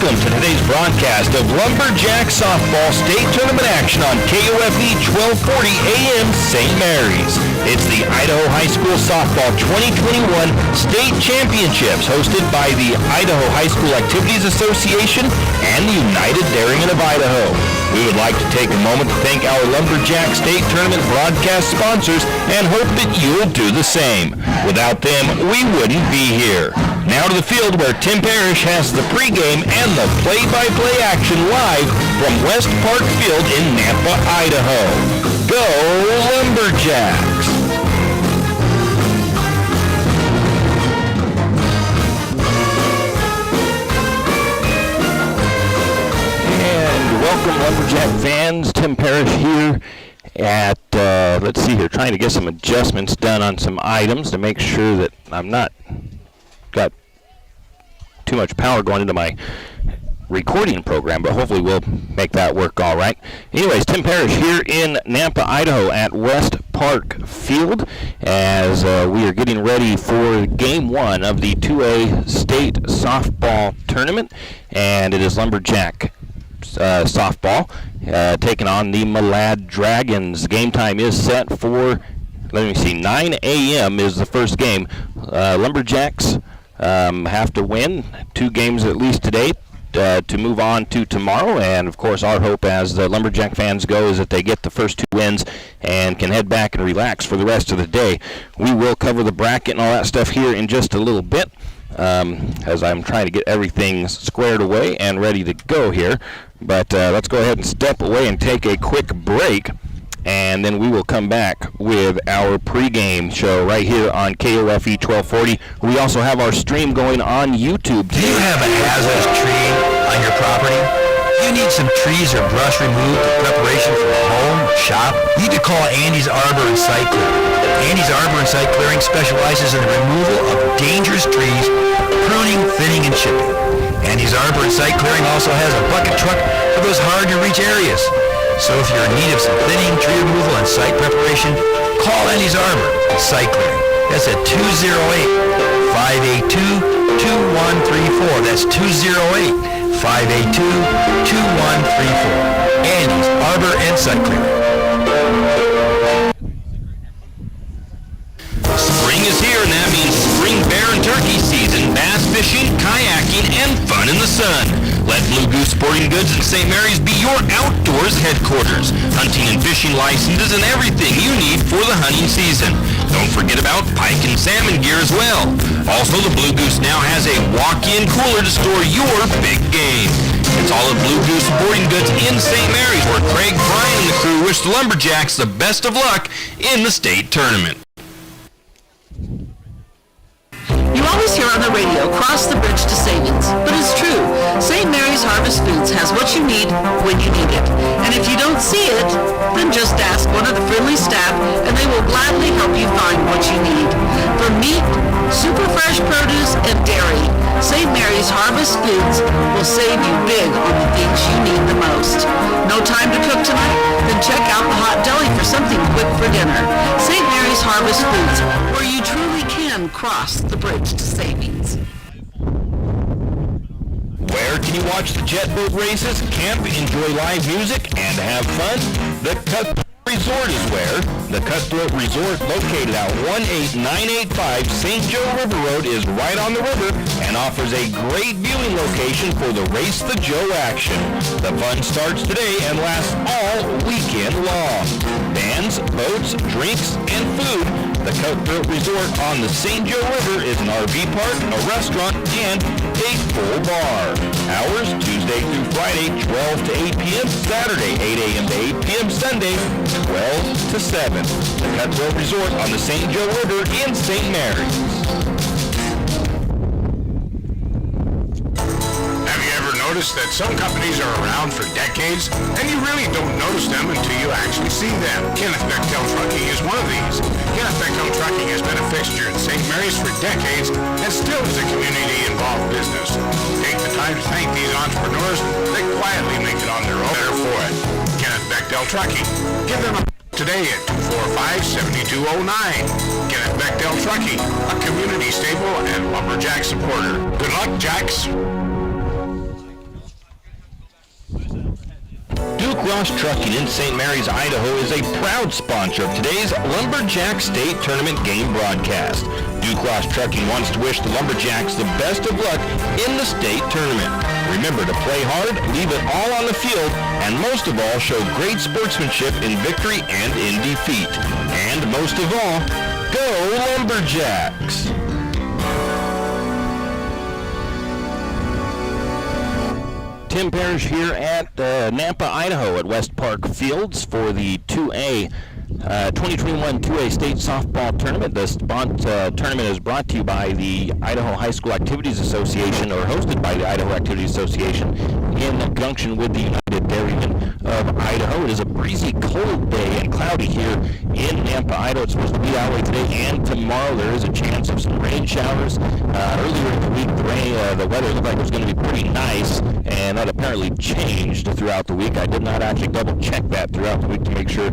Welcome to today's broadcast of Lumberjack Softball State Tournament action on KOFE 1240 AM St. Mary's. It's the Idaho High School Softball 2021 State Championships hosted by the Idaho High School Activities Association and the United Darien of Idaho. We would like to take a moment to thank our Lumberjack State Tournament broadcast sponsors and hope that you'll do the same. Without them, we wouldn't be here. Now to the field where Tim Parrish has the pregame and the play-by-play action live from West Park Field in Nampa, Idaho. Go Lumberjacks! And welcome Lumberjack fans. Tim Parrish here at, let's see here, trying to get some adjustments done on some items to make sure that I'm not got too much power going into my recording program, but hopefully we'll make that work all right. Anyways, Tim Parrish here in Nampa, Idaho at West Park Field as we are getting ready for game one of the 2A state softball tournament, and it is Lumberjack softball taking on the Malad Dragons. Game time is set for, let me see, 9 a.m. is the first game. Lumberjacks have to win 2 games at least today to move on to tomorrow, and of course our hope as the Lumberjack fans go is that they get the first 2 wins and can head back and relax for the rest of the day. We will cover the bracket and all that stuff here in just a little bit as I'm trying to get everything squared away and ready to go here, but let's go ahead and step away and take a quick break, and then we will come back with our pregame show right here on KOFE 1240. We also have our stream going on YouTube. Do you have a hazardous tree on your property? You need some trees or brush removed in preparation for a home or shop? You need to call Andy's Arbor and Site Clearing. Andy's Arbor and Site Clearing specializes in the removal of dangerous trees, pruning, thinning, and chipping. Andy's Arbor and Site Clearing also has a bucket truck for those hard-to-reach areas. So if you're in need of some thinning, tree removal, and site preparation, call Andy's Arbor and Site Clearing. That's at 208-582-2134. That's 208-582-2134. Andy's Arbor and Site Clearing. Spring is here, and that means spring bear and turkey season, bass fishing, kayaking, and fun in the sun. Let Blue Goose Sporting Goods in St. Mary's be your outdoors headquarters. Hunting and fishing licenses and everything you need for the hunting season. Don't forget about pike and salmon gear as well. Also, the Blue Goose now has a walk-in cooler to store your big game. It's all at Blue Goose Sporting Goods in St. Mary's, where Craig, Bryan, and the crew wish the Lumberjacks the best of luck in the state tournament. You always hear on the radio, cross the bridge to savings. But it's true. St. Mary's Harvest Foods has what you need when you need it. And if you don't see it, then just ask one of the friendly staff and they will gladly help you find what you need. From meat, super fresh produce, and dairy, St. Mary's Harvest Foods will save you big on the things you need the most. No time to cook tonight? Then check out the Hot Deli for something quick for dinner. St. Mary's Harvest Foods, where you truly can cross the bridge to savings. Where can you watch the jet boat races, camp, enjoy live music, and have fun? The Cutthroat Resort is where. The Cutthroat Resort, located at 18985 St. Joe River Road, is right on the river and offers a great viewing location for the Race the Joe action. The fun starts today and lasts all weekend long. Bands, boats, drinks, and food. The Cutthroat Resort on the St. Joe River is an RV park, a restaurant, and a full bar. Hours, Tuesday through Friday, 12 to 8 p.m., Saturday, 8 a.m. to 8 p.m., Sunday, 12 to 7. The Cutthroat Resort on the St. Joe River in St. Mary's. Have you ever noticed that some companies are around for decades and you really don't notice them until you actually see them? Kenneth Bechtel Trucking is one of these. Kenneth Bechtel Trucking has been a fixture in St. Mary's for decades and still is a community-involved business. Take the time to thank these entrepreneurs that quietly make it on their own. Better for it. Kenneth Bechtel Trucking. Give them a today at 245-7209. Kenneth Bechtel Trucking, a community staple and Lumberjack supporter. Good luck, Jacks. Cross Trucking in St. Mary's, Idaho is a proud sponsor of today's Lumberjack State Tournament game broadcast. Cross Trucking wants to wish the Lumberjacks the best of luck in the state tournament. Remember to play hard, leave it all on the field, and most of all, show great sportsmanship in victory and in defeat. And most of all, go Lumberjacks! Tim Parrish here at Nampa, Idaho at West Park Fields for the 2A 2021 2A State Softball Tournament. The tournament is brought to you by the Idaho High School Activities Association, or hosted by the Idaho Activities Association in conjunction with the United Dairymen of Idaho. It is a breezy, cold day and cloudy here in Nampa, Idaho. It's supposed to be that way today and tomorrow. There is a chance of some rain showers. Earlier in the week, the weather looked like it was going to be pretty nice, and that apparently changed throughout the week. I did not actually double check that throughout the week to make sure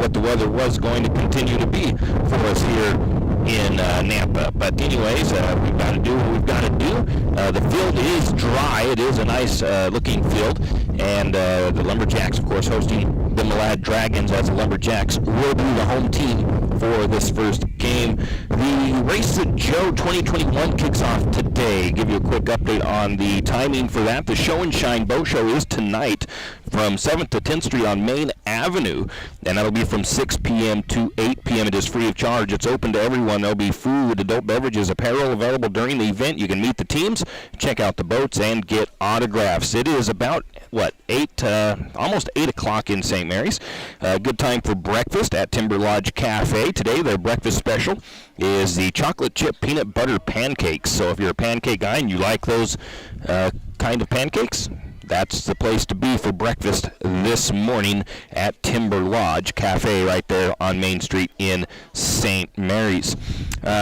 what the weather was going to continue to be for us here in Nampa. But anyways, we've got to do what we've got to do. The field is dry. It is a nice looking field, and the Lumberjacks, of course, hosting the Malad Dragons, as the Lumberjacks will be the home team for this first game. The Race at Joe 2021 kicks off today. Give you a quick update on the timing for that. The Show and Shine Boat Show is tonight from 7th to 10th Street on Main Avenue, and that'll be from 6 p.m. to 8 p.m. It is free of charge. It's open to everyone. There'll be food, adult beverages, apparel available during the event. You can meet the teams, check out the boats, and get autographs. It is about, almost 8 o'clock in St. Mary's. Good time for breakfast at Timber Lodge Cafe. Today, their breakfast special is the chocolate chip peanut butter pancakes. So if you're a pancake guy and you like those kind of pancakes, that's the place to be for breakfast this morning at Timber Lodge Cafe right there on Main Street in St. Mary's.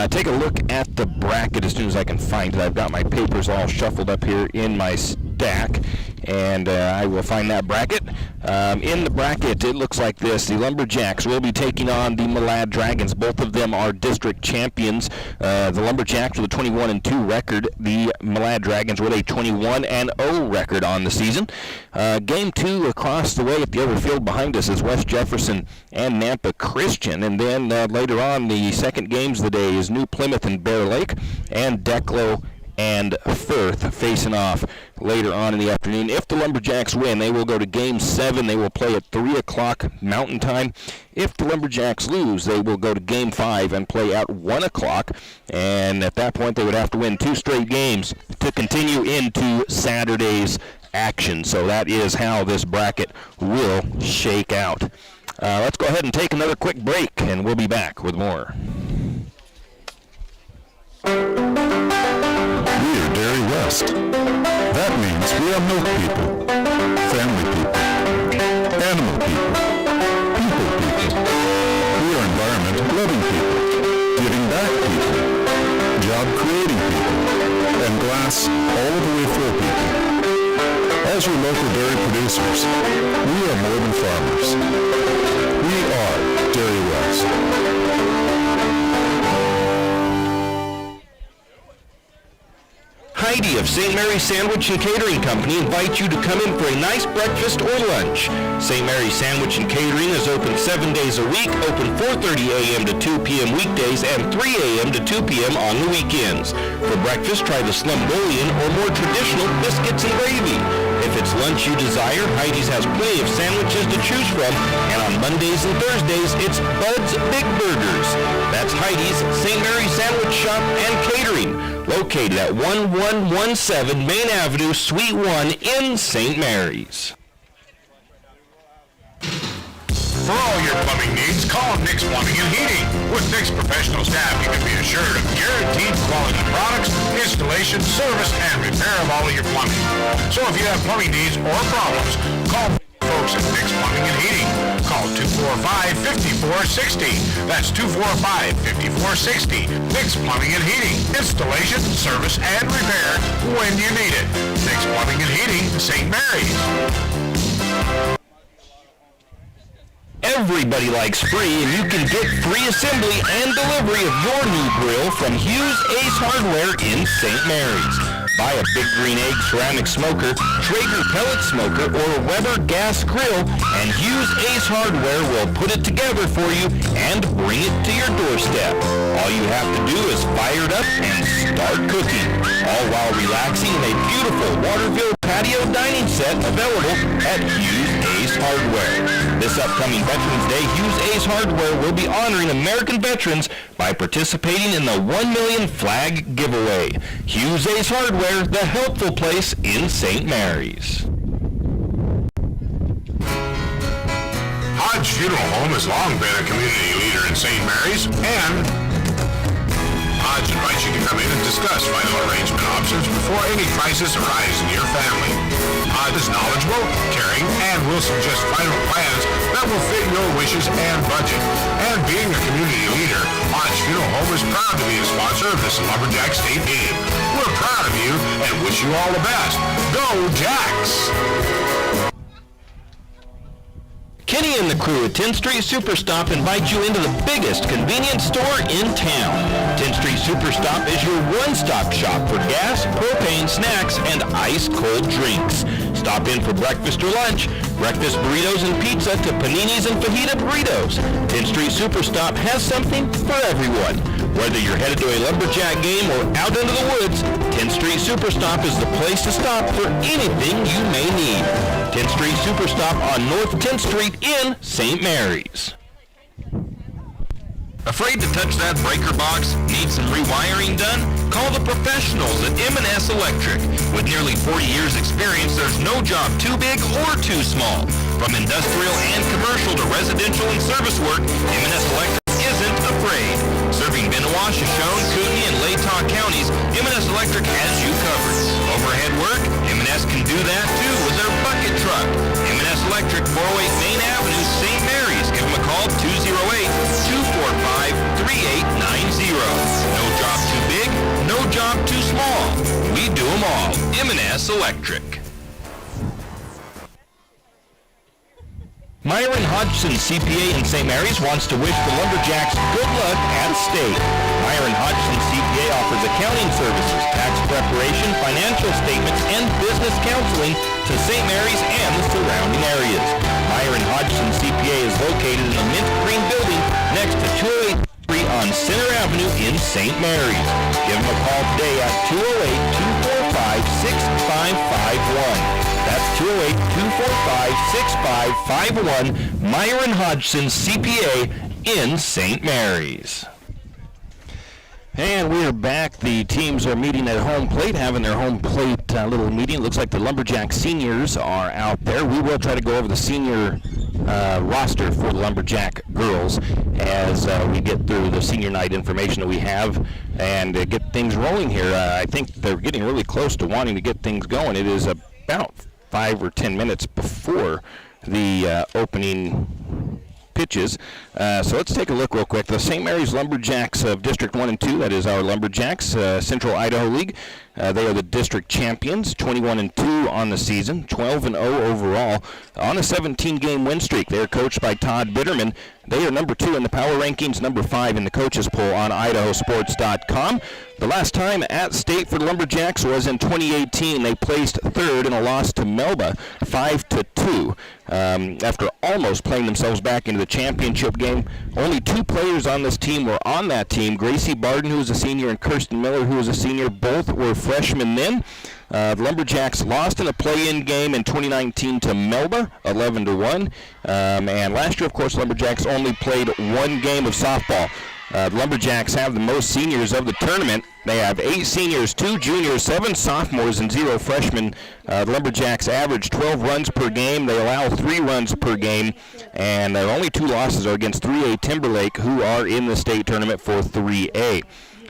Take a look at the bracket as soon as I can find it. I've got my papers all shuffled up here in my stack, and I will find that bracket. In the bracket, it looks like this. The Lumberjacks will be taking on the Malad Dragons. Both of them are district champions. The Lumberjacks with a 21-2 record. The Malad Dragons with a 21-0 record on the season. Game 2 across the way at the other field behind us is West Jefferson and Nampa Christian. And then later on, the second games of the day is New Plymouth and Bear Lake, and Declo and Firth facing off later on in the afternoon. If the Lumberjacks win, they will go to Game 7. They will play at 3 o'clock Mountain Time. If the Lumberjacks lose, they will go to Game 5 and play at 1 o'clock. And at that point, they would have to win 2 straight games to continue into Saturday's action. So that is how this bracket will shake out. Let's go ahead and take another quick break, and we'll be back with more. We are Dairy West. That means we are milk people, family people, animal people, people people. We are environment-loving people, giving back people, job-creating people, and glass all the way full people. As your local dairy producers, we are more than farmers. We are Dairy West. Heidi of St. Mary's Sandwich and Catering Company invites you to come in for a nice breakfast or lunch. St. Mary's Sandwich and Catering is open 7 days a week, open 4:30 a.m. to 2 p.m. weekdays and 3 a.m. to 2 p.m. on the weekends. For breakfast, try the Slumbolian or more traditional biscuits and gravy. If it's lunch you desire, Heidi's has plenty of sandwiches to choose from, and on Mondays and Thursdays, it's Bud's Big Burgers. That's Heidi's St. Mary's Sandwich Shop and Catering, located at 1117 Main Avenue, Suite 1 in St. Mary's. For all your plumbing needs, call Nick's Plumbing and Heating. With Nick's professional staff, you can be assured of guaranteed quality products, installation, service, and repair of all of your plumbing. So if you have plumbing needs or problems, call folks at Nick's Plumbing and Heating. Call 245-5460. That's 245-5460. Nick's Plumbing and Heating. Installation, service, and repair when you need it. Nick's Plumbing and Heating, St. Mary's. Everybody likes free, and you can get free assembly and delivery of your new grill from Hughes Ace Hardware in St. Mary's. Buy a Big Green Egg ceramic smoker, Traeger pellet smoker, or a Weber gas grill, and Hughes Ace Hardware will put it together for you and bring it to your doorstep. All you have to do is fire it up and start cooking, all while relaxing in a beautiful Waterville patio dining set available at Hughes Ace Hardware. This upcoming Veterans Day, Hughes Ace Hardware will be honoring American veterans by participating in the 1 million flag giveaway. Hughes Ace Hardware, the helpful place in St. Mary's. Hodge Funeral Home has long been a community leader in St. Mary's, and Hodge invites you to come in and discuss final arrangement options before any crisis arise in your family. Hodge is knowledgeable, caring, and will suggest final plans that will fit your wishes and budget. And being a community leader, Hodge Funeral Home is proud to be a sponsor of this Lumberjack State game. We're proud of you and wish you all the best. Go Jacks! Kenny and the crew at 10th Street Superstop invite you into the biggest convenience store in town. 10th Street Superstop is your one-stop shop for gas, propane, snacks, and ice-cold drinks. Stop in for breakfast or lunch, breakfast burritos and pizza to paninis and fajita burritos. 10th Street Superstop has something for everyone. Whether you're headed to a lumberjack game or out into the woods, 10th Street Superstop is the place to stop for anything you may need. 10th Street Superstop on North 10th Street in St. Mary's. Afraid to touch that breaker box? Need some rewiring done? Call the professionals at M&S Electric. With nearly 40 years experience, there's no job too big or too small. From industrial and commercial to residential and service work, M&S Electric isn't afraid. Serving Benawa, Shoshone, Kootenai, and Latah counties, M&S Electric has you covered. Overhead work? M&S can do that too with their bucket truck. M&S Electric, 408 Main Avenue, St. Mary's. Give them a call, 208-245-3890. No job too big, no job too small. We do them all. M&S Electric. Myron Hodgson CPA in St. Mary's wants to wish the Lumberjacks good luck at state. Myron Hodgson CPA offers accounting services, tax preparation, financial statements, and business counseling to St. Mary's and the surrounding areas. Myron Hodgson CPA is located in a mint green building next to 208 on Center Avenue in St. Mary's. Give him a call today at 208-245-6551. That's 208-245-6551. Myron Hodgson, CPA in St. Mary's. And we're back. The teams are meeting at home plate, having their home plate little meeting. Looks like the Lumberjack seniors are out there. We will try to go over the senior roster for the Lumberjack girls as we get through the senior night information that we have and get things rolling here. I think they're getting really close to wanting to get things going. It is about 5 or 10 minutes before the opening pitches. So let's take a look real quick. The St. Mary's Lumberjacks of District 1 and 2, that is our Lumberjacks, Central Idaho League. They are the district champions, 21-2 on the season, 12-0 overall, on a 17-game win streak. They are coached by Todd Bitterman. They are number 2 in the power rankings, number 5 in the coaches poll on idahosports.com. The last time at state for the Lumberjacks was in 2018. They placed third in a loss to Melba, 5-2. After almost playing themselves back into the championship game. Only 2 players on this team were on that team. Gracie Barden, who was a senior, and Kirsten Miller, who was a senior. Both were freshmen then. The Lumberjacks lost in a play-in game in 2019 to Melba, 11-1. And last year, of course, Lumberjacks only played 1 game of softball. The Lumberjacks have the most seniors of the tournament. They have 8 seniors, 2 juniors, 7 sophomores, and 0 freshmen. The Lumberjacks average 12 runs per game. They allow 3 runs per game, and their only 2 losses are against 3A Timberlake, who are in the state tournament for 3A.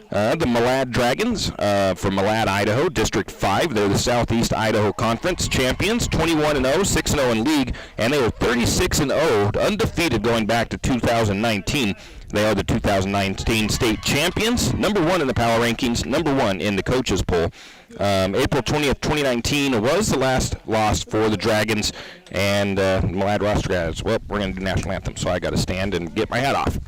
The Malad Dragons from Malad, Idaho, District 5. They're the Southeast Idaho Conference champions, 21-0, 6-0 in league, and they are 36-0, undefeated going back to 2019. They are the 2019 state champions, number 1 in the power rankings, number 1 in the coaches poll. April 20th, 2019 was the last loss for the Dragons, and Malad roster guys, well, we're going to do national anthem, so I got to stand and get my hat off.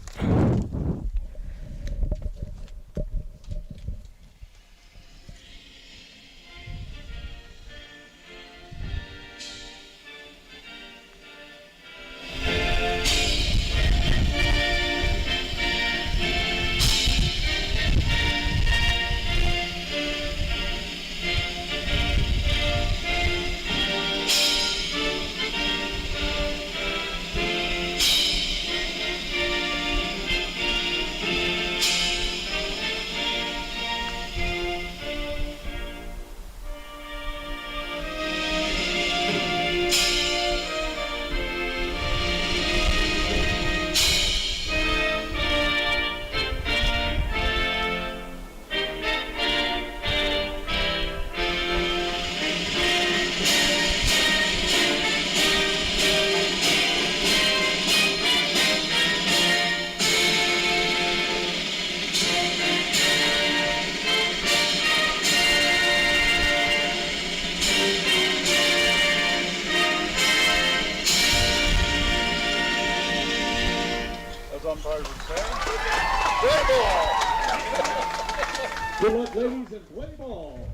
Good luck, ladies, and play ball.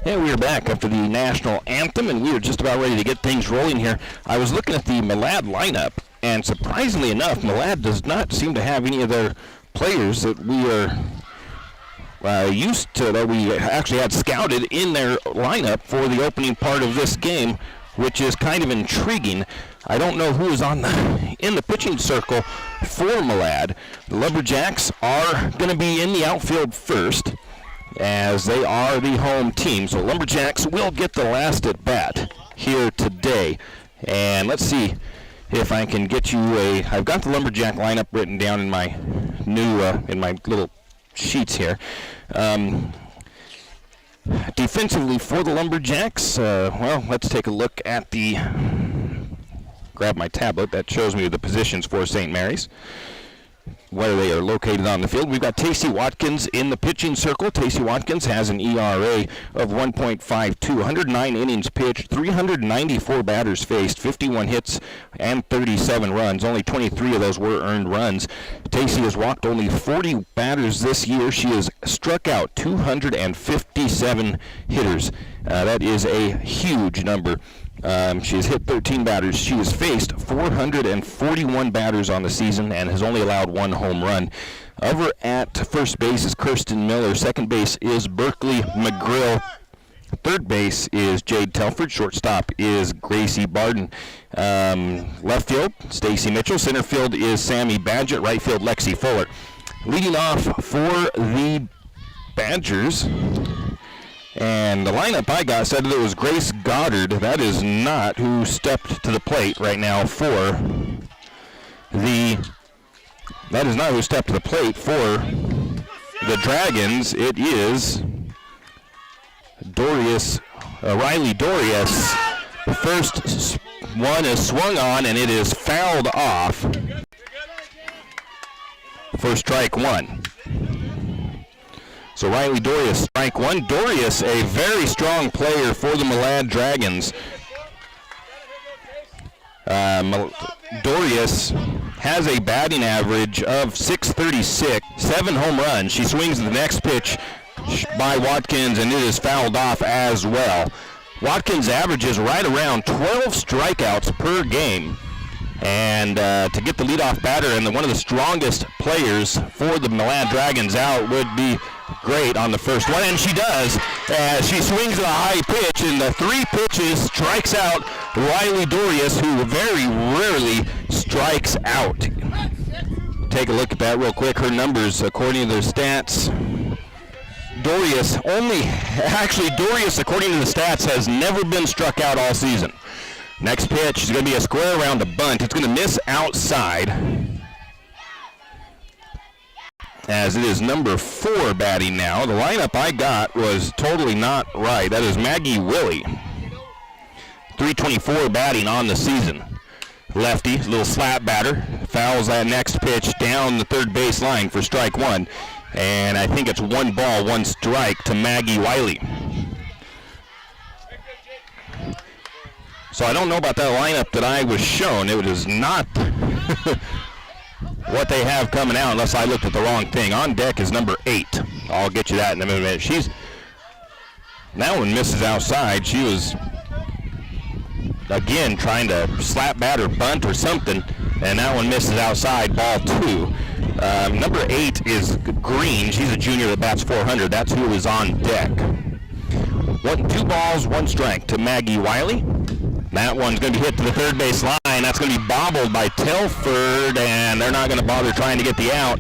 And we are back after the national anthem, and we are just about ready to get things rolling here. I was looking at the Malad lineup, and surprisingly enough, Malad does not seem to have any of their players that we are used to, that we actually had scouted in their lineup for the opening part of this game, which is kind of intriguing. I don't know who is on in the pitching circle for Malad. The Lumberjacks are going to be in the outfield first, as they are the home team. So Lumberjacks will get the last at bat here today. And let's see if I can get you I've got the Lumberjack lineup written down in my new, in my little sheets here. Defensively for the Lumberjacks, well, let's take a look at grab my tablet that shows me the positions for St. Mary's, where they are located on the field. We've got Tacey Watkins in the pitching circle. Tacey Watkins has an ERA of 1.52, 109 innings pitched, 394 batters faced, 51 hits, and 37 runs. Only 23 of those were earned runs. Tacey has walked only 40 batters this year. She has struck out 257 hitters. That is a huge number. She has hit 13 batters. She has faced 441 batters on the season and has only allowed 1 home run. Over at first base is Kirsten Miller. Second base is Berkeley McGrill. Third base is Jade Telford. Shortstop is Gracie Barden. Left field, Stacy Mitchell. Center field is Sammy Badgett. Right field, Lexi Fuller. Leading off for the Badgers, and the lineup I got said that it was Grace Goddard. That is not who stepped to the plate right now for that is not who stepped to the plate for the Dragons. It is Riley Dorius. The first one is swung on, and it is fouled off for strike 1. So Riley Dorius, strike 1. Dorius, a very strong player for the Malad Dragons. Dorius has a batting average of .636, 7 home runs. She swings the next pitch by Watkins, and it is fouled off as well. Watkins averages right around 12 strikeouts per game. And to get the leadoff batter and one of the strongest players for the Malad Dragons out would be great on the first one, and she does. She swings at a high pitch, and the 3 pitches strikes out Riley Dorius, who very rarely strikes out. Take a look at that real quick. Her numbers, according to their stats, Dorius, according to the stats, has never been struck out all season. Next pitch is going to be a square around a bunt. It's going to miss outside, as it is number 4 batting now. The lineup I got was totally not right. That is Maggie Willie. 324 batting on the season. Lefty, little slap batter, fouls that next pitch down the third base line for strike 1. And I think it's 1 ball, 1 strike to Maggie Wiley. So I don't know about that lineup that I was shown. It is not what they have coming out unless I looked at the wrong thing. On deck is number 8. I'll get you that in a minute. That one misses outside. She was, again, trying to slap bat or bunt or something, and that one misses outside, ball 2. Number 8 is Green. She's a junior that bats .400. That's who is on deck. 2 balls, 1 strike to Maggie Wiley. That one's going to be hit to the third base line. That's going to be bobbled by Telford, and they're not going to bother trying to get the out,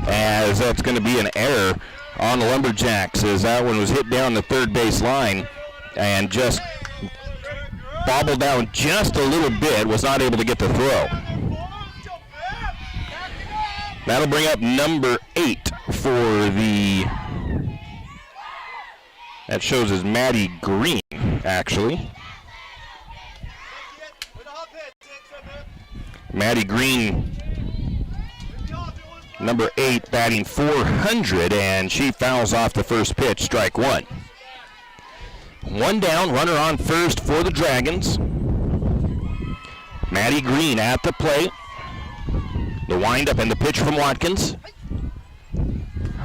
as that's going to be an error on the Lumberjacks, as that one was hit down the third base line and just bobbled down just a little bit, was not able to get the throw. That'll bring up number 8 for that shows as Maddie Green, actually. Maddie Green, number 8, batting .400, and she fouls off the first pitch, strike 1. 1 down, runner on first for the Dragons. Maddie Green at the plate. The windup and the pitch from Watkins.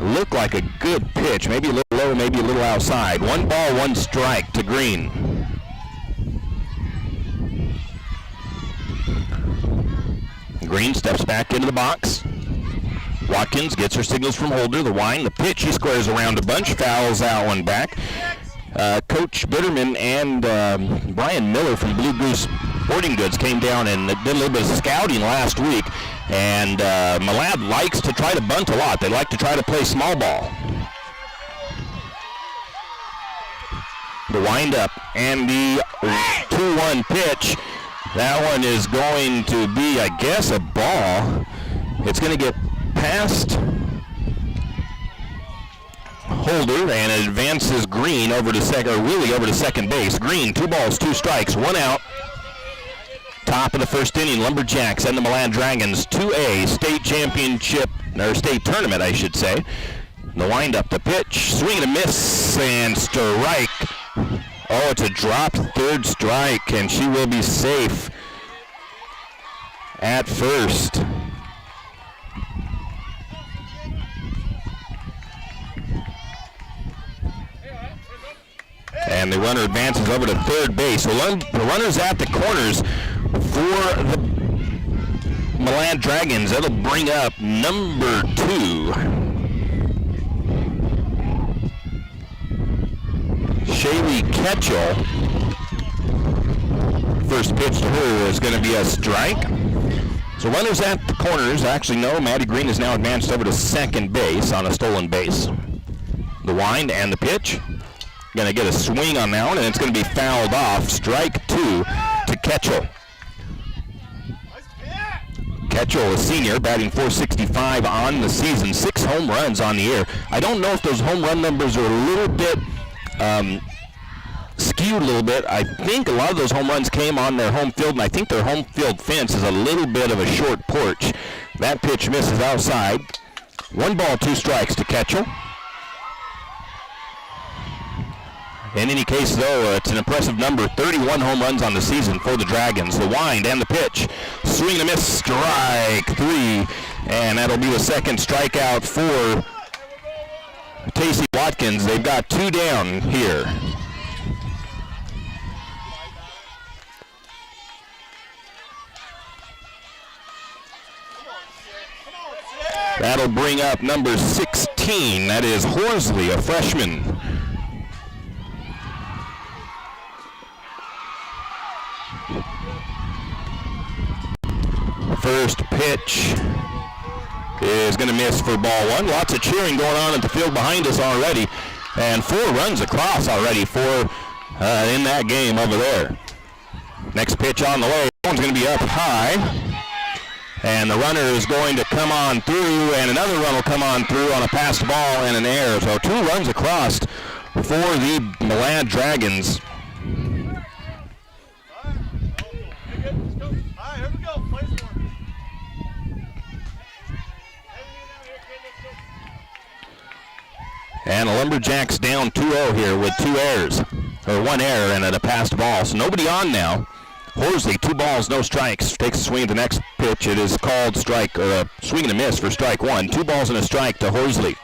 Looked like a good pitch, maybe a little low, maybe a little outside. 1 ball, 1 strike to Green. Green steps back into the box. Watkins gets her signals from Holder. The wind, the pitch, he squares around a bunch, fouls that one back. Coach Bitterman and Brian Miller from Blue Goose Sporting Goods came down and did a little bit of scouting last week. And Malad likes to try to bunt a lot. They like to try to play small ball. The wind up and the 2-1 pitch. That one is going to be, I guess, a ball. It's going to get past Holder and it advances Green over to second, or Willie over to second base. Green, 2 balls, 2 strikes, 1 out. Top of the first inning, Lumberjacks and the Milan Dragons 2A state championship, or state tournament, I should say. The windup, the pitch, swing and a miss, and strike. Oh, it's a dropped third strike, and she will be safe at first. And the runner advances over to third base. So the runner's at the corners for the Milan Dragons. That'll bring up number 2. Shaylee Ketchel. First pitch to her is going to be a strike. So runners at the corners. Actually, no, Maddie Green is now advanced over to second base on a stolen base. The wind and the pitch. Going to get a swing on that one, and it's going to be fouled off. Strike 2 to Ketchel. Ketchel, a senior, batting .465 on the season. 6 home runs on the year. I don't know if those home run numbers are a little bit skewed a little bit. I think a lot of those home runs came on their home field, and I think their home field fence is a little bit of a short porch. That pitch misses outside. 1 ball, 2 strikes to Ketchel. In any case, though, it's an impressive number, 31 home runs on the season for the Dragons. The wind and the pitch. Swing and a miss, strike 3. And that'll be the second strikeout for Tacey Watkins. They've got 2 down here. That'll bring up number 16. That is Horsley, a freshman. First pitch is going to miss for ball 1. Lots of cheering going on at the field behind us already. And 4 runs across already for in that game over there. Next pitch on the way. That one's going to be up high. And the runner is going to come on through, and another run will come on through on a passed ball and an error. So 2 runs across for the Milan Dragons. And the Lumberjacks down 2-0 here with 2 errors, or 1 error and a passed ball. So nobody on now. Horsley, 2 balls, no strikes. Takes a swing at the next pitch. It is called strike, or a swing and a miss for strike 1. 2 balls and a strike to Horsley.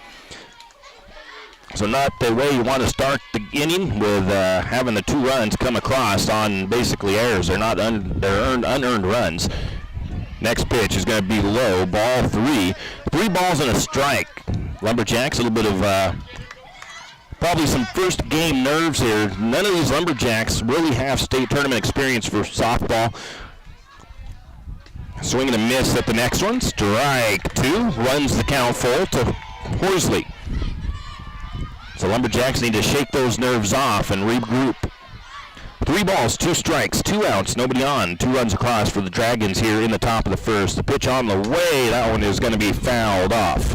So not the way you want to start the inning with having the 2 runs come across on basically errors. They're not they're unearned runs. Next pitch is going to be low, ball 3. 3 balls and a strike. Lumberjacks, a little bit of probably some first game nerves here. None of these Lumberjacks really have state tournament experience for softball. Swing and a miss at the next one. Strike 2. Runs the count full to Horsley. So Lumberjacks need to shake those nerves off and regroup. 3 balls, 2 strikes, 2 outs, nobody on. 2 runs across for the Dragons here in the top of the first. The pitch on the way, that one is going to be fouled off.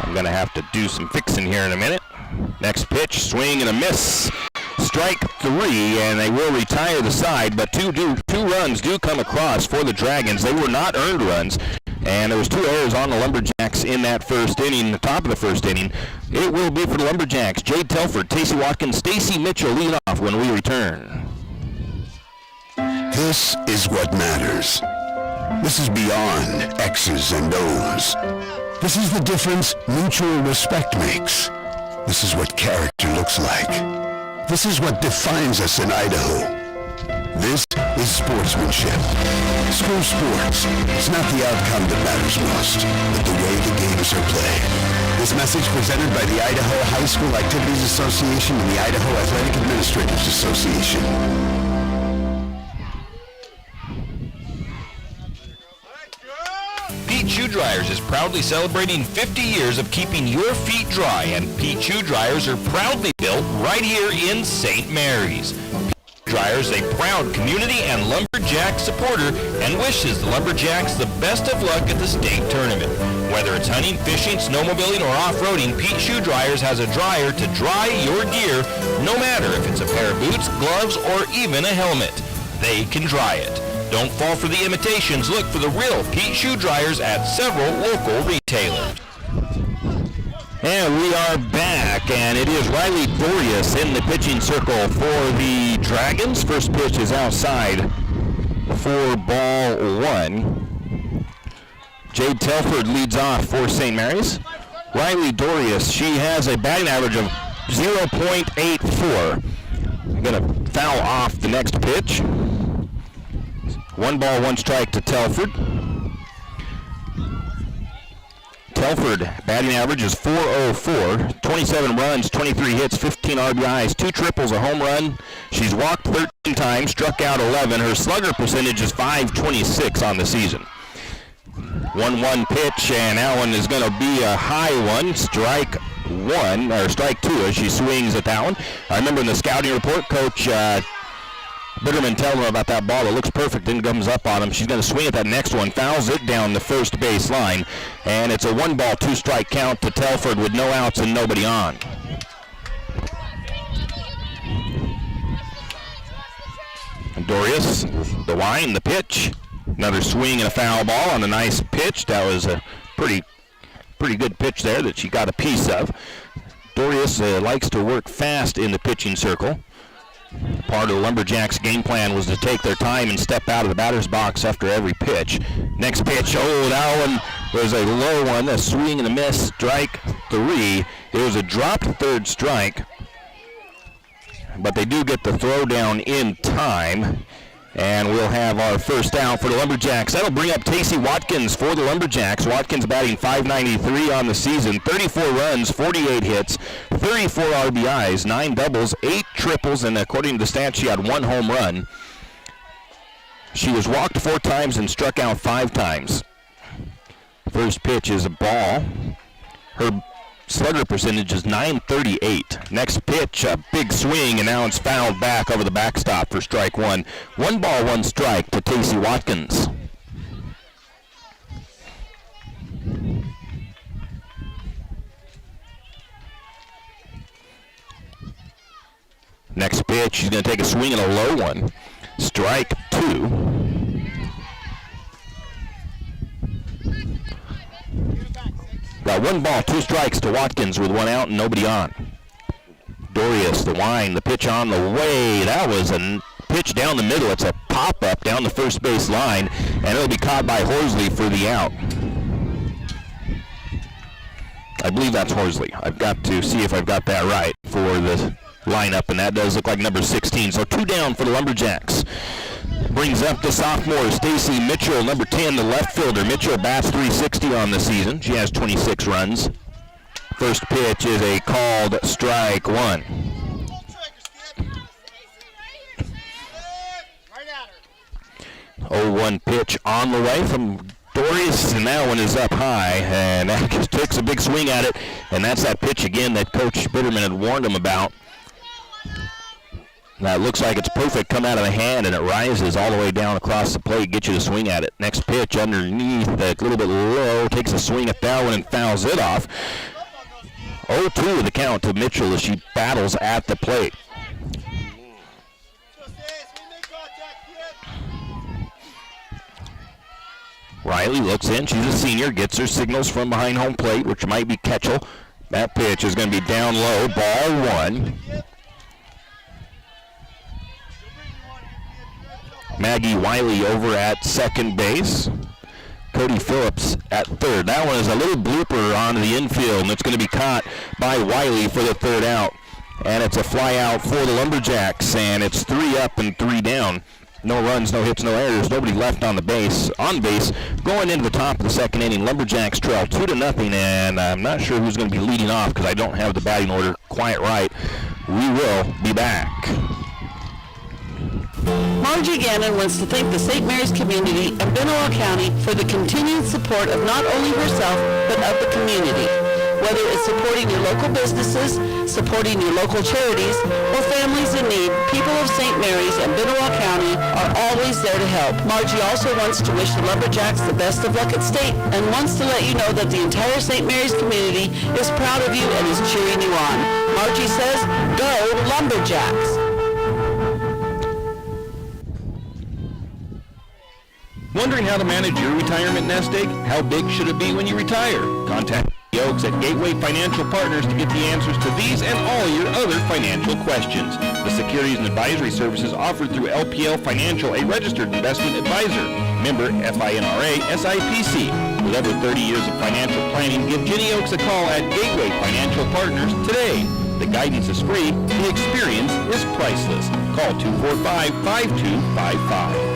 I'm going to have to do some fixing here in a minute. Next pitch, swing and a miss. Strike 3, and they will retire the side, but two runs do come across for the Dragons. They were not earned runs, and there was 2 errors on the Lumberjacks in that first inning, the top of the first inning. It will be for the Lumberjacks. Jade Telford, Tacey Watkins, Stacy Mitchell lead off when we return. This is what matters. This is beyond X's and O's. This is the difference mutual respect makes. This is what character looks like. This is what defines us in Idaho. This is sportsmanship. School sports. It's not the outcome that matters most, but the way the games are played. This message presented by the Idaho High School Activities Association and the Idaho Athletic Administrators Association. Pete Shoe Dryers is proudly celebrating 50 years of keeping your feet dry, and Pete Shoe Dryers are proudly built right here in St. Mary's. Pete Dryers is a proud community and Lumberjack supporter and wishes the Lumberjacks the best of luck at the state tournament. Whether it's hunting, fishing, snowmobiling, or off-roading, Pete Shoe Dryers has a dryer to dry your gear, no matter if it's a pair of boots, gloves, or even a helmet. They can dry it. Don't fall for the imitations. Look for the real Pete Shoe Dryers at several local retailers. And we are back, and it is Riley Dorius in the pitching circle for the Dragons. First pitch is outside for ball one. Jade Telford leads off for St. Mary's. Riley Dorius, she has a batting average of 0.84. Going to foul off the next pitch. 1 ball, 1 strike to Telford. Telford, batting average is .404, 27 runs, 23 hits, 15 RBIs, 2 triples, a home run. She's walked 13 times, struck out 11. Her slugger percentage is .526 on the season. 1-1 pitch, and that one is going to be a high one. Strike 1, or strike 2 as she swings at that one. I remember in the scouting report, Coach Bitterman telling her about that ball. It looks perfect, then comes up on him. She's going to swing at that next one, fouls it down the first base line, and it's a 1 ball, 2 strike count to Telford with no outs and nobody on. And Dorius, the wind, the pitch, another swing and a foul ball on a nice pitch. That was a pretty good pitch there that she got a piece of. Dorius likes to work fast in the pitching circle. Part of the Lumberjacks' game plan was to take their time and step out of the batter's box after every pitch. Next pitch, that one was a low one, a swing and a miss, strike 3. It was a dropped third strike, but they do get the throw down in time, and we'll have our first out for the Lumberjacks. That'll bring up Tacey Watkins for the Lumberjacks. Watkins batting .593 on the season, 34 runs, 48 hits, 34 RBIs, 9 doubles, 8 triples, and according to the stats, she had 1 home run. She was walked 4 times and struck out 5 times. First pitch is a ball. Her slugger percentage is .938. Next pitch, a big swing, and now it's fouled back over the backstop for strike 1. 1 ball, 1 strike to Tacey Watkins. Next pitch, she's going to take a swing and a low one. Strike 2. Got 1 ball, 2 strikes to Watkins with 1 out and nobody on. Dorius, the wind, the pitch on the way. That was a pitch down the middle. It's a pop-up down the first base line, and it'll be caught by Horsley for the out. I believe that's Horsley. I've got to see if I've got that right for the lineup, and that does look like number 16. So 2 down for the Lumberjacks. Brings up the sophomore Stacy Mitchell, number 10, the left fielder. Mitchell bats .360 on the season. She has 26 runs. First pitch is a called strike 1. Oh, 1 pitch on the way from Dorius, and that one is up high, and that just takes a big swing at it, and that's that pitch again that Coach Bitterman had warned him about. Now it looks like it's perfect, come out of the hand, and it rises all the way down across the plate, get you to swing at it. Next pitch underneath, a little bit low, takes a swing at that one and fouls it off. 0-2 the count to Mitchell as she battles at the plate. Riley looks in, she's a senior, gets her signals from behind home plate, which might be Ketchel. That pitch is going to be down low, ball one. Maggie Wiley over at second base. Cody Phillips at third. That one is a little blooper onto the infield, and it's going to be caught by Wiley for the third out. And it's a fly out for the Lumberjacks, and it's 3 up and 3 down. No runs, no hits, no errors, nobody left on base. Going into the top of the second inning, Lumberjacks trail 2-0, and I'm not sure who's going to be leading off because I don't have the batting order quite right. We will be back. Margie Gannon wants to thank the St. Mary's community and Benoit County for the continued support of not only herself, but of the community. Whether it's supporting your local businesses, supporting your local charities, or families in need, people of St. Mary's and Benoit County are always there to help. Margie also wants to wish the Lumberjacks the best of luck at state and wants to let you know that the entire St. Mary's community is proud of you and is cheering you on. Margie says, go Lumberjacks! Wondering how to manage your retirement nest egg? How big should it be when you retire? Contact the Oaks at Gateway Financial Partners to get the answers to these and all your other financial questions. The securities and advisory services offered through LPL Financial, a registered investment advisor. Member FINRA SIPC. With over 30 years of financial planning, give Jenny Oaks a call at Gateway Financial Partners today. The guidance is free. The experience is priceless. Call 245-5255.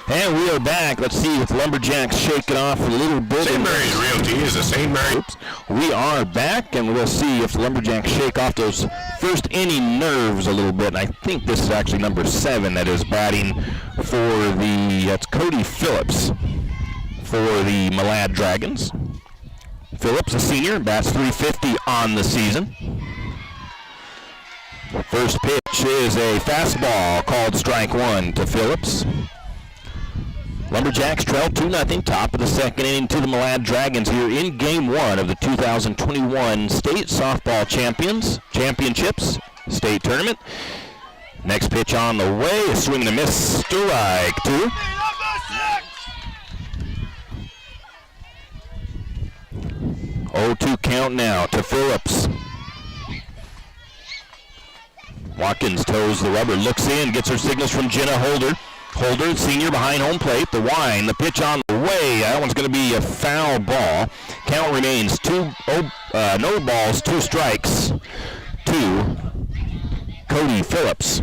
And we are back. Let's see if the Lumberjacks shake it off a little bit. St. Mary's Realty is the St. Mary's. We are back, and we'll see if the Lumberjacks shake off those first inning nerves a little bit. And I think this is actually number 7 that is batting for that's Cody Phillips for the Malad Dragons. Phillips, a senior, bats .350 on the season. First pitch is a fastball called strike 1 to Phillips. Lumberjacks trail 2-0, top of the second inning to the Malad Dragons here in Game 1 of the 2021 State Softball Championships State Tournament. Next pitch on the way, a swing and a miss, strike 2. Oh, 2 count now to Phillips. Watkins toes the rubber, looks in, gets her signals from Jenna Holder. Holder, senior, behind home plate. The wind, the pitch on the way. That one's going to be a foul ball. Count remains no balls, 2 strikes to Cody Phillips.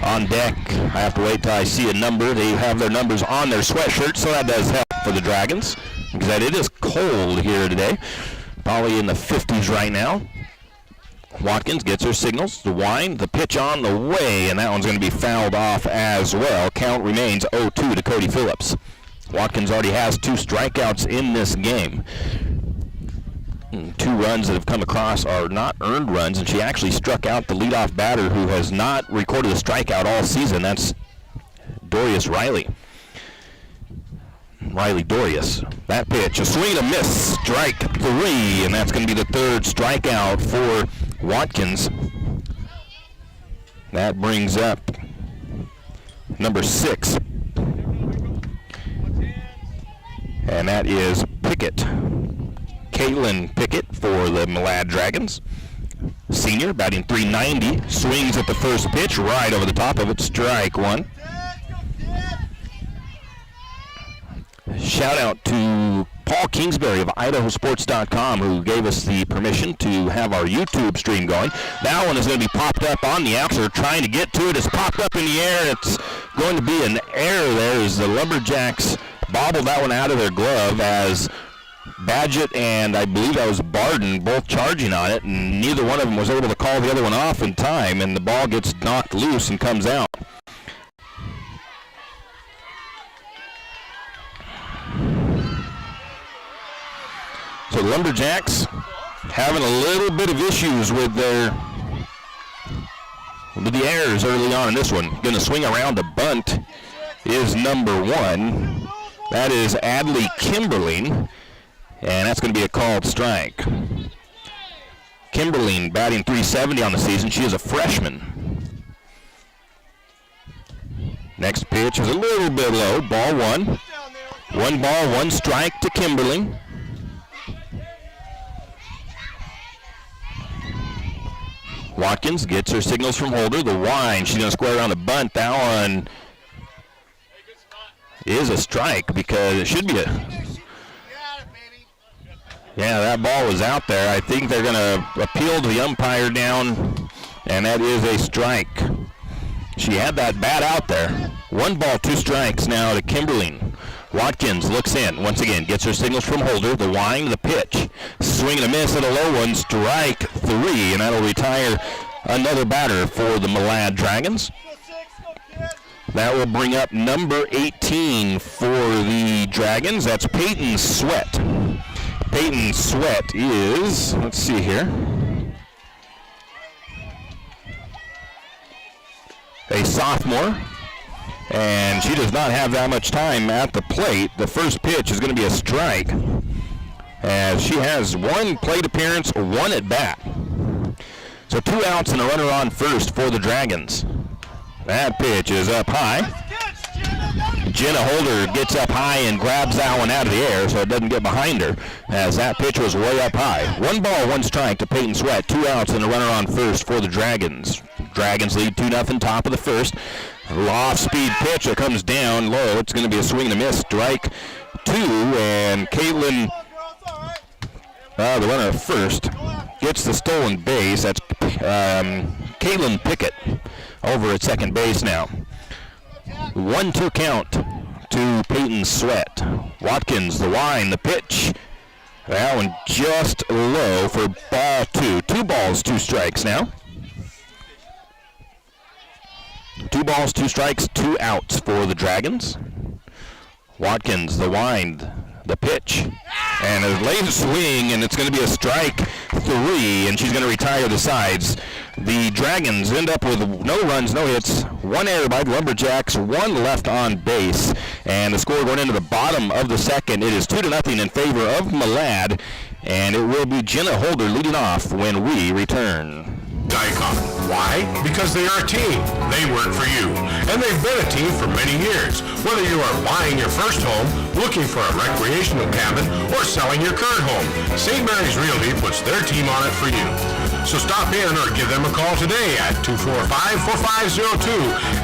On deck, I have to wait till I see a number. They have their numbers on their sweatshirts, so that does help for the Dragons. Because it is cold here today. Probably in the 50s right now. Watkins gets her signals, the wind, the pitch on the way, and that one's going to be fouled off as well. Count remains 0-2 to Cody Phillips. Watkins already has 2 strikeouts in this game. 2 runs that have come across are not earned runs, and she actually struck out the leadoff batter who has not recorded a strikeout all season. That's Dorius Riley. Riley Dorius. That pitch, a swing and a miss, strike 3, and that's going to be the 3rd strikeout for Watkins. That brings up number 6. And that is Pickett. Caitlin Pickett for the Malad Dragons. Senior, batting .390. Swings at the first pitch, right over the top of it, strike 1. Shout out to Paul Kingsbury of IdahoSports.com who gave us the permission to have our YouTube stream going. That one is going to be popped up on the outs. We're trying to get to it. It's popped up in the air. It's going to be an error there as the Lumberjacks bobbled that one out of their glove as Badgett and I believe that was Barden both charging on it, and neither one of them was able to call the other one off in time, and the ball gets knocked loose and comes out. So the Lumberjacks having a little bit of issues with the errors early on in this one. Going to swing around the bunt is number 1. That is Adley Kimberling, and that's going to be a called strike. Kimberling batting .370 on the season. She is a freshman. Next pitch is a little bit low. Ball 1. 1 ball, 1 strike to Kimberling. Watkins gets her signals from Holder. The wind, she's going to square around the bunt. That one is a strike because it should be a... Yeah, that ball was out there. I think they're going to appeal to the umpire down, and that is a strike. She had that bat out there. 1 ball, 2 strikes now to Kimberling. Watkins looks in. Once again, gets her signals from Holder. The wind, the pitch. Swing and a miss at a low one. Strike 3, and that'll retire another batter for the Malad Dragons. That will bring up number 18 for the Dragons. That's Peyton Sweat. Peyton Sweat is, let's see here, a sophomore, and she does not have that much time at the plate. The first pitch is going to be a strike, as she has 1 plate appearance, 1 at bat. So 2 outs and a runner on first for the Dragons. That pitch is up high. Jenna Holder gets up high and grabs that one out of the air so it doesn't get behind her, as that pitch was way up high. 1 ball, 1 strike to Peyton Sweat. 2 outs and a runner on first for the Dragons. Dragons lead 2-0, top of the first. Off-speed pitch that comes down low. It's going to be a swing and a miss. Strike 2, and Caitlin, the runner at first, gets the stolen base. That's Caitlin Pickett over at second base now. 1-2 count to Peyton Sweat. Watkins, the wind, the pitch. That one just low for ball 2. 2 balls, 2 strikes now. 2 balls, 2 strikes, 2 outs for the Dragons. Watkins, the wind, the pitch. And a late swing, and it's going to be a strike 3, and she's going to retire the sides. The Dragons end up with no runs, no hits, 1 error by the Lumberjacks, 1 left on base. And the score going into the bottom of the second, it is 2-0 in favor of Malad, and it will be Jenna Holder leading off when we return. Dicom. Why? Because they are a team. They work for you. And they've been a team for many years. Whether you are buying your first home, looking for a recreational cabin, or selling your current home, St. Mary's Realty puts their team on it for you. So stop in or give them a call today at 245-4502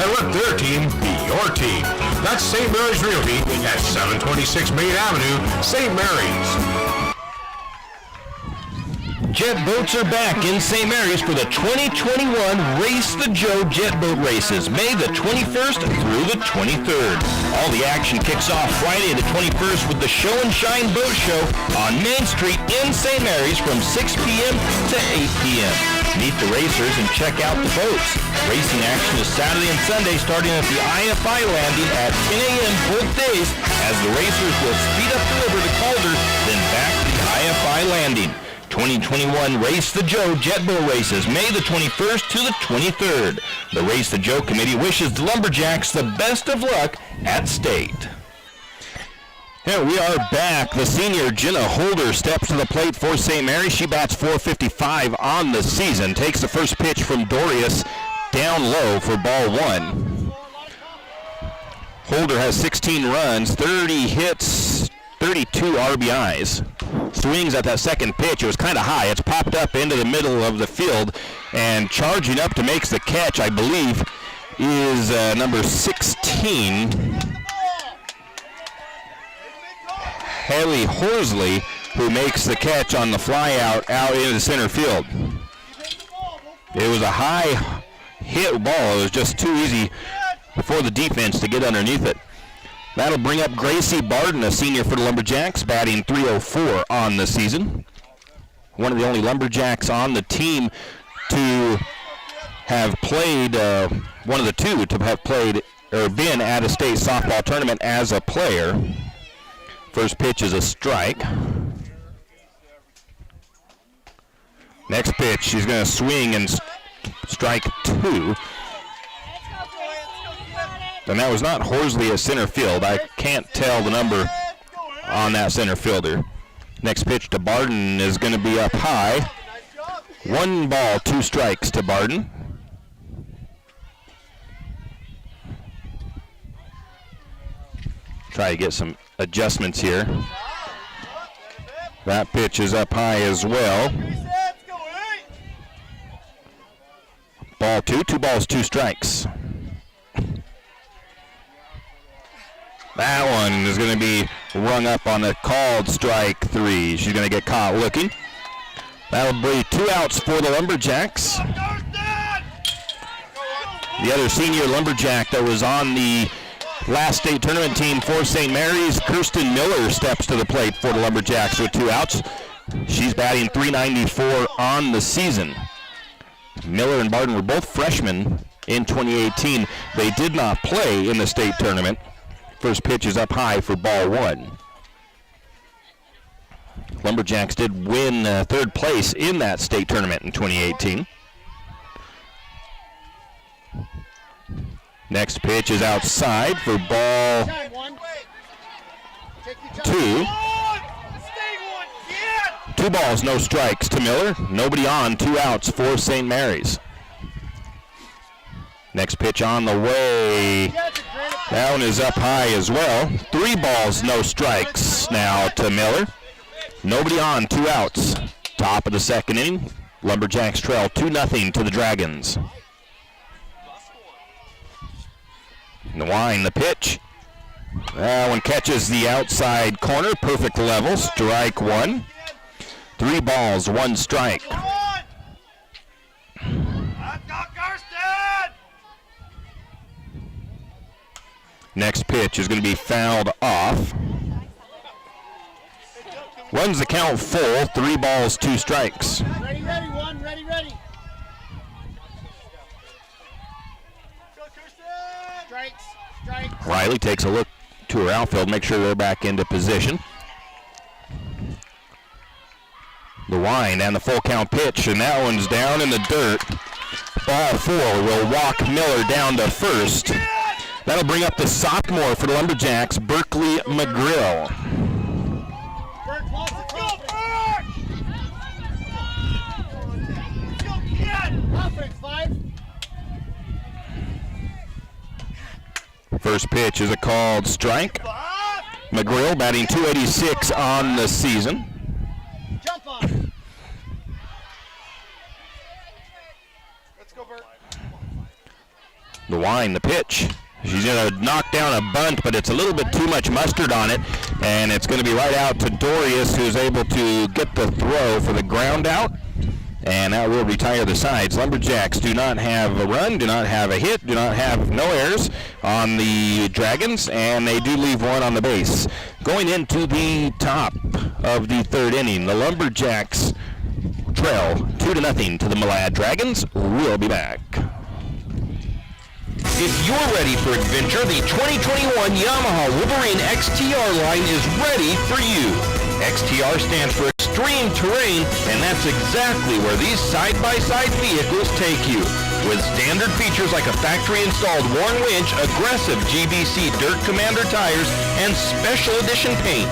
and let their team be your team. That's St. Mary's Realty at 726 Main Avenue, St. Mary's. Jet boats are back in St. Mary's for the 2021 Race the Joe Jet Boat Races, May the 21st through the 23rd. All the action kicks off Friday the 21st with the Show and Shine Boat Show on Main Street in St. Mary's from 6 p.m. to 8 p.m. Meet the racers and check out the boats. Racing action is Saturday and Sunday starting at the IFI landing at 10 a.m. both days as the racers will speed up the river to Calder, then back to the IFI landing. 2021 Race the Joe Jet Boat Races, May the 21st to the 23rd. The Race the Joe Committee wishes the Lumberjacks the best of luck at state. Here we are back. The senior Jenna Holder steps to the plate for St. Mary. She bats .455 on the season. Takes the first pitch from Dorius down low for ball 1. Holder has 16 runs, 30 hits, 32 RBIs. Swings at that second pitch. It was kind of high. It's popped up into the middle of the field, and charging up to make the catch, I believe, is number 16, Haley Horsley, who makes the catch on the fly out into the center field. It was a high hit ball. It was just too easy for the defense to get underneath it. That'll bring up Gracie Barden, a senior for the Lumberjacks, batting .304 on the season. One of the only Lumberjacks on the team to have played, one of the two to have played or been at a state softball tournament as a player. First pitch is a strike. Next pitch, she's going to swing and strike 2. And that was not Horsley at center field. I can't tell the number on that center fielder. Next pitch to Barden is going to be up high. 1 ball, 2 strikes to Barden. Try to get some adjustments here. That pitch is up high as well. ball two. 2 balls, 2 strikes. That one is going to be rung up on a called strike 3. She's going to get caught looking. That'll be 2 outs for the Lumberjacks. The other senior Lumberjack that was on the last state tournament team for St. Mary's, Kirsten Miller, steps to the plate for the Lumberjacks with 2 outs. She's batting .394 on the season. Miller and Barton were both freshmen in 2018. They did not play in the state tournament. First pitch is up high for ball 1. Lumberjacks did win 3rd place in that state tournament in 2018. Next pitch is outside for ball 2. 2 balls, no strikes to Miller. Nobody on, 2 outs for St. Mary's. Next pitch on the way. That one is up high as well. 3 balls, no strikes now to Miller. Nobody on, 2 outs. Top of the 2nd inning. Lumberjacks trail 2-0 to the Dragons. The wind, the pitch. That one catches the outside corner. Perfect level. Strike 1. 3 balls, 1 strike. Next pitch is going to be fouled off. Runs the count full. 3 balls, 2 strikes. Ready, one, ready. Strikes. Riley takes a look to her outfield, make sure they're back into position. The wind and the full count pitch, and that one's down in the dirt. Ball 4 will walk Miller down to first. That'll bring up the sophomore for the Lumberjacks, Berkeley McGrill. First pitch is a called strike. McGrill batting .286 on the season. Jump on. Let's go, Bert. The wind, the pitch. She's going to knock down a bunt, but it's a little bit too much mustard on it, and it's going to be right out to Dorius, who's able to get the throw for the ground out, and that will retire the sides. Lumberjacks do not have a run, do not have a hit, do not have no errors on the Dragons, and they do leave 1 on the base. Going into the top of the 3rd inning, the Lumberjacks trail 2-0 to the Malad Dragons. We'll be back. If you're ready for adventure, the 2021 Yamaha Wolverine XTR line is ready for you. XTR stands for Extreme Terrain, and that's exactly where these side-by-side vehicles take you. With standard features like a factory-installed Warn winch, aggressive GBC Dirt Commander tires, and special edition paint.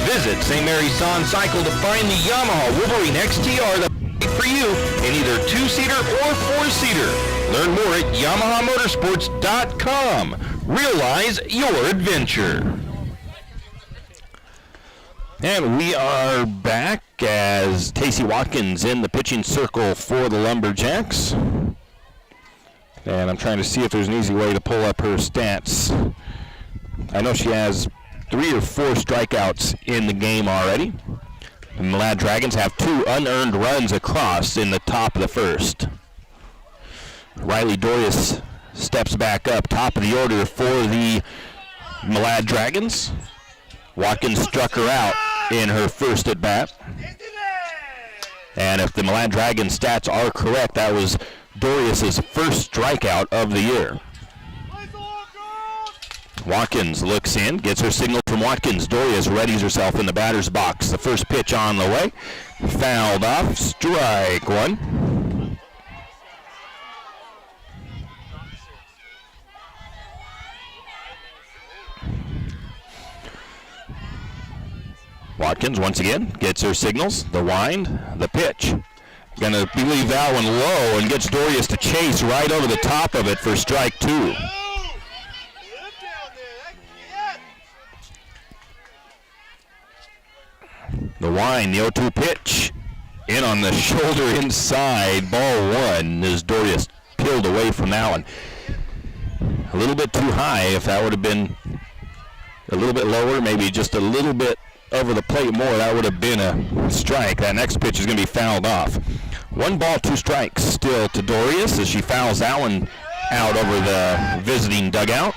Visit St. Mary's Son Cycle to find the Yamaha Wolverine XTR that's right for you in either 2-seater or 4-seater. Learn more at YamahaMotorsports.com. Realize your adventure. And we are back as Tacey Watkins in the pitching circle for the Lumberjacks. And I'm trying to see if there's an easy way to pull up her stats. I know she has 3 or 4 strikeouts in the game already. The Malad Dragons have 2 unearned runs across in the top of the 1st. Riley Dorius steps back up, top of the order for the Malad Dragons. Watkins struck her out in her first at bat. And if the Malad Dragons stats are correct, that was Dorius's first strikeout of the year. Watkins looks in, gets her signal from Watkins. Dorius readies herself in the batter's box. The first pitch on the way. Fouled off, strike 1. Watkins once again gets her signals, the wind, the pitch. Gonna leave that one low and gets Dorius to chase right over the top of it for strike 2. The wind, the 0-2 pitch. In on the shoulder inside, ball 1 as Dorius peeled away from that one. A little bit too high. If that would have been a little bit lower, maybe just a little bit over the plate more, that would have been a strike. That next pitch is going to be fouled off. 1 ball, 2 strikes still to Dorius as she fouls that one out over the visiting dugout.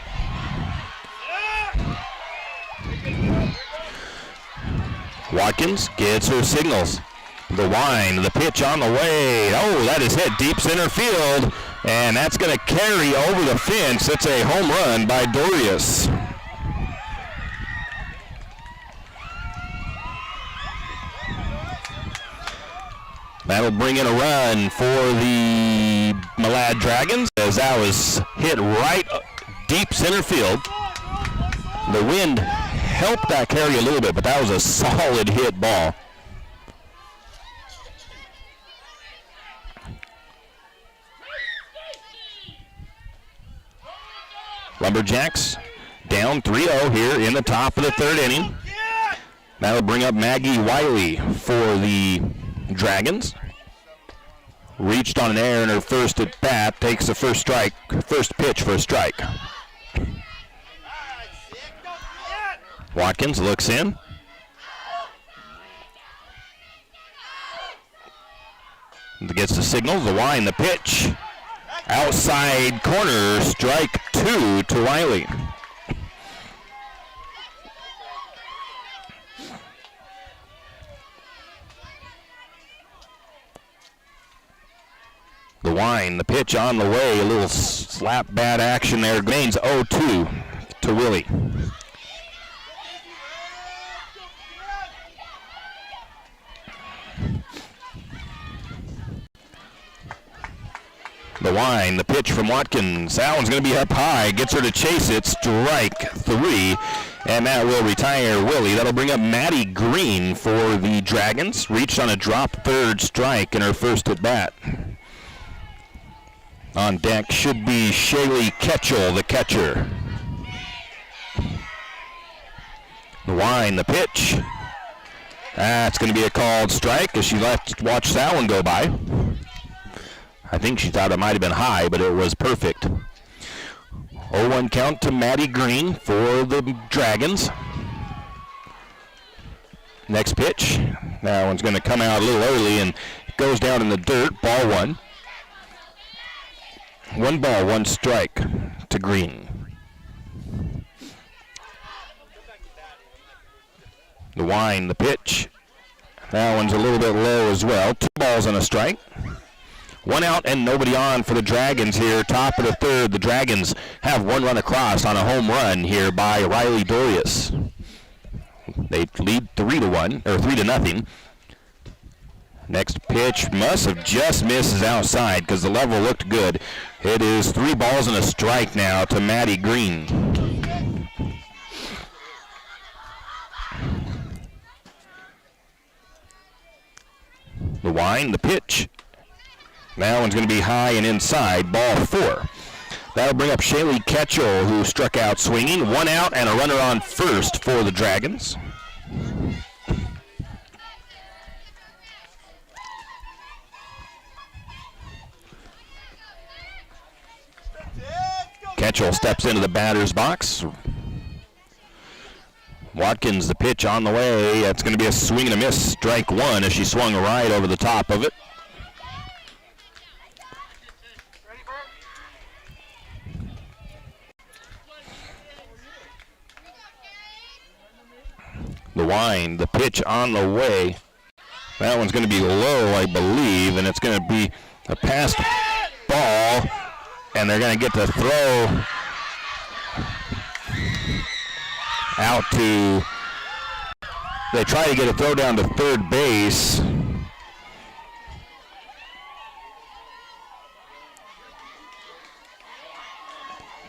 Watkins gets her signals. The wind, the pitch on the way. Oh, that is hit deep center field, and that's going to carry over the fence. It's a home run by Dorius. That'll bring in a run for the Malad Dragons as that was hit right deep center field. The wind helped that carry a little bit, but that was a solid hit ball. Lumberjacks down 3-0 here in the top of the 3rd inning. That'll bring up Maggie Wiley for the Dragons. Reached on an error in her first at bat, takes the first pitch for a strike. Watkins looks in. Gets the signals, the wind, the pitch. Outside corner, strike 2 to Wiley. The wind, the pitch on the way, a little slap bat action there. Gains 0-2 to Willie. The wind, the pitch from Watkins. That one's going to be up high. Gets her to chase it. Strike 3. And that will retire Willie. That'll bring up Maddie Green for the Dragons. Reached on a drop 3rd strike in her first at bat. On deck should be Shaylee Ketchell, the catcher. The wind, the pitch. That's going to be a called strike as she watched that one go by. I think she thought it might have been high, but it was perfect. 0-1 count to Maddie Green for the Dragons. Next pitch. That one's going to come out a little early and goes down in the dirt. Ball 1. 1 ball, 1 strike to Green. The wind, the pitch. That one's a little bit low as well. 2 balls and a strike. 1 out and nobody on for the Dragons here. Top of the 3rd, the Dragons have 1 run across on a home run here by Riley Dorius. They lead 3-1 or 3-0. Next pitch must have just misses outside because the level looked good. It is 3 balls and a strike now to Maddie Green. The wind, the pitch. That one's going to be high and inside, ball 4. That'll bring up Shaylee Ketchell, who struck out swinging. 1 out and a runner on first for the Dragons. Ketchell steps into the batter's box. Watkins, the pitch on the way. It's going to be a swing and a miss, strike 1 as she swung right over the top of it. The wind, the pitch on the way. That one's going to be low, I believe, and it's going to be a passed ball, and they're going to get the throw out to, they try to get a throw down to third base.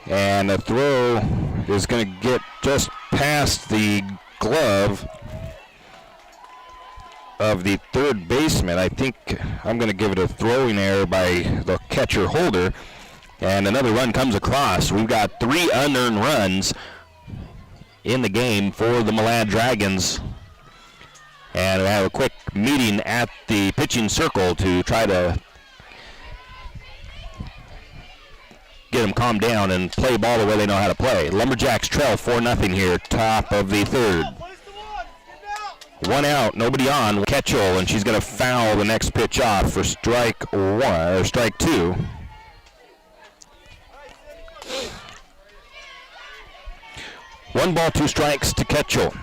And the throw is going to get just past the glove of the third baseman. I think I'm going to give it a throwing error by the catcher holder, and another run comes across. We've got 3 unearned runs in the game for the Malad Dragons, and we have a quick meeting at the pitching circle to try to get them calmed down and play ball the way they know how to play. Lumberjacks trail 4-0 here, top of the third. One out, nobody on. Ketchel, and she's going to foul the next pitch off for strike two. One ball, 2 strikes to Ketchel.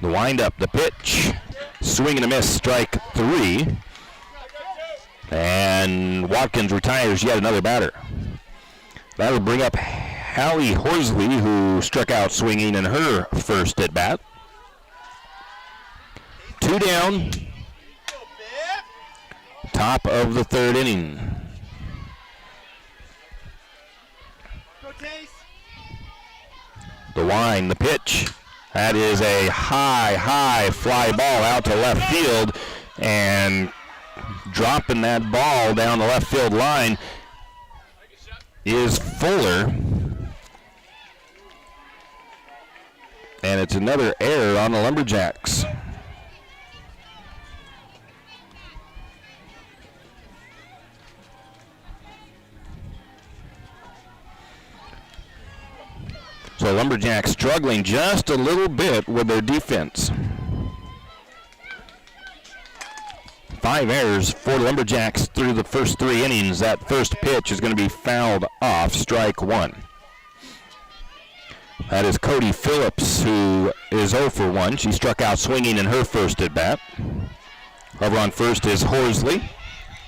The windup, the pitch, swing and a miss, strike 3. And Watkins retires yet another batter. That'll bring up Hallie Horsley, who struck out swinging in her first at bat. 2 down. Top of the third inning. The wind, the pitch. That is a high fly ball out to left field, and dropping that ball down the left field line is Fuller. And it's another error on the Lumberjacks. So Lumberjacks struggling just a little bit with their defense. 5 errors for the Lumberjacks through the first 3 innings. That first pitch is going to be fouled off, strike 1. That is Cody Phillips, who is 0 for 1. She struck out swinging in her first at bat. Over on first is Horsley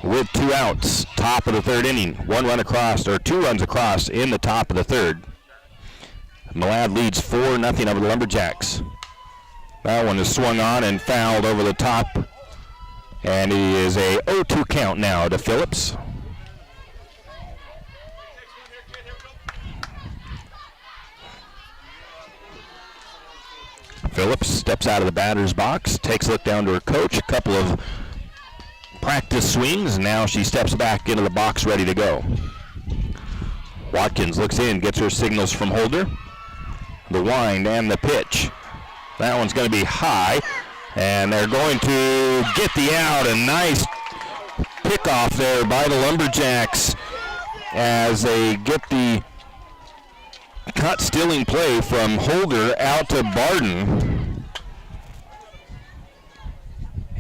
with 2 outs, top of the third inning. 1 run across, or 2 runs across in the top of the third. Malad leads 4-0 over the Lumberjacks. That one is swung on and fouled over the top. And it is a 0-2 count now to Phillips. Phillips steps out of the batter's box, takes a look down to her coach, a couple of practice swings, and now she steps back into the box ready to go. Watkins looks in, gets her signals from Holder. The wind and the pitch. That one's going to be high, and they're going to get the out. A nice pickoff there by the Lumberjacks as they get the cut stealing play from Holder out to Barden.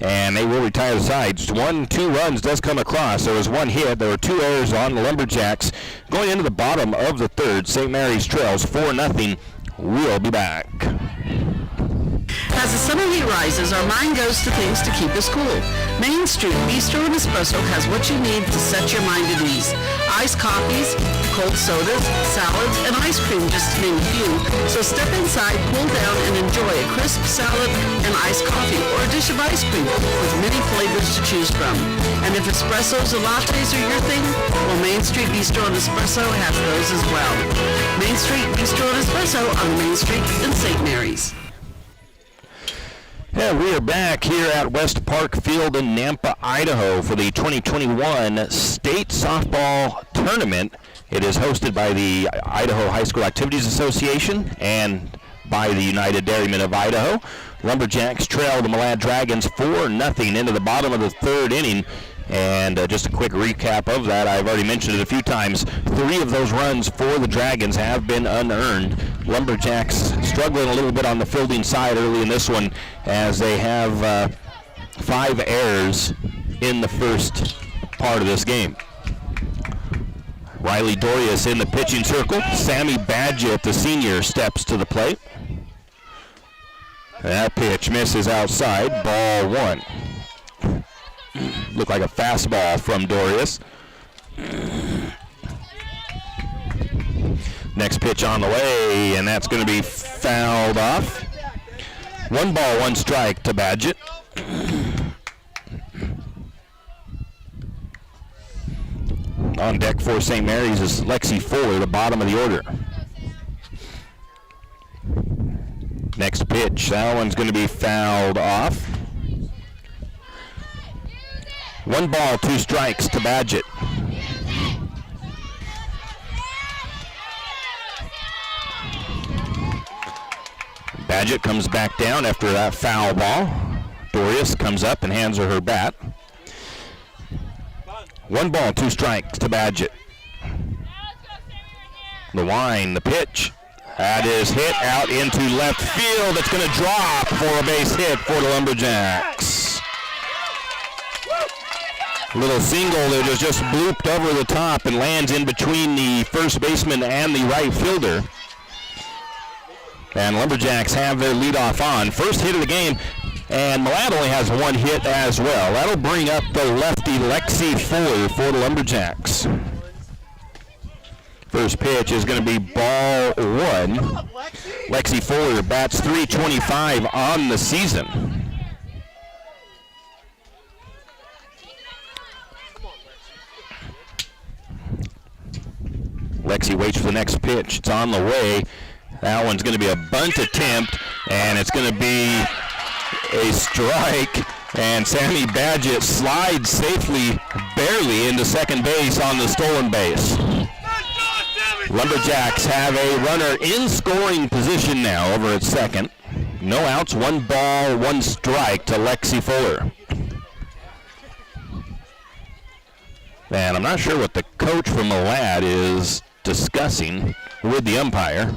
And they will retire the sides. 1-2 runs does come across. There was 1 hit. There were 2 errors on the Lumberjacks. Going into the bottom of the third, St. Mary's trails 4-0. We'll be back. As the summer heat rises, our mind goes to things to keep us cool. Main Street Bistro and Espresso has what you need to set your mind at ease. Iced coffees, cold sodas, salads, and ice cream, just to name a few. So step inside, cool down, and enjoy a crisp salad and iced coffee, or a dish of ice cream with many flavors to choose from. And if espressos or lattes are your thing, well, Main Street Bistro and Espresso has those as well. Main Street Bistro and Espresso on Main Street in St. Mary's. Yeah, we are back here at West Park Field in Nampa, Idaho for the 2021 State Softball Tournament. It is hosted by the Idaho High School Activities Association and by the United Dairymen of Idaho. Lumberjacks trail the Malad Dragons 4-0 into the bottom of the third inning. And just a quick recap of that, I've already mentioned it a few times. 3 of those runs for the Dragons have been unearned. Lumberjacks struggling a little bit on the fielding side early in this one as they have 5 errors in the first part of this game. Riley Dorius in the pitching circle. Sammy Badgett, the senior, steps to the plate. That pitch misses outside, ball 1. Looked like a fastball from Dorius. Next pitch on the way, and that's going to be fouled off. 1 ball, 1 strike to Badgett. On deck for St. Mary's is Lexi Fuller, the bottom of the order. Next pitch, that one's going to be fouled off. 1 ball, 2 strikes to Badgett. Badgett comes back down after that foul ball. Dorius comes up and hands her bat. 1 ball, 2 strikes to Badgett. The wind, the pitch. That is hit out into left field. It's going to drop for a base hit for the Lumberjacks. Little single that is just blooped over the top and lands in between the first baseman and the right fielder. And Lumberjacks have their leadoff on. First hit of the game, and Millard only has 1 hit as well. That'll bring up the lefty Lexi Fuller for the Lumberjacks. First pitch is going to be ball 1. Lexi Fuller bats .325 on the season. Lexi waits for the next pitch. It's on the way. That one's going to be a bunt attempt, and it's going to be a strike. And Sammy Badgett slides safely, barely, into second base on the stolen base. Lumberjacks have a runner in scoring position now over at second. No outs, 1 ball, 1 strike to Lexi Fuller. And I'm not sure what the coach from Millard is discussing with the umpire.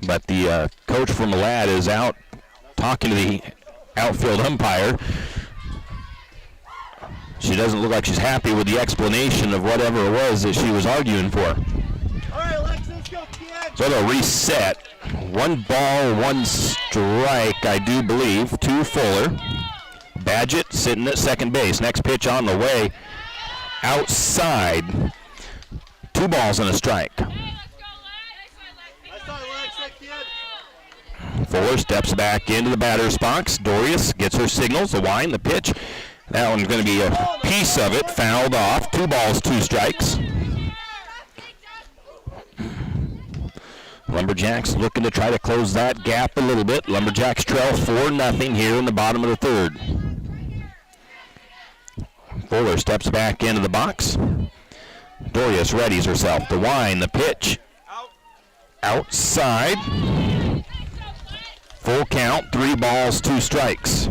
But the coach from Millard is out talking to the outfield umpire. She doesn't look like she's happy with the explanation of whatever it was that she was arguing for. All right, Alex, let's go, kid. So they'll reset. 1 ball, 1 strike, I do believe, to Fuller. Badgett sitting at second base. Next pitch on the way. Outside. 2 balls and a strike. Fuller steps back into the batter's box. Dorius gets her signals, the wind, the pitch. That one's going to be a piece of it, fouled off. 2 balls, 2 strikes. Lumberjacks looking to try to close that gap a little bit. Lumberjacks trail 4-0 here in the bottom of the 3rd. Fuller steps back into the box. Dorius readies herself. The wind, the pitch. Outside. Full count, 3 balls, 2 strikes.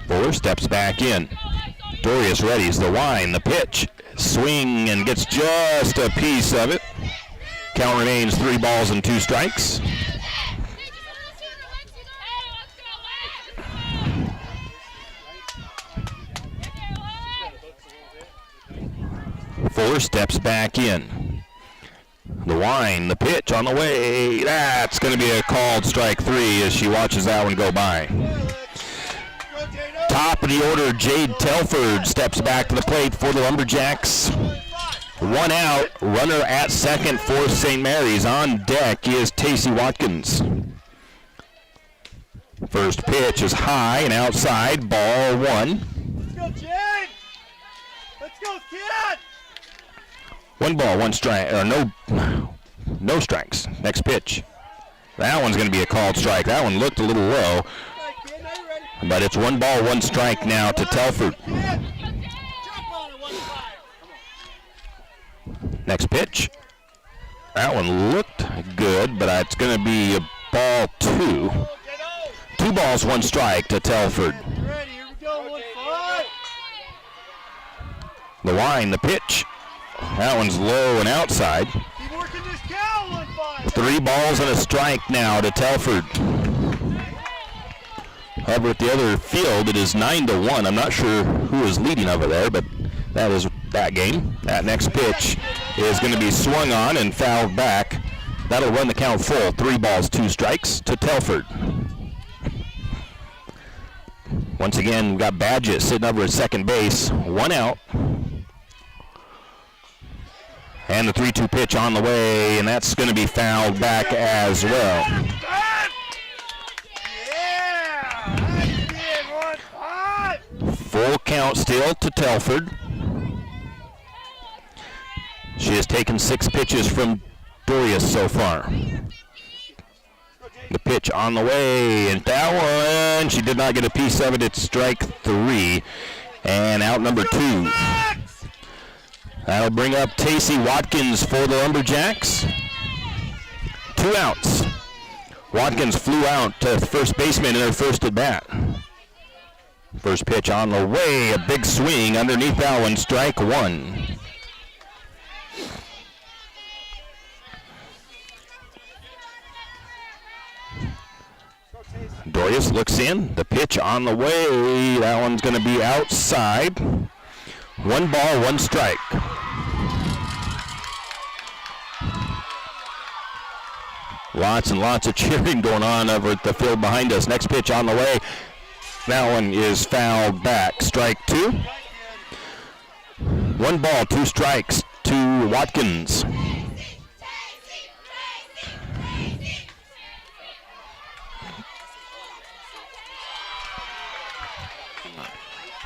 Fuller steps back in. Dorius readies the wind, the pitch. Swing and gets just a piece of it. Count remains 3 balls and 2 strikes. Fuller steps back in. The wind, the pitch on the way. That's going to be a called strike 3 as she watches that one go by. Top of the order, Jade Telford steps back to the plate for the Lumberjacks. 1 out, runner at second for St. Mary's. On deck is Tacey Watkins. First pitch is high and outside, ball 1. Let's go, Jade. Let's go, kid. 1 ball, 1 strike, or no strikes. Next pitch. That one's going to be a called strike. That one looked a little low, but it's 1 ball, 1 strike now to Telford. Next pitch. That one looked good, but it's going to be a ball 2. 2 balls, 1 strike to Telford. The wind, the pitch. That one's low and outside. 3 balls and a strike now to Telford. However, at the other field, it is 9-1. I'm not sure who is leading over there, but that is that game. That next pitch is going to be swung on and fouled back. That'll run the count full. 3 balls, 2 strikes to Telford. Once again, we've got Badgett sitting over at second base. 1 out. And the 3-2 pitch on the way, and that's going to be fouled back as well. Full count still to Telford. She has taken 6 pitches from Dorius so far. The pitch on the way, and that one, she did not get a piece of it. It's strike 3, and out number 2. That'll bring up Tacey Watkins for the Lumberjacks. 2 outs. Watkins flew out to first baseman in her first at bat. First pitch on the way, a big swing underneath that one, strike 1. Dorius looks in, the pitch on the way, that one's going to be outside. 1 ball, 1 strike. Lots and lots of cheering going on over at the field behind us. Next pitch on the way. That one is fouled back. Strike 2. 1 ball, 2 strikes to Watkins.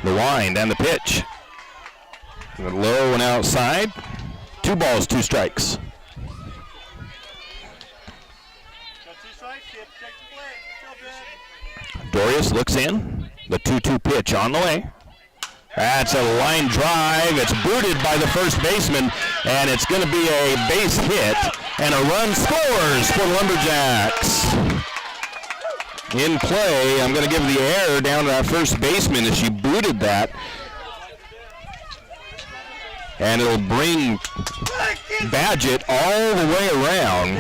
The wind and the pitch. The low and outside. 2 balls, 2 strikes. Dorius looks in. The 2-2 pitch on the way. That's a line drive. It's booted by the first baseman, and it's going to be a base hit, and a run scores for the Lumberjacks. In play, I'm going to give the error down to that first baseman as she booted that. And it'll bring Badgett all the way around.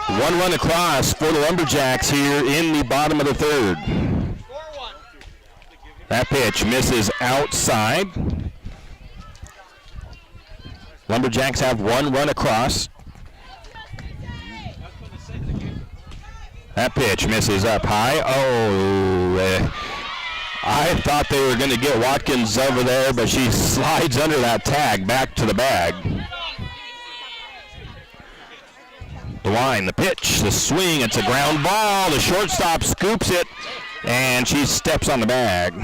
1 run across for the Lumberjacks here in the bottom of the 3rd. That pitch misses outside. Lumberjacks have 1 run across. That pitch misses up high. I thought they were going to get Watkins over there, but she slides under that tag back to the bag. The line, the pitch, the swing, it's a ground ball. The shortstop scoops it, and she steps on the bag.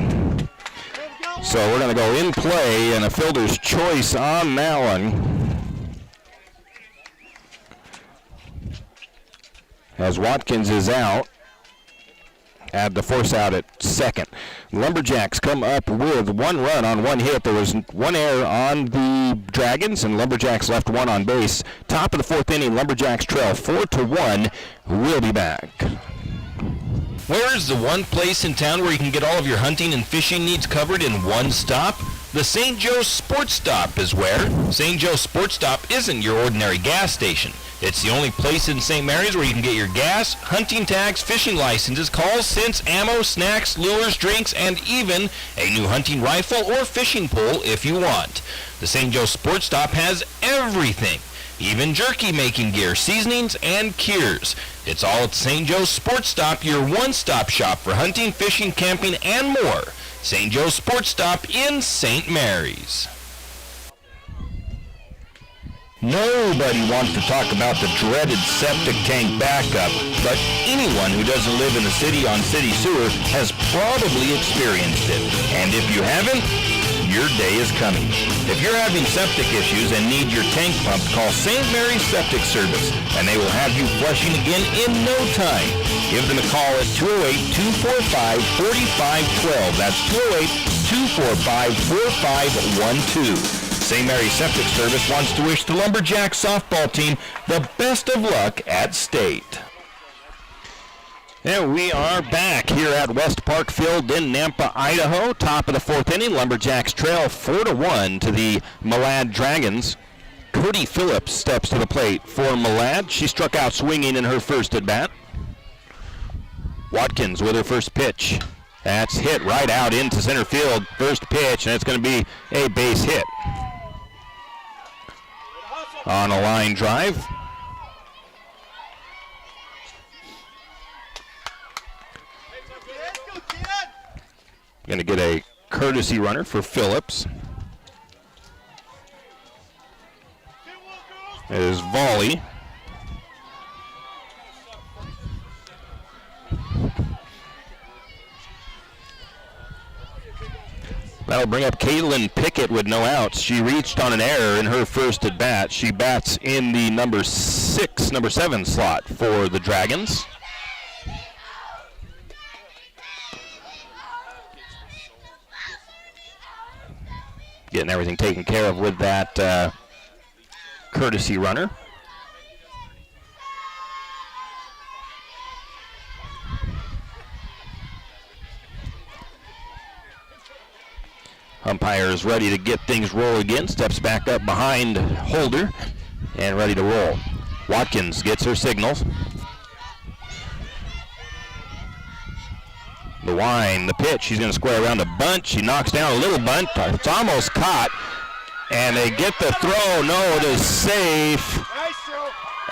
So we're going to go in play, and a fielder's choice on that one. As Watkins is out, had the force out at second. Lumberjacks come up with 1 run on 1 hit. There was 1 error on the Dragons, and Lumberjacks left 1 on base. Top of the 4th inning, Lumberjacks trail 4-1. We'll be back. Where is the one place in town where you can get all of your hunting and fishing needs covered in one stop? The St. Joe's Sports Stop is where. St. Joe's Sports Stop isn't your ordinary gas station. It's the only place in St. Mary's where you can get your gas, hunting tags, fishing licenses, calls, scents, ammo, snacks, lures, drinks, and even a new hunting rifle or fishing pole if you want. The St. Joe's Sports Stop has everything, even jerky making gear, seasonings, and cures. It's all at St. Joe's Sports Stop, your one-stop shop for hunting, fishing, camping, and more. St. Joe's Sports Stop in St. Mary's. Nobody wants to talk about the dreaded septic tank backup, but anyone who doesn't live in the city on city sewer has probably experienced it. And if you haven't, your day is coming. If you're having septic issues and need your tank pumped, call St. Mary's Septic Service, and they will have you flushing again in no time. Give them a call at 208-245-4512. That's 208-245-4512. St. Mary's Septic Service wants to wish the Lumberjack softball team the best of luck at state. And we are back here at West Park Field in Nampa, Idaho. Top of the 4th inning, Lumberjacks trail 4-1 to the Malad Dragons. Cody Phillips steps to the plate for Malad. She struck out swinging in her first at bat. Watkins with her first pitch. That's hit right out into center field. First pitch, and it's going to be a base hit. On a line drive. Going to get a courtesy runner for Phillips. It is volley. That'll bring up Caitlin Pickett with no outs. She reached on an error in her first at bat. She bats in the number 7 slot for the Dragons. getting everything taken care of with that courtesy runner. Umpire is ready to get things rolling again. Steps back up behind Holder and ready to roll. Watkins gets her signals. The wind, the pitch. She's going to square around a bunt. She knocks down a little bunt. It's almost caught. And they get the throw. No, it is safe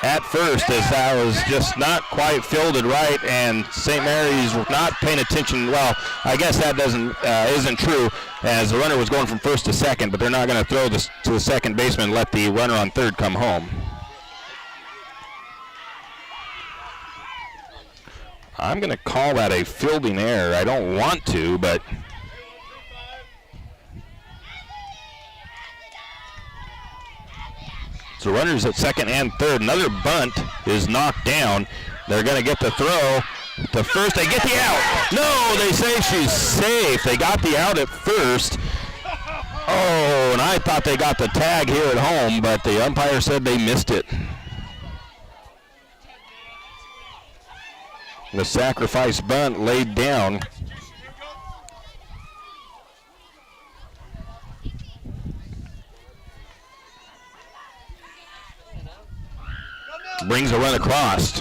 at first, as that was just not quite fielded right, and St. Mary's not paying attention. Well, I guess that isn't true, as the runner was going from first to second, but they're not going to throw this to the second baseman and let the runner on third come home. I'm going to call that a fielding error. I don't want to, but so runners at second and third. Another bunt is knocked down. They're going to get the throw to first. They get the out. No, they say she's safe. They got the out at first. Oh, and I thought they got the tag here at home, but the umpire said they missed it. The sacrifice bunt laid down. Brings a run across.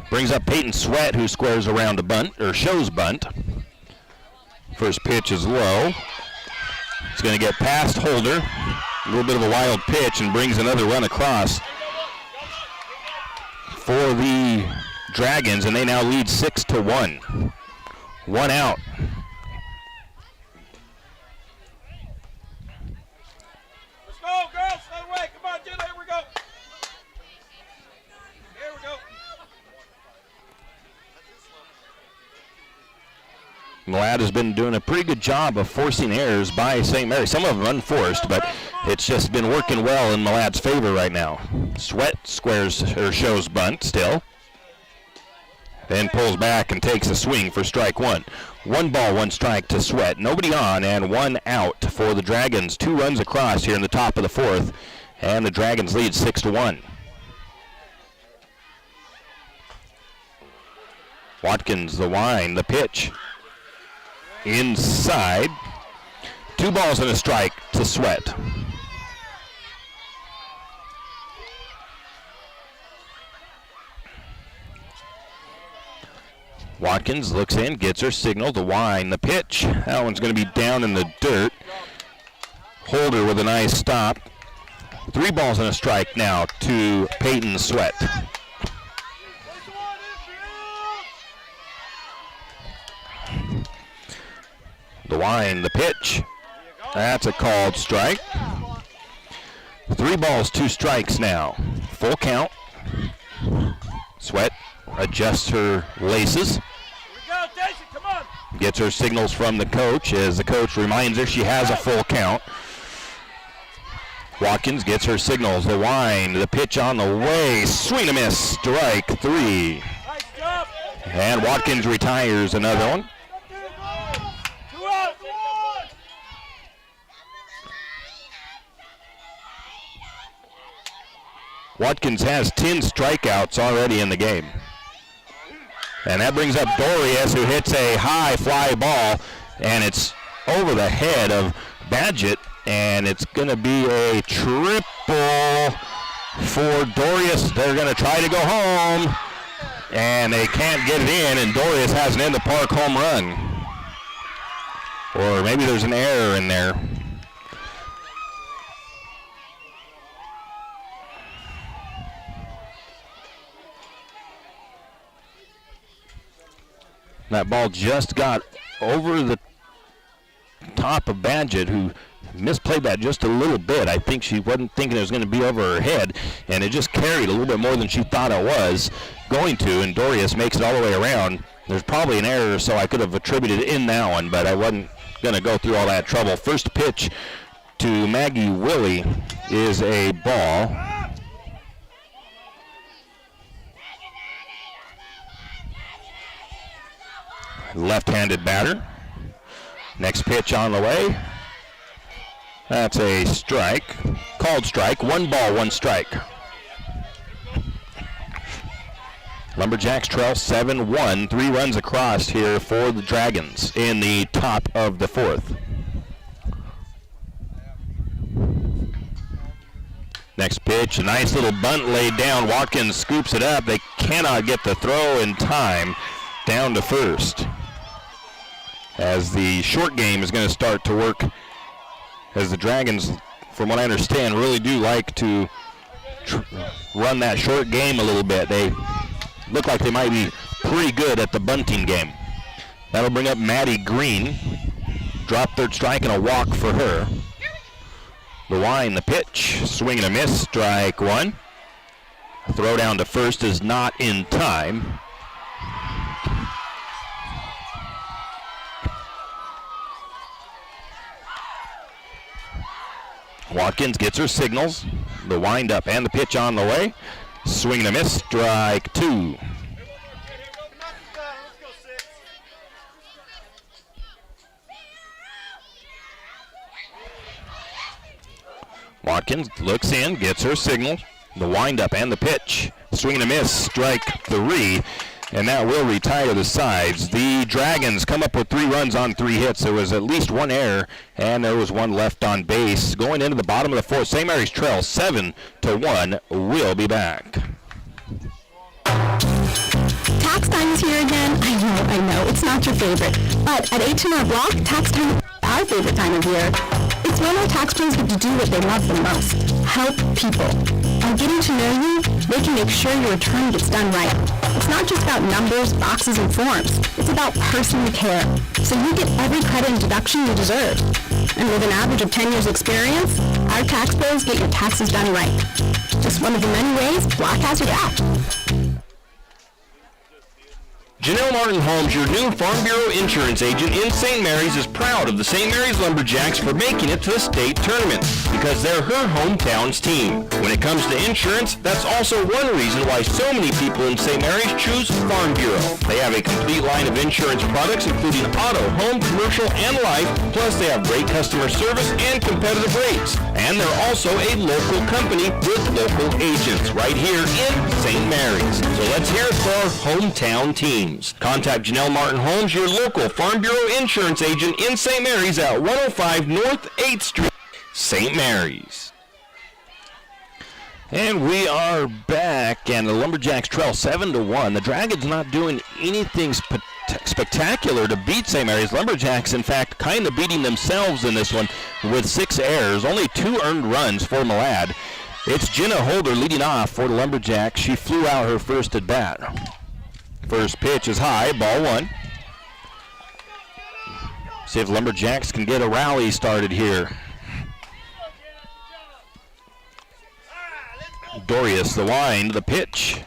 Brings up Peyton Sweat, who squares around a bunt, or shows bunt. First pitch is low. It's going to get past Holder. A little bit of a wild pitch, and brings another run across for the Dragons, and they now lead 6-1. One out. Let's go, girls. That way. Come on, Jenna. Here we go. Here we go. Malad has been doing a pretty good job of forcing errors by St. Mary. Some of them unforced, but it's just been working well in Malad's favor right now. Sweat squares or shows bunt still. Then pulls back and takes a swing for strike one. 1 ball, 1 strike to Sweat. Nobody on and 1 out for the Dragons. 2 runs across here in the top of the 4th, and the Dragons lead 6-1. Watkins, the wind, the pitch. Inside. 2 balls and a strike to Sweat. Watkins looks in, gets her signal, the wind, the pitch. That one's going to be down in the dirt. Holder with a nice stop. 3 balls and a strike now to Peyton Sweat. The wind, the pitch. That's a called strike. 3 balls, 2 strikes now. Full count. Sweat adjusts her laces. Gets her signals from the coach as the coach reminds her she has a full count. Watkins gets her signals. The wind, the pitch on the way. Swing and miss. Strike 3. And Watkins retires another one. Watkins has 10 strikeouts already in the game. And that brings up Dorius, who hits a high fly ball, and it's over the head of Badgett, and it's going to be a triple for Dorius. They're going to try to go home, and they can't get it in, and Dorius has an in-the-park home run. Or maybe there's an error in there. That ball just got over the top of Badgett, who misplayed that just a little bit. I think she wasn't thinking it was going to be over her head, and it just carried a little bit more than she thought it was going to, and Dorius makes it all the way around. There's probably an error, so I could have attributed it in that one, but I wasn't going to go through all that trouble. First pitch to Maggie Willie is a ball. Left-handed batter. Next pitch on the way. That's a strike. Called strike. 1 ball, 1 strike. Lumberjacks trail 7-1. 3 runs across here for the Dragons in the top of the 4th. Next pitch, a nice little bunt laid down. Watkins scoops it up. They cannot get the throw in time down to first. As the short game is going to start to work, as the Dragons, from what I understand, really do like to run that short game a little bit. They look like they might be pretty good at the bunting game. That'll bring up Maddie Green. Drop third strike and a walk for her. The wind, the pitch, swing and a miss, strike 1. Throw down to first is not in time. Watkins gets her signals. The wind up and the pitch on the way. Swing and a miss, strike 2. Watkins looks in, gets her signal. The windup and the pitch. Swing and a miss, strike 3. And that will retire the sides. The Dragons come up with 3 runs on 3 hits. There was at least 1 error, and there was 1 left on base. Going into the bottom of the 4th, St. Mary's trail 7-1. We'll be back. Tax time is here again. I know, it's not your favorite. But at H&R Block, tax time is our favorite time of year. It's when our tax pros get to do what they love the most, help people. By getting to know you, they can make sure your return gets done right. It's not just about numbers, boxes, and forms. It's about personal care, so you get every credit and deduction you deserve. And with an average of 10 years experience, our tax pros get your taxes done right. Just one of the many ways Block has your back. Janelle Martin Holmes, your new Farm Bureau insurance agent in St. Mary's, is proud of the St. Mary's Lumberjacks for making it to the state tournament because they're her hometown's team. When it comes to insurance, that's also one reason why so many people in St. Mary's choose Farm Bureau. They have a complete line of insurance products including auto, home, commercial, and life, plus they have great customer service and competitive rates. And they're also a local company with local agents right here in St. Mary's. So let's hear it for our hometown team. Contact Janelle Martin Holmes, your local Farm Bureau insurance agent in St. Mary's at 105 North 8th Street, St. Mary's. And we are back, and the Lumberjacks trail 7-1. The Dragons not doing anything spectacular to beat St. Mary's. Lumberjacks, in fact, kind of beating themselves in this one with 6 errors, only 2 earned runs for Malad. It's Jenna Holder leading off for the Lumberjacks. She flew out her first at bat. First pitch is high, ball 1. See if Lumberjacks can get a rally started here. Dorius, the wind, the pitch.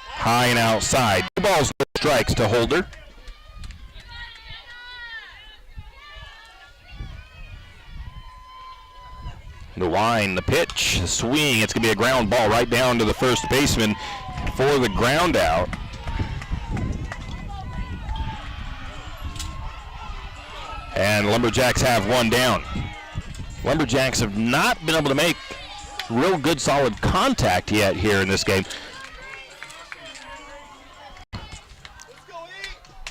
High and outside. 2 balls, no strikes to Holder. The wind, the pitch, the swing. It's going to be a ground ball right down to the first baseman for the ground out. And Lumberjacks have 1 down. Lumberjacks have not been able to make real good solid contact yet here in this game.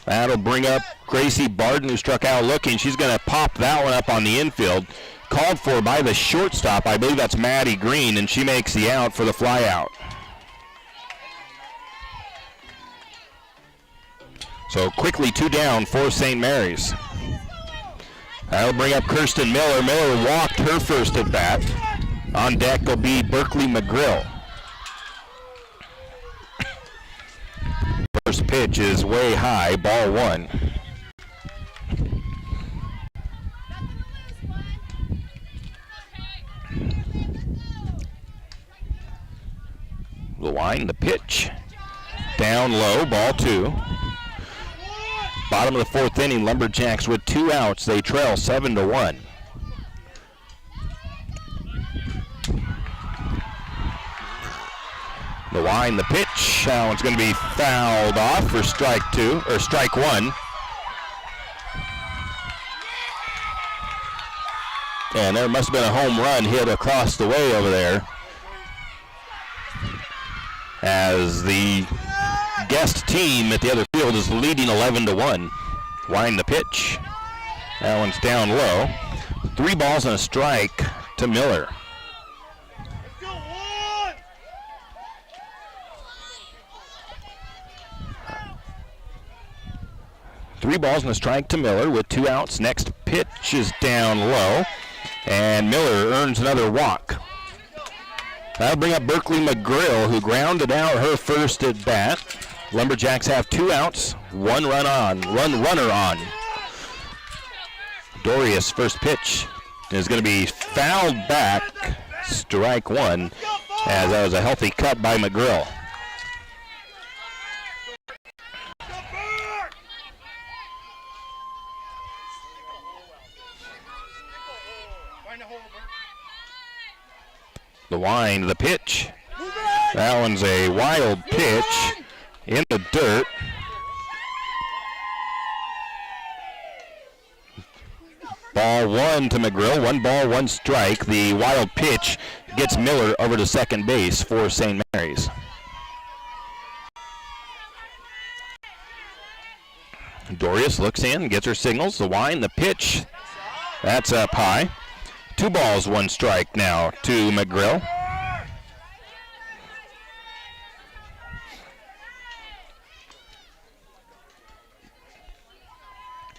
That'll bring up Gracie Barden, who struck out looking. She's going to pop that one up on the infield. Called for by the shortstop. I believe that's Maddie Green, and she makes the out for the fly out. So quickly 2 down for St. Mary's. That'll bring up Kirsten Miller. Miller walked her first at bat. On deck will be Berkeley McGrill. First pitch is way high, ball 1. The wind, the pitch. Down low, ball 2. Bottom of the 4th inning, Lumberjacks with 2 outs. They trail 7-1. The wind, the pitch. That one's going to be fouled off for strike 2, or strike 1. And there must have been a home run hit across the way over there, as the guest team at the other field is leading 11-1. Wind the pitch. That one's down low. 3 balls and a strike to Miller. Go on! 3 balls and a strike to Miller with 2 outs. Next pitch is down low, and Miller earns another walk. That'll bring up Berkeley McGrill, who grounded out her first at bat. Lumberjacks have 2 outs, 1 runner on. Dorius' first pitch is going to be fouled back, strike 1, as that was a healthy cut by McGrill. The wind, the pitch. That one's a wild pitch in the dirt. Ball 1 to McGrill. 1 ball, 1 strike. The wild pitch gets Miller over to second base for St. Mary's. Dorius looks in, gets her signals. The wind, the pitch. That's up high. 2 balls, 1 strike now to McGrill.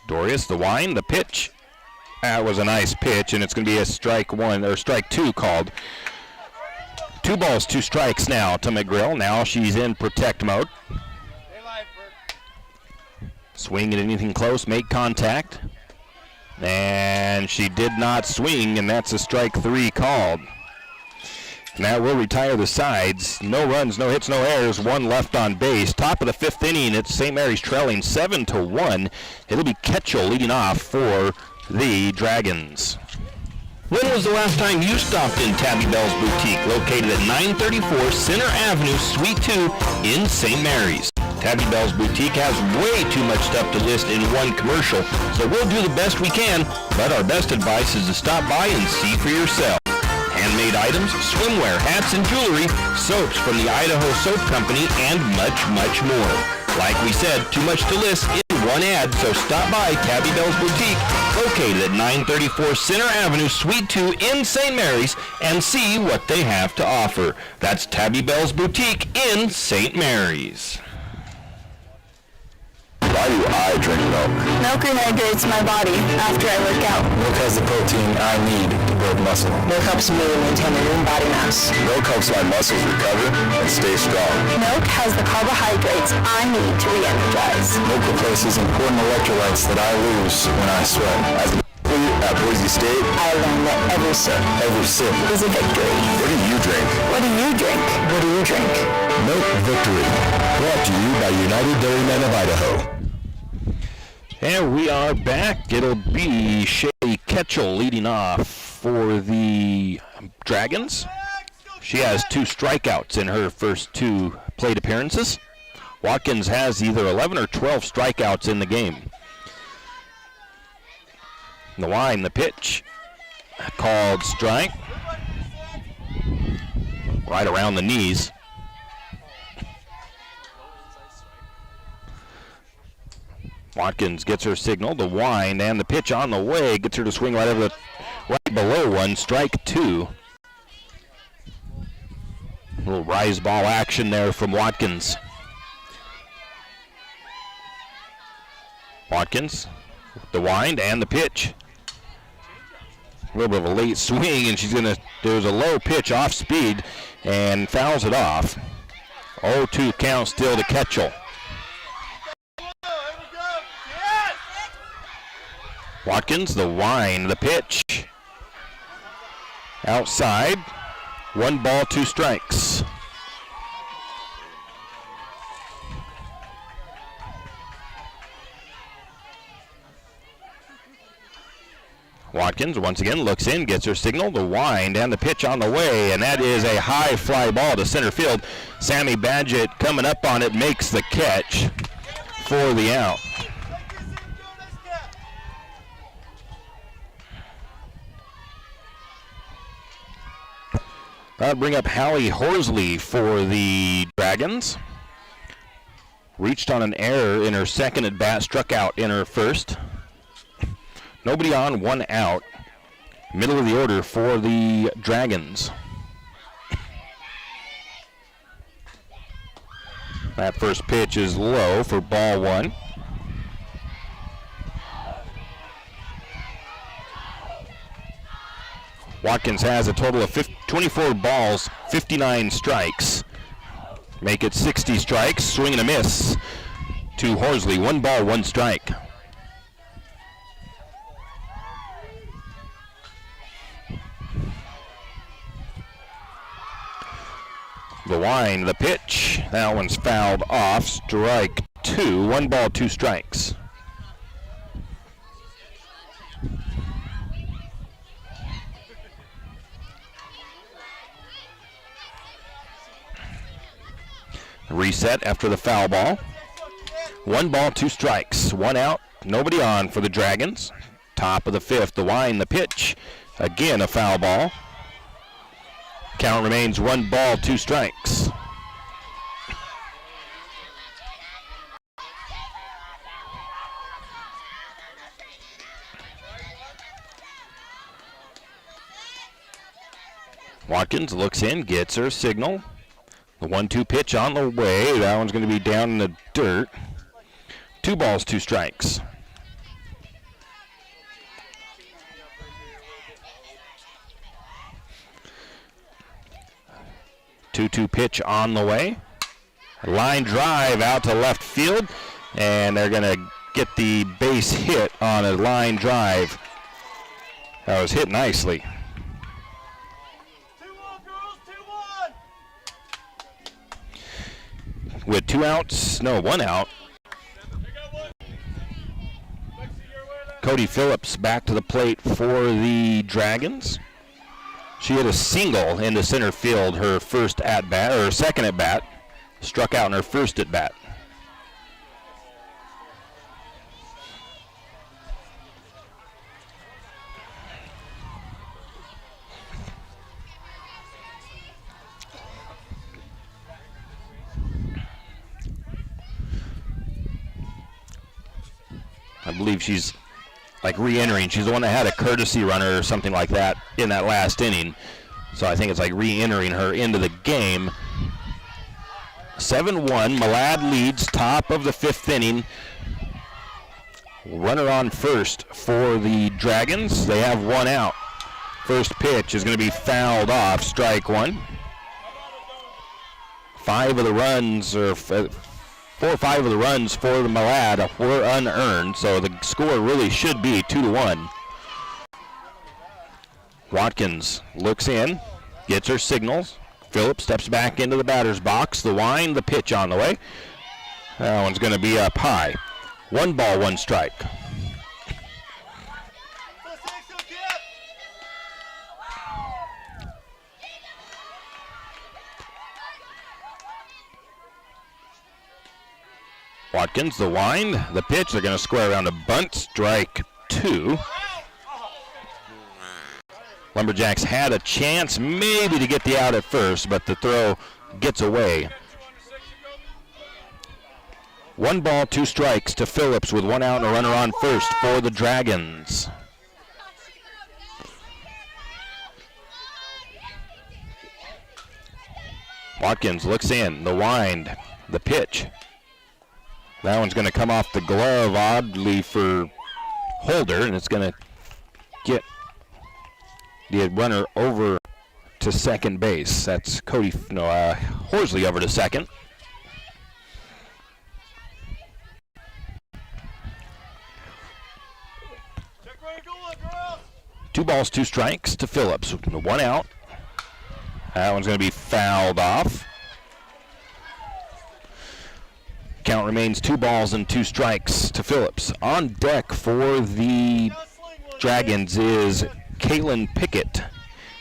Dorius, the wind, the pitch. That was a nice pitch, and it's going to be a strike 1 or strike 2 called. 2 balls, 2 strikes now to McGrill. Now she's in protect mode. Swing at anything close, make contact. And she did not swing, and that's a strike 3 called. And that will retire the sides. No runs, no hits, no errors, 1 left on base. Top of the 5th inning, it's St. Mary's trailing 7-1. It'll be Ketchel leading off for the Dragons. When was the last time you stopped in Tabby Bell's Boutique, located at 934 Center Avenue, Suite 2 in St. Mary's? Tabby Bell's Boutique has way too much stuff to list in one commercial, so we'll do the best we can, but our best advice is to stop by and see for yourself. Handmade items, swimwear, hats, and jewelry, soaps from the Idaho Soap Company, and much, much more. Like we said, too much to list in one ad, so stop by Tabby Bell's Boutique, located at 934 Center Avenue, Suite 2 in St. Mary's, and see what they have to offer. That's Tabby Bell's Boutique in St. Mary's. Why do I drink milk? Milk rehydrates my body after I work out. Milk has the protein I need to build muscle. Milk helps me maintain a lean body mass. Milk helps my muscles recover and stay strong. Milk has the carbohydrates I need to re-energize. Milk replaces important electrolytes that I lose when I sweat. As an athlete at Boise State, I learned that every sip is a victory. What do you drink? What do you drink? What do you drink? Milk Victory. Brought to you by United Dairymen of Idaho. And we are back. It'll be Shay Ketchel leading off for the Dragons. She has 2 strikeouts in her first 2 plate appearances. Watkins has either 11 or 12 strikeouts in the game. The line, the pitch, called strike. Right around the knees. Watkins gets her signal, the wind, and the pitch on the way. Gets her to swing right over the right below 1, strike 2. A little rise ball action there from Watkins. Watkins, the wind and the pitch. A little bit of a late swing, and there's a low pitch off speed and fouls it off. 0-2 count still to Ketchel. Watkins, the wind, the pitch. Outside. 1 ball, 2 strikes. Watkins once again looks in, gets her signal, the wind and the pitch on the way, and that is a high fly ball to center field. Sammy Badgett coming up on it, makes the catch for the out. That'll bring up Hallie Horsley for the Dragons. Reached on an error in her second at bat, struck out in her first. Nobody on, one out. Middle of the order for the Dragons. That first pitch is low for ball one. Watkins has a total of 24 balls, 59 strikes. Make it 60 strikes, swing and a miss to Horsley. 1 ball, 1 strike. The wind, the pitch, that one's fouled off, strike 2, 1 ball, 2 strikes. Reset after the foul ball. 1 ball, 2 strikes, 1 out, nobody on for the Dragons. Top of the 5th, the wind, the pitch, again a foul ball. Count remains 1 ball, 2 strikes. Watkins looks in, gets her signal. The 1-2 pitch on the way. That one's going to be down in the dirt. 2 balls, 2 strikes. Two pitch on the way. A line drive out to left field, and they're going to get the base hit on a line drive. That was hit nicely. 2-1, girls, 2-1. With 2 outs, no, 1 out. Cody Phillips back to the plate for the Dragons. She hit a single into center field her first at bat, or second at bat. Struck out in her first at bat. I believe she's like re-entering. She's the one that had a courtesy runner or something like that in that last inning. So I think it's like re-entering her into the game. 7-1, Malad leads, top of the 5th inning. Runner on first for the Dragons. They have 1 out. First pitch is going to be fouled off, strike 1. 5 of the runs, or 4 or 5 of the runs for the Malad were unearned, so the score really should be 2-1. Watkins looks in, gets her signals. Phillips steps back into the batter's box. The wind, the pitch on the way. That one's going to be up high. 1 ball, 1 strike. Watkins, the wind, the pitch. They're going to square around a bunt, strike 2. Lumberjacks had a chance maybe to get the out at first, but the throw gets away. 1 ball, 2 strikes to Phillips with 1 out and a runner on first for the Dragons. Watkins looks in, the wind, the pitch. That one's going to come off the glove oddly for Holder, and it's going to get the runner over to second base. That's Horsley over to second. Check where you're going, girls. 2 balls, 2 strikes to Phillips. 1 out. That one's going to be fouled off. Count remains 2 balls and 2 strikes to Phillips. On deck for the Dragons is Caitlin Pickett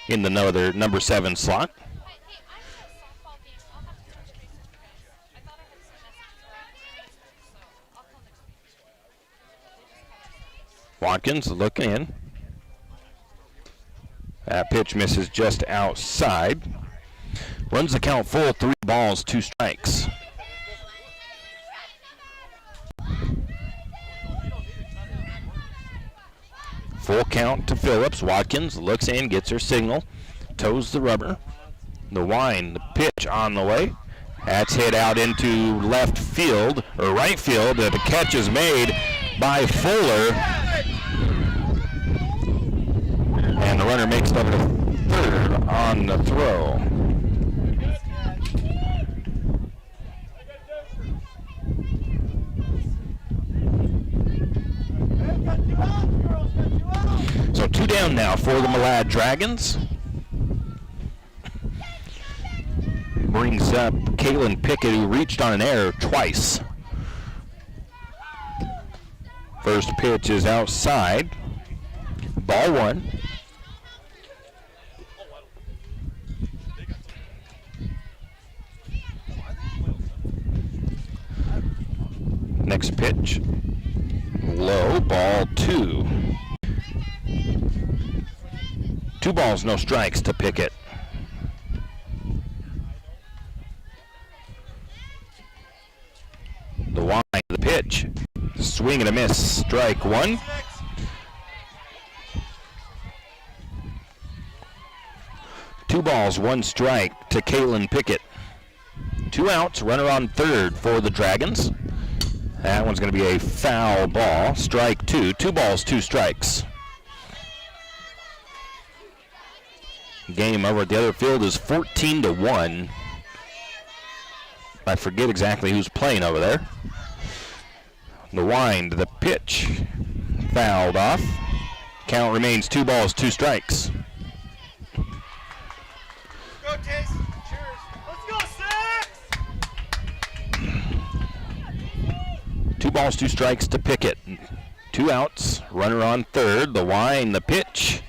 in the number 7 slot. Watkins looking in. That pitch misses just outside. Runs the count full, 3 balls, 2 strikes. Full count to Phillips. Watkins looks in, gets her signal, toes the rubber. The wind, the pitch on the way. That's hit out into left field, or right field. The catch is made by Fuller. And the runner makes it over to third on the throw. So 2 down now for the Malad Dragons. Brings up Caitlin Pickett, who reached on an error twice. First pitch is outside. Ball 1. Next pitch. Low, ball 2. 2 balls, no strikes to Pickett. The wind, the pitch. Swing and a miss. Strike 1. Two balls, 1 strike to Caitlin Pickett. 2 outs, runner on third for the Dragons. That one's going to be a foul ball. Strike 2. 2 balls, 2 strikes. Game over at the other field is 14-1. I forget exactly who's playing over there. The wind, the pitch, fouled off. Count remains 2 balls, 2 strikes. Go, Chase. Cheers. Let's go, 6! 2 balls, 2 strikes to Pickett. 2 outs, runner on third. The wind, the pitch.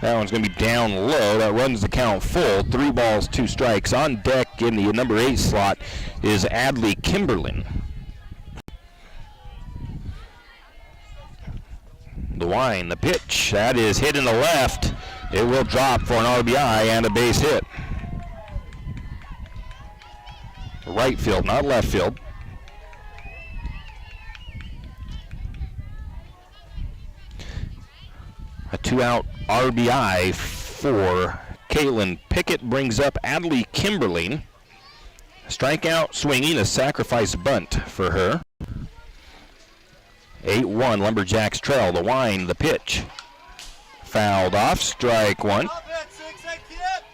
That one's going to be down low. That runs the count full. 3 balls, 2 strikes. On deck in the number 8 slot is Adley Kimberlin. The wind, the pitch. That is hit in the left. It will drop for an RBI and a base hit. Right field, not left field. A 2-out RBI for Caitlin Pickett brings up Adley Kimberlin. Strikeout swinging, a sacrifice bunt for her. 8-1, Lumberjacks trail. The wind, the pitch. Fouled off, strike 1. Up at 6, that kid!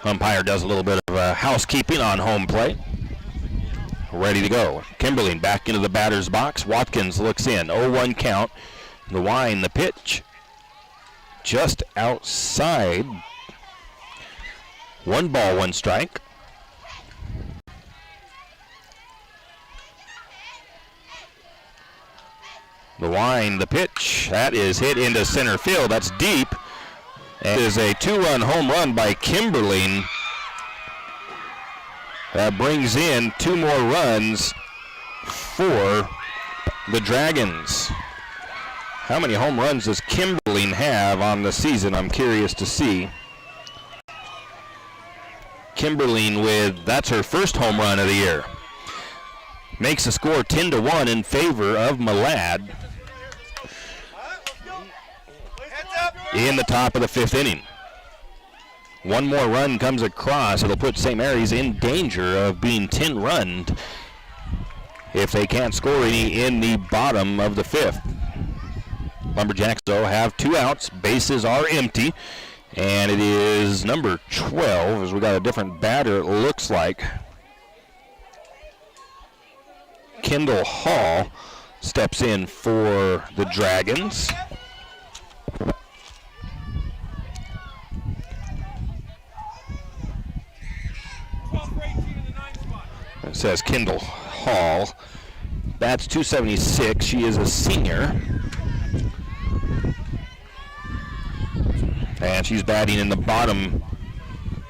Umpire does a little bit of housekeeping on home plate. Ready to go. Kimberlin back into the batter's box. Watkins looks in. 0-1 count. The wind, the pitch. Just outside. 1 ball, 1 strike. The wind, the pitch. That is hit into center field. That's deep. It is a 2-run home run by Kimberlin. That brings in 2 more runs for the Dragons. How many home runs does Kimberlin have on the season? I'm curious to see. Kimberlin that's her first home run of the year. Makes the score 10-1 in favor of Malad in the top of the 5th inning. 1 more run comes across. It'll put St. Mary's in danger of being 10-runned if they can't score any in the bottom of the 5th. Lumberjacks, though, have 2 outs. Bases are empty. And it is number 12, as we got a different batter, it looks like. Kendall Hall steps in for the Dragons. It says Kendall Hall. That's 276. She is a senior. And she's batting in the bottom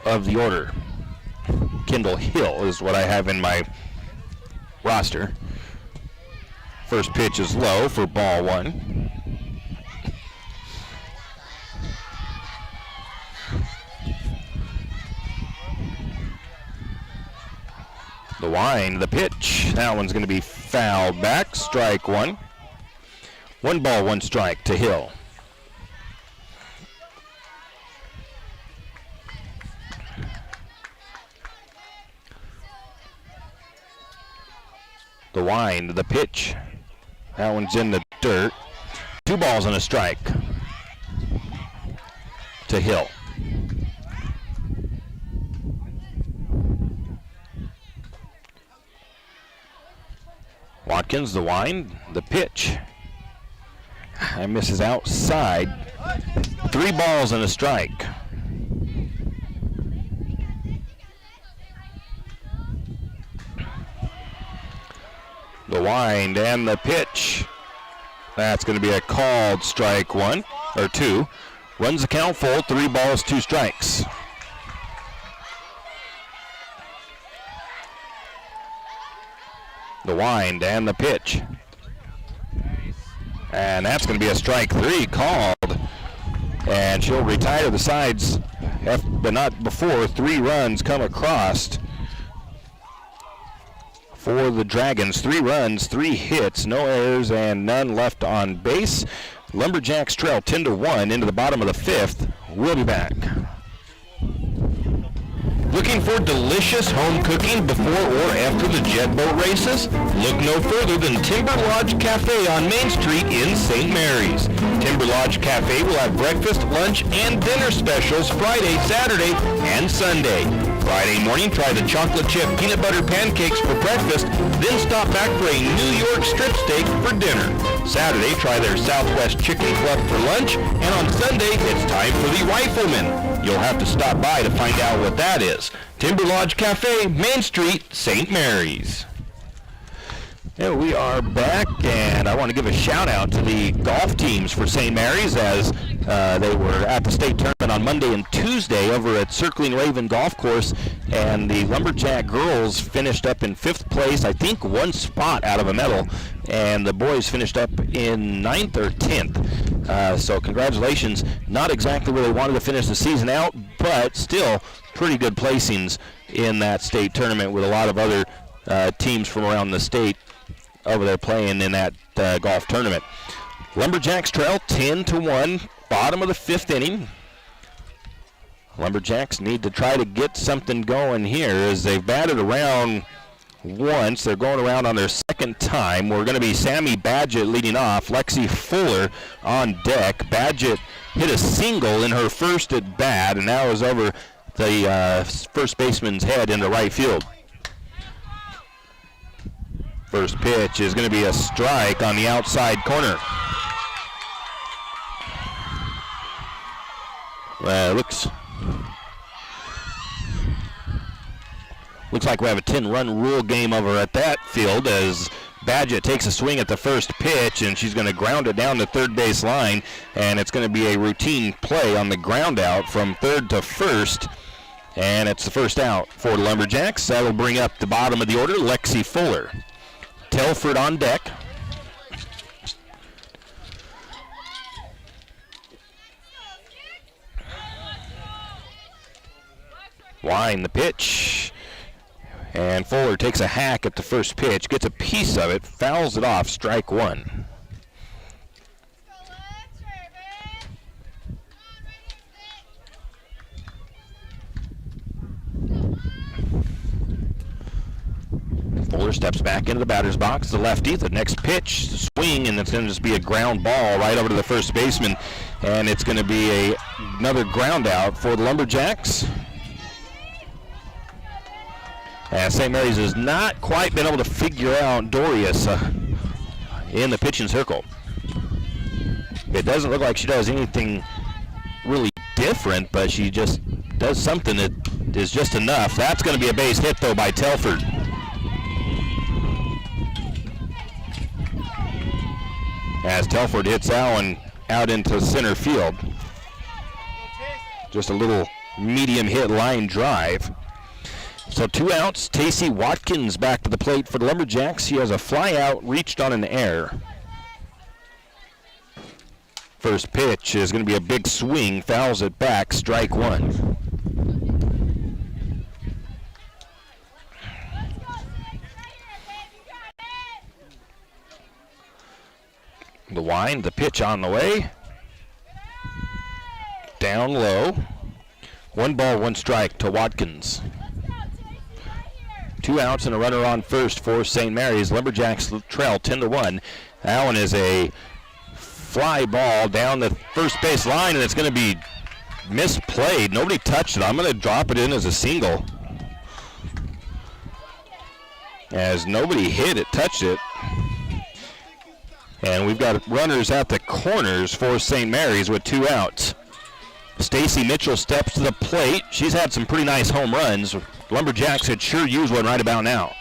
of the order. Kendall Hill is what I have in my roster. First pitch is low for ball one. The wind, the pitch. That one's going to be fouled back. Strike one. 1 ball, 1 strike to Hill. The wind, the pitch. That one's in the dirt. 2 balls and a strike to Hill. Watkins, the wind, the pitch. And misses outside. 3 balls and a strike. The wind and the pitch. That's going to be a called strike 1 or 2. Runs the count full, 3 balls, 2 strikes. The wind and the pitch. And that's going to be a strike 3 called. And she'll retire the sides, but not before 3 runs come across for the Dragons. 3 runs, 3 hits, no errors, and none left on base. Lumberjacks trail 10-1 into the bottom of the 5th. We'll be back. Looking for delicious home cooking before or after the jet boat races? Look no further than Timber Lodge Cafe on Main Street in St. Mary's. Timber Lodge Cafe will have breakfast, lunch, and dinner specials Friday, Saturday, and Sunday. Friday morning, try the chocolate chip peanut butter pancakes for breakfast, then stop back for a New York strip steak for dinner. Saturday, try their Southwest Chicken Club for lunch, and on Sunday, it's time for the Rifleman. You'll have to stop by to find out what that is. Timber Lodge Cafe, Main Street, St. Mary's. There we are back, and I want to give a shout out to the golf teams for St. Mary's as they were at the state tournament on Monday and Tuesday over at Circling Raven Golf Course, and the Lumberjack girls finished up in 5th place, I think 1 spot out of a medal, and the boys finished up in 9th or 10th. So congratulations. Not exactly where they wanted to finish the season out, but still pretty good placings in that state tournament with a lot of other teams from around the state over there playing in that golf tournament. Lumberjacks trail 10-1, bottom of the 5th inning. Lumberjacks need to try to get something going here as they've batted around once. They're going around on their 2nd time. We're going to be Sammy Badgett leading off, Lexi Fuller on deck. Badgett hit a single in her first at bat and now is over the first baseman's head into right field. First pitch is going to be a strike on the outside corner. Looks like we have a 10-run rule game over at that field as Badgett takes a swing at the first pitch, and she's going to ground it down the third base line, and it's going to be a routine play on the ground out from third to first, and it's the first out for the Lumberjacks. That'll bring up the bottom of the order, Lexi Fuller. Telford on deck. Wind the pitch. And Fuller takes a hack at the first pitch, gets a piece of it, fouls it off, strike 1. Fuller steps back into the batter's box, the lefty. The next pitch, swing, and it's going to just be a ground ball right over to the first baseman. And it's going to be another ground out for the Lumberjacks. And St. Mary's has not quite been able to figure out Dorius in the pitching circle. It doesn't look like she does anything really different, but she just does something that is just enough. That's going to be a base hit, though, by Telford. As Telford hits Allen out into center field. Just a little medium hit line drive. So 2 outs. Tacey Watkins back to the plate for the Lumberjacks. She has a fly out, reached on an error. First pitch is going to be a big swing, fouls it back, strike 1. The wind, the pitch on the way. Down low. 1 ball, 1 strike to Watkins. 2 outs and a runner on first for St. Mary's. Lumberjacks trail 10-1. That one is a fly ball down the first base line, and it's going to be misplayed. Nobody touched it. I'm going to drop it in as a single. As nobody hit it, touched it. And we've got runners at the corners for St. Mary's with 2 outs. Stacy Mitchell steps to the plate. She's had some pretty nice home runs. Lumberjacks could sure use one right about now.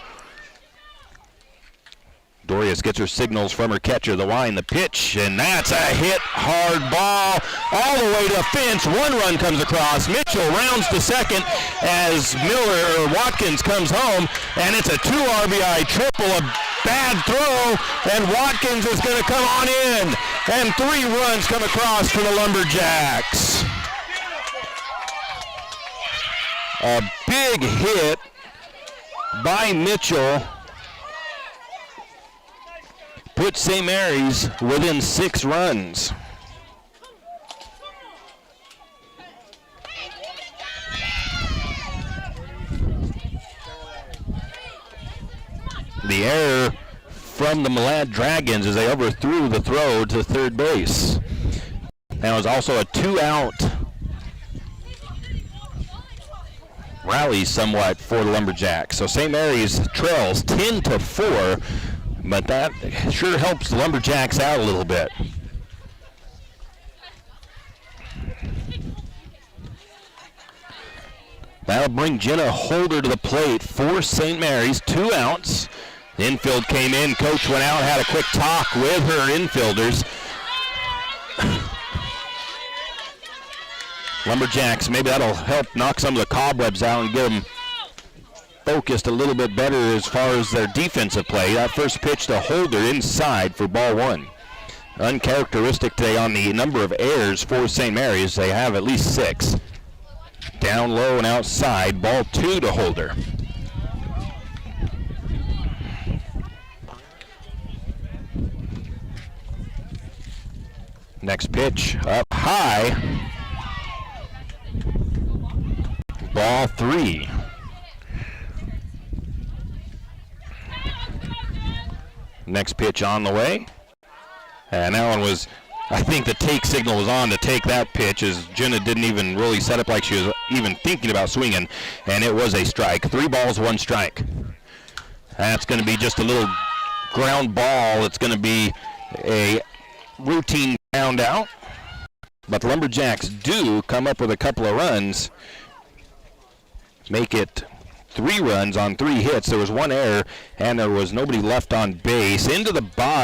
Dorius gets her signals from her catcher. The wind, the pitch, and that's a hit. Hard ball all the way to the fence. 1 run comes across. Mitchell rounds to second as Watkins comes home, and it's a 2 RBI triple. A bad throw, and Watkins is going to come on in, and 3 runs come across for the Lumberjacks. A big hit by Mitchell put St. Mary's within 6 runs. The error from the Malad Dragons as they overthrew the throw to third base. That was also a 2-out rally somewhat for the Lumberjacks. So St. Mary's trails 10-4, but that sure helps the Lumberjacks out a little bit. That'll bring Jenna Holder to the plate for St. Mary's. 2 outs. The infield came in. Coach went out, had a quick talk with her infielders. Lumberjacks, maybe that'll help knock some of the cobwebs out and get them focused a little bit better as far as their defensive play. That first pitch to Holder inside for ball 1. Uncharacteristic today on the number of errors for St. Mary's. They have at least 6. Down low and outside, ball 2 to Holder. Next pitch up high. Ball 3. Next pitch on the way. And that one was, I think the take signal was on to take that pitch as Jenna didn't even really set up like she was even thinking about swinging. And it was a strike. 3 balls, 1 strike. That's going to be just a little ground ball. It's going to be a routine ground out. But the Lumberjacks do come up with a couple of runs. Make it 3 runs on 3 hits. There was 1 error, and there was nobody left on base. Into the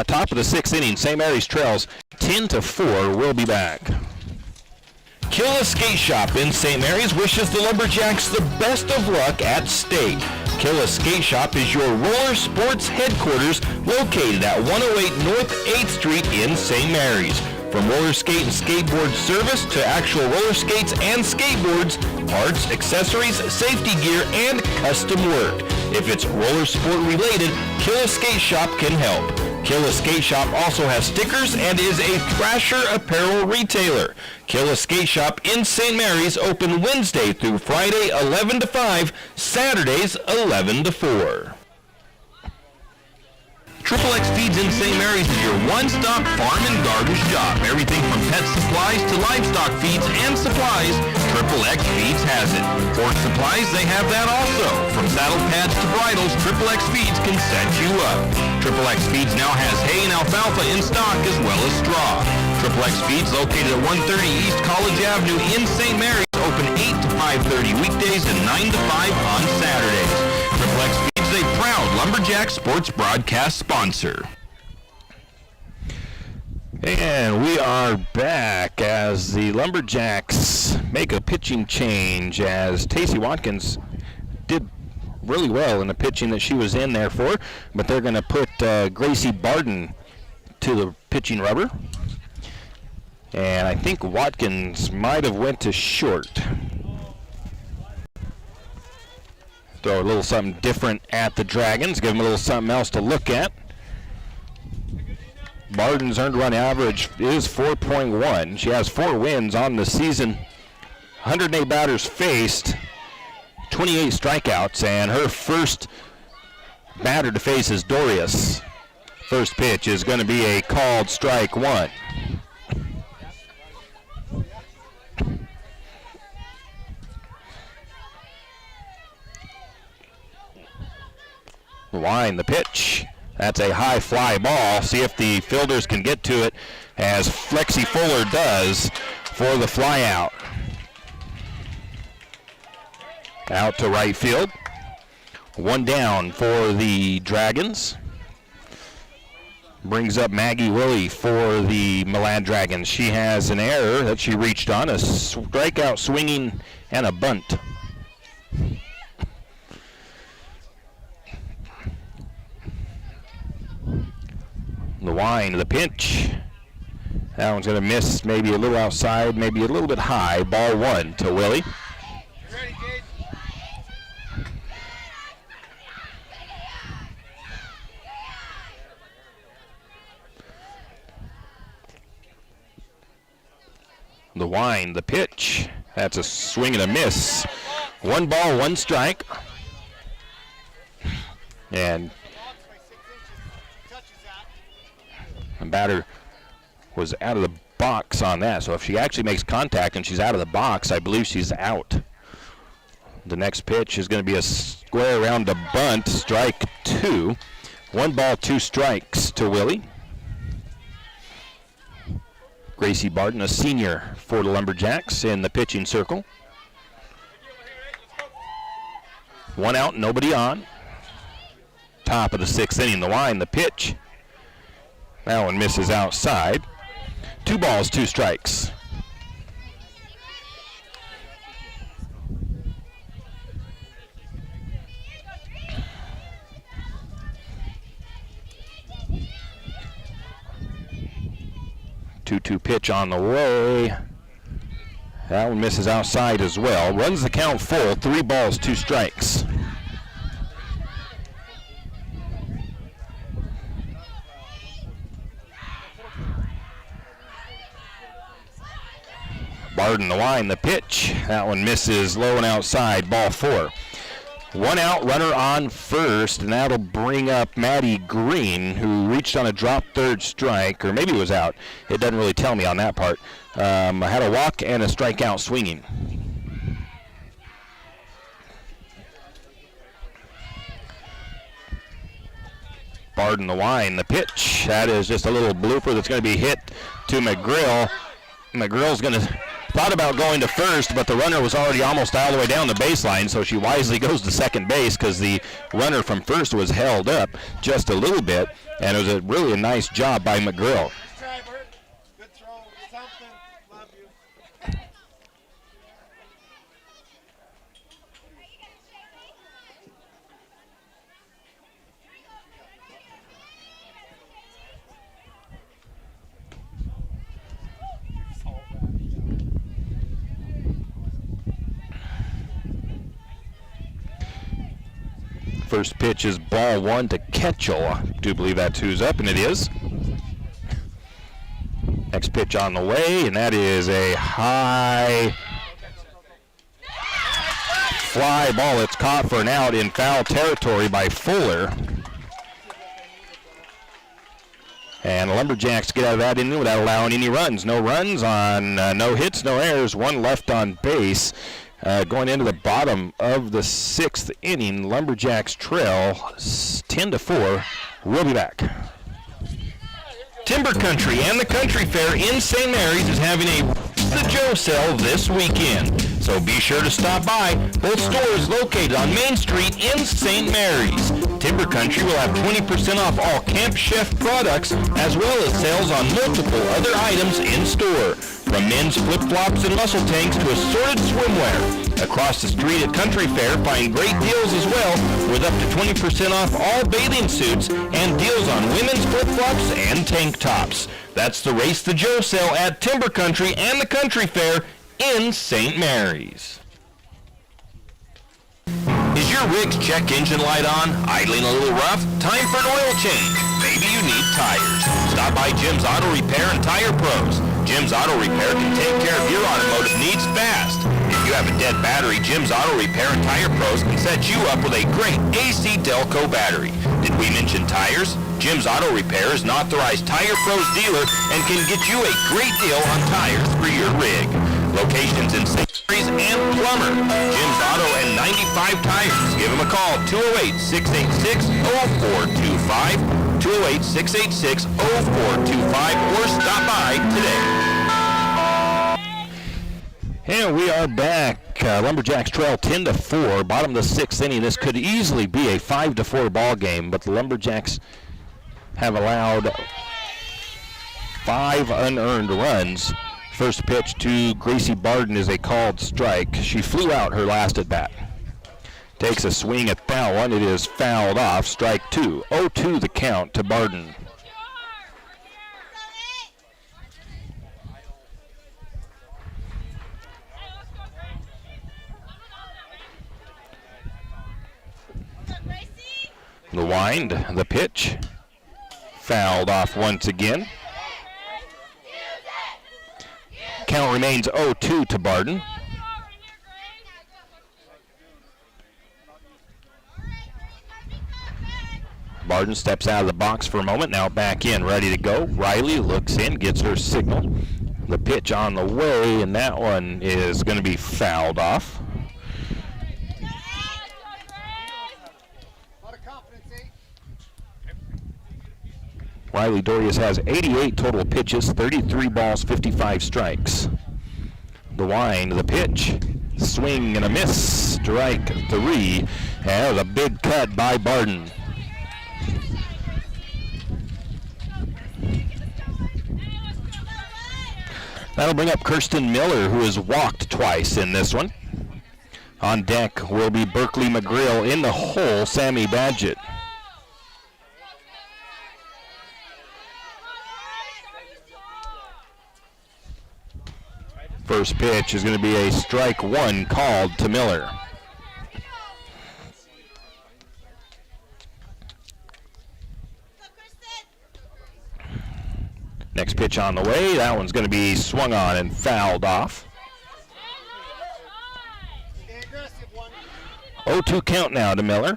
top of the 6th inning, St. Mary's trails 10-4. We'll be back. Killa Skate Shop in St. Mary's wishes the Lumberjacks the best of luck at state. Killa Skate Shop is your roller sports headquarters located at 108 North 8th Street in St. Mary's. From roller skate and skateboard service to actual roller skates and skateboards, parts, accessories, safety gear, and custom work. If it's roller sport related, Killa Skate Shop can help. Killa Skate Shop also has stickers and is a Thrasher apparel retailer. Killa Skate Shop in St. Mary's open Wednesday through Friday 11 to 5, Saturdays 11 to 4. Triple X Feeds in St. Mary's is your one-stop farm and garden shop. Everything from pet supplies to livestock feeds and supplies, Triple X Feeds has it. Pork supplies, they have that also. From saddle pads to bridles, Triple X Feeds can set you up. Triple X Feeds now has hay and alfalfa in stock as well as straw. Triple X Feeds located at 130 East College Avenue in St. Mary's, open 8 to 5:30 weekdays and 9 to 5 on Saturdays. Triple X Feeds is a proud Lumberjack sports broadcast sponsor. And we are back as the Lumberjacks make a pitching change as Tacey Watkins did really well in the pitching that she was in there for, but they're going to put Gracie Barden to the pitching rubber. And I think Watkins might have went to short. Throw a little something different at the Dragons, give them a little something else to look at. Barden's earned run average is 4.1. She has 4 wins on the season. 108 batters faced, 28 strikeouts, and her first batter to face is Dorius. First pitch is going to be a called strike 1. Line the pitch. That's a high fly ball. See if the fielders can get to it, as Flexi Fuller does for the fly out. Out to right field. 1 down for the Dragons. Brings up Maggie Willie for the Milan Dragons. She has an error that she reached on, a strikeout swinging and a bunt. The wind, the pitch. That one's going to miss, maybe a little outside, maybe a little bit high. Ball 1 to Willie. Ready, Gage? The wind, the pitch. That's a swing and a miss. 1 ball, 1 strike. And the batter was out of the box on that. So if she actually makes contact and she's out of the box, I believe she's out. The next pitch is going to be a square around to bunt, strike 2. 1 ball, 2 strikes to Willie. Gracie Barden, a senior for the Lumberjacks, in the pitching circle. 1 out, nobody on. Top of the 6th inning, the line, the pitch. That one misses outside. 2 balls, 2 strikes. Two pitch on the way. That one misses outside as well. Runs the count full. 3 balls, 2 strikes. Barden the line, the pitch. That one misses low and outside. Ball 4. 1 out, runner on first, and that'll bring up Maddie Green, who reached on a drop third strike, or maybe it was out. It doesn't really tell me on that part. Had a walk and a strikeout swinging. Barden the line, the pitch. That is just a little blooper that's going to be hit to McGrill. McGrill's going to thought about going to first, but the runner was already almost all the way down the baseline, so she wisely goes to second base because the runner from first was held up just a little bit, and it was really a nice job by McGrill. Good try, Bert. Good throw. Something. Love you. First pitch is ball 1 to Ketchel. I do believe that's who's up, and it is. Next pitch on the way, and that is a high fly ball. It's caught for an out in foul territory by Fuller. And the Lumberjacks get out of that inning without allowing any runs. No runs on no hits, no errors, 1 left on base. Going into the bottom of the 6th inning, Lumberjacks trail 10-4. We'll be back. Timber Country and the Country Fair in St. Mary's is having the Joe sale this weekend. So be sure to stop by. Both stores located on Main Street in St. Mary's. Timber Country will have 20% off all Camp Chef products, as well as sales on multiple other items in store. From men's flip-flops and muscle tanks to assorted swimwear, Across the street at Country Fair, find great deals as well, with up to 20% off all bathing suits and deals on women's flip-flops and tank tops. That's the Race the Joe sale at Timber Country and the Country Fair in St. Mary's. Is your rig's check engine light on? Idling a little rough? Time for an oil change. Maybe you need tires. Stop by Jim's Auto Repair and Tire Pros. Jim's Auto Repair can take care of your automotive needs fast. If you have a dead battery, Jim's Auto Repair and Tire Pros can set you up with a great AC Delco battery. Did we mention tires? Jim's Auto Repair is an authorized Tire Pros dealer and can get you a great deal on tires for your rig. Locations in St. Mary's and Plummer. Jim's Auto and 95 Tires. Give them a call, 208-686-0425, 208-686-0425, or stop by today. And we are back. Lumberjacks trail 10-4, bottom of the sixth inning. This could easily be a 5-4 ball game, but the Lumberjacks have allowed 5 unearned runs. First pitch to Gracie Barden is a called strike. She flew out her last at bat. Takes a swing at that one. It is fouled off. Strike 2. 0-2 the count to Barden. The wind, the pitch. Fouled off once again. Count remains 0-2 to Barden. Barden steps out of the box for a moment, now back in, ready to go. Riley looks in, gets her signal. The pitch on the way, and that one is going to be fouled off. Riley Dorius has 88 total pitches, 33 balls, 55 strikes. The wind, the pitch, swing and a miss, strike 3. And a big cut by Barden. That'll bring up Kirsten Miller, who has walked twice in this one. On deck will be Berkeley McGrill. In the hole, Sammy Badgett. First pitch is going to be a strike 1 called to Miller. Next pitch on the way. That one's going to be swung on and fouled off. 0-2 count now to Miller.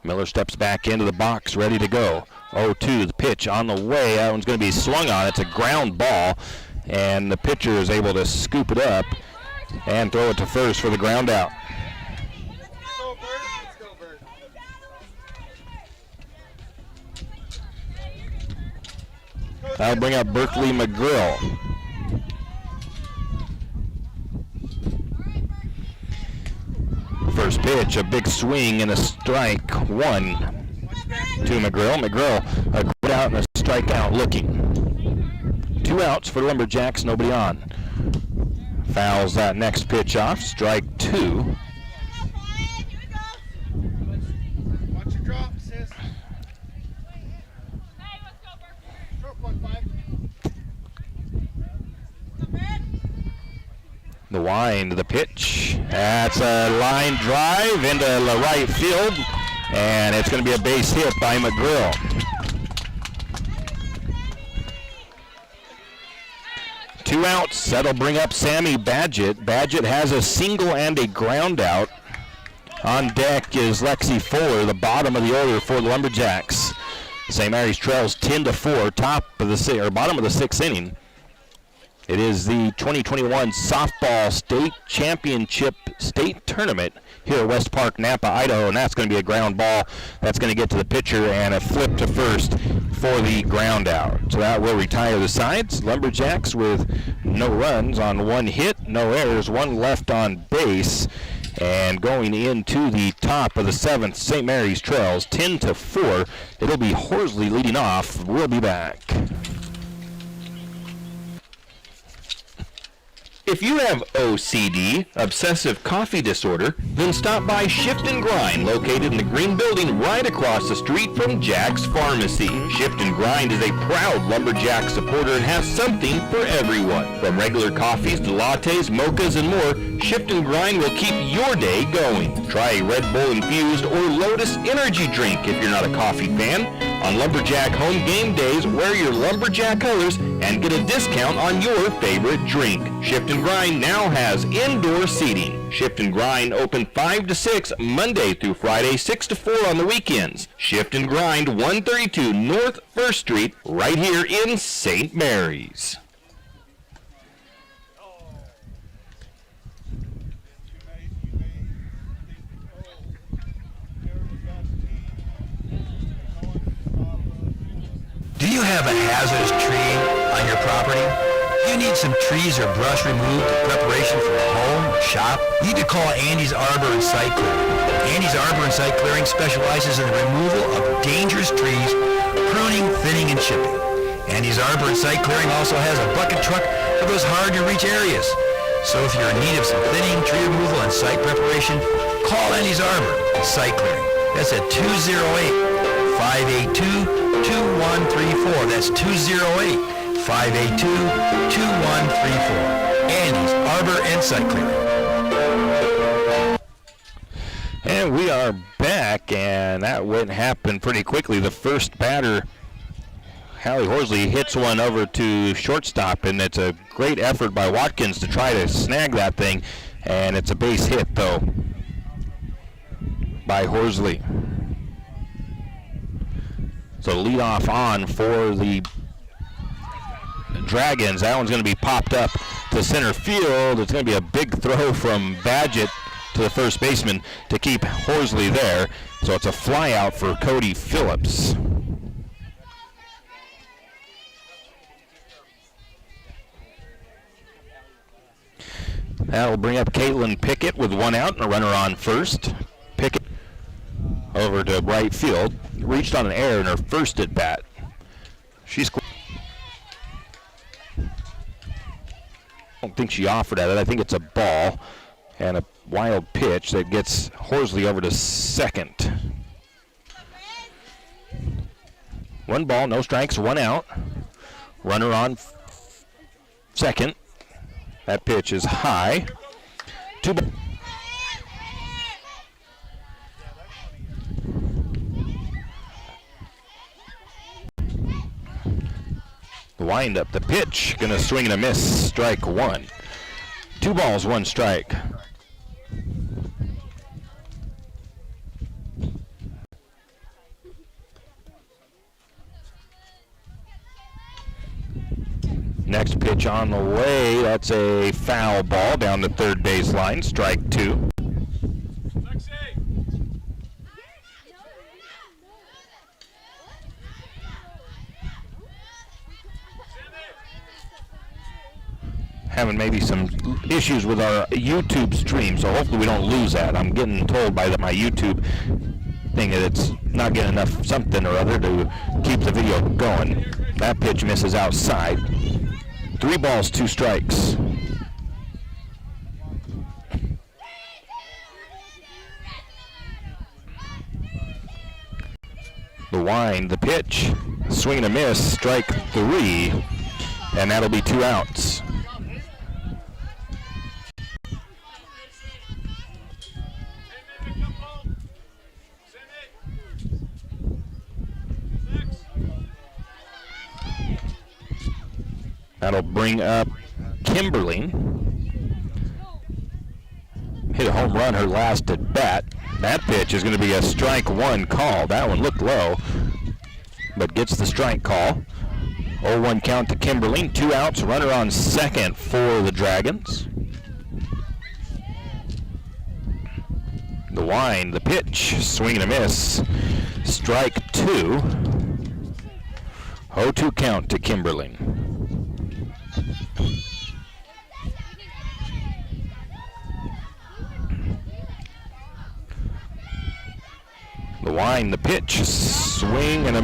Miller steps back into the box, ready to go. 0-2, the pitch on the way. That one's going to be swung on. It's a ground ball, and the pitcher is able to scoop it up and throw it to first for the ground out. That'll bring up Berkeley McGrill. First pitch, a big swing and a strike 1 to McGrill. McGrill a good out and a strikeout looking. 2 outs for the Lumberjacks, nobody on. Fouls that next pitch off, strike 2. Watch your drop, sis. The wind, the pitch. That's a line drive into the right field, and it's going to be a base hit by McGrill. Two outs. That'll bring up Sammy Badgett. Badgett has a single and a ground out. On deck is Lexi Fuller, the bottom of the order for the Lumberjacks. St. Mary's trails 10-4, bottom of the sixth inning. It is the 2021 Softball State Championship State Tournament here at West Park, Nampa, Idaho, and that's going to be a ground ball that's going to get to the pitcher and a flip to first for the ground out. So that will retire the sides. Lumberjacks with no runs on 1 hit, no errors, 1 left on base. And going into the top of the 7th, St. Mary's trails 10-4. It'll be Horsley leading off. We'll be back. If you have OCD, obsessive coffee disorder, then stop by Shift and Grind, located in the green building right across the street from Jack's Pharmacy. Shift and Grind is a proud Lumberjack supporter and has something for everyone. From regular coffees to lattes, mochas, and more, Shift and Grind will keep your day going. Try a Red Bull infused or Lotus energy drink if you're not a coffee fan. On Lumberjack home game days, wear your Lumberjack colors and get a discount on your favorite drink. Shift and Grind now has indoor seating. Shift and Grind open 5 to 6 Monday through Friday, 6 to 4 on the weekends. Shift and Grind, 132 North 1st Street, right here in St. Mary's. Do you have a hazardous tree on your property? You need some trees or brush removed in preparation for a home or shop? You need to call Andy's Arbor and Site Clearing. Andy's Arbor and Site Clearing specializes in the removal of dangerous trees, pruning, thinning, and chipping. Andy's Arbor and Site Clearing also has a bucket truck for those hard-to-reach areas. So if you're in need of some thinning, tree removal, and site preparation, call Andy's Arbor and Site Clearing. That's at 208-582-2134. That's 208-582-2134. Andy's Arbor and Site Clearing. And we are back, and that happened pretty quickly. The first batter, Hallie Horsley, hits one over to shortstop, and it's a great effort by Watkins to try to snag that thing, and it's a base hit, though, by Horsley. So lead off on for the Dragons. That one's going to be popped up to center field. It's going to be a big throw from Badgett to the first baseman to keep Horsley there. So it's a fly out for Cody Phillips. That'll bring up Caitlin Pickett with one out and a runner on first. Pickett over to right field. Reached on an error in her first at bat. I don't think she offered at it. I think it's a ball and a wild pitch that gets Horsley over to second. One ball, no strikes, one out. Runner on second. That pitch is high. Two balls. The windup, the pitch, gonna swing and a miss, strike one. 2 balls, 1 strike. Next pitch on the way, that's a foul ball down the third baseline, strike 2. Having maybe some issues with our YouTube stream, so hopefully we don't lose that. I'm getting told by my YouTube thing that it's not getting enough something or other to keep the video going. That pitch misses outside. 3 balls, 2 strikes. The wind, the pitch, swing and a miss, strike 3, and that'll be 2 outs. That'll bring up Kimberly. Hit a home run her last at bat. That pitch is going to be a strike 1 call. That one looked low, but gets the strike call. 0-1 count to Kimberly. 2 outs, runner on second for the Dragons. The wind, the pitch, swing and a miss. Strike 2. 0-2 count to Kimberly. The wind, the pitch, swing, and a...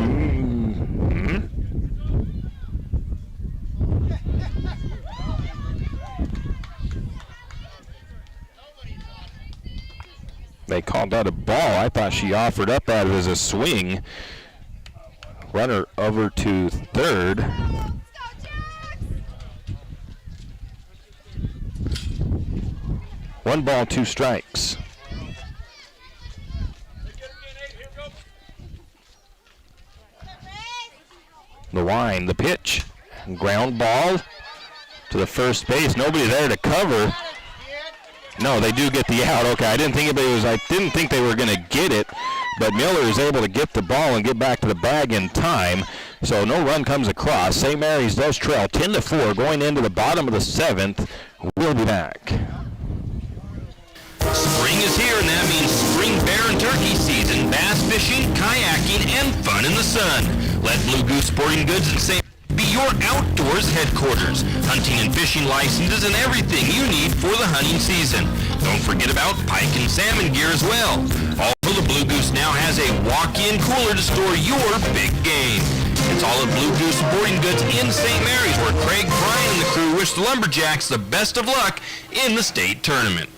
They called that a ball. I thought she offered up that as a swing. Runner over to third. One ball, two strikes. The wind, the pitch, ground ball to the first base. Nobody there to cover. No, they do get the out. Okay, I didn't think they were going to get it, but Miller is able to get the ball and get back to the bag in time. So no run comes across. St. Mary's does trail 10-4 going into the bottom of the seventh. We'll be back. Spring is here, and that means spring bear and turkey season, bass fishing, kayaking, and fun in the sun. Let Blue Goose Sporting Goods in St. be your outdoors headquarters. Hunting and fishing licenses and everything you need for the hunting season. Don't forget about pike and salmon gear as well. Also, the Blue Goose now has a walk-in cooler to store your big game. It's all at Blue Goose Sporting Goods in St. Mary's, where Craig, Bryan, and the crew wish the Lumberjacks the best of luck in the state tournament.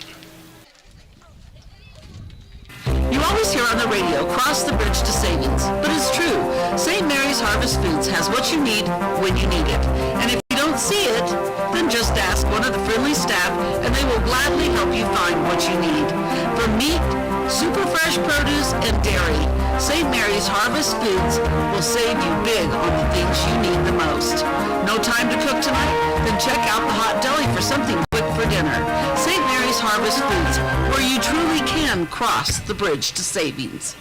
You always hear on the radio, cross the bridge to savings. But it's true. St. Mary's Harvest Foods has what you need when you need it. And if you don't see it, then just ask one of the friendly staff and they will gladly help you find what you need. From meat, super fresh produce, and dairy, St. Mary's Harvest Foods will save you big on the things you need the most. No time to cook tonight? Then check out the Hot Deli for something quick for dinner. St. Mary's Harvest Foods, where you truly can cross the bridge to savings.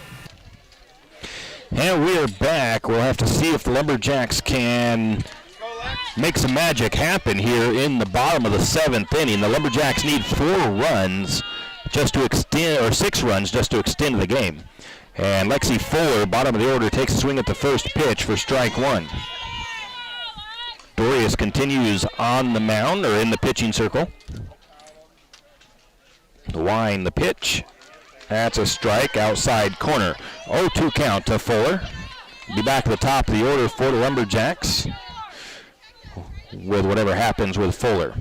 And we are back. We'll have to see if the Lumberjacks can make some magic happen here in the bottom of the seventh inning. The Lumberjacks need 4 runs just to extend, or 6 runs just to extend the game. And Lexi Fuller, bottom of the order, takes a swing at the first pitch for strike one. Dorius continues on the mound, or in the pitching circle. The wind, the pitch. That's a strike, outside corner. 0-2 count to Fuller. Be back at the top of the order for the Lumberjacks with whatever happens with Fuller.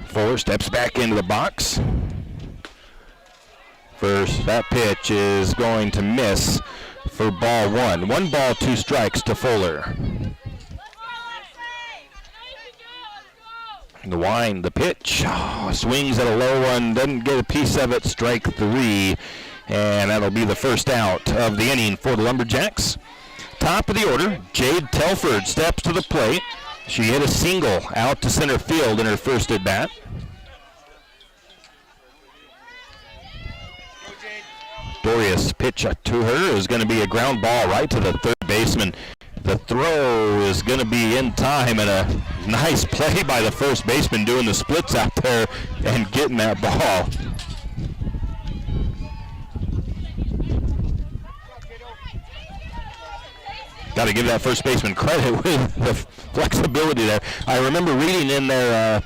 Fuller steps back into the box. First, that pitch is going to miss for ball one. 1 ball, 2 strikes to Fuller. The wind, the pitch, swings at a low one, doesn't get a piece of it, strike 3, and that'll be the first out of the inning for the Lumberjacks. Top of the order, Jade Telford steps to the plate. She hit a single out to center field in her first at bat. Dorius' pitch to her is going to be a ground ball right to the third baseman. The throw is going to be in time, and a nice play by the first baseman doing the splits out there and getting that ball. Got to give that first baseman credit with the flexibility there. I remember reading in there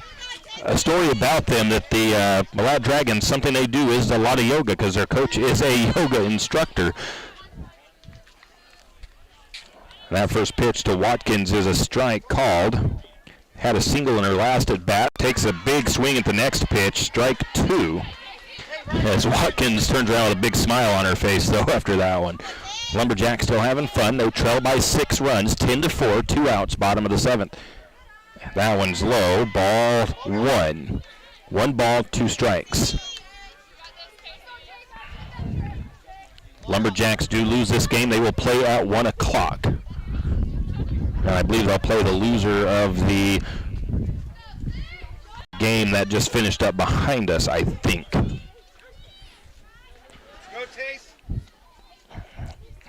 a story about them that the Malad Dragons, something they do is a lot of yoga because their coach is a yoga instructor. That first pitch to Watkins is a strike called. Had a single in her last at bat. Takes a big swing at the next pitch. Strike 2. As Watkins turns around with a big smile on her face, though, after that one. Lumberjacks still having fun. They trail by 6 runs, 10-4, 2 outs, bottom of the 7th. That one's low. Ball 1. 1 ball, 2 strikes. Lumberjacks do lose this game. They will play at 1 o'clock. And I believe they'll play the loser of the game that just finished up behind us, I think.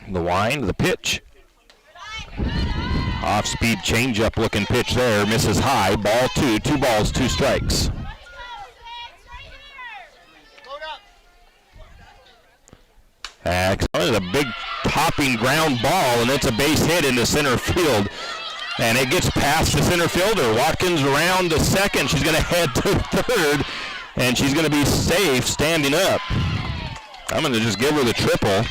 The wind, the pitch. Off-speed changeup looking pitch there. Misses high. Ball 2. 2 balls, 2 strikes. Excellent. A big popping ground ball, and it's a base hit into center field. And it gets past the center fielder. Watkins around to second. She's going to head to third, and she's going to be safe standing up. I'm going to just give her the triple.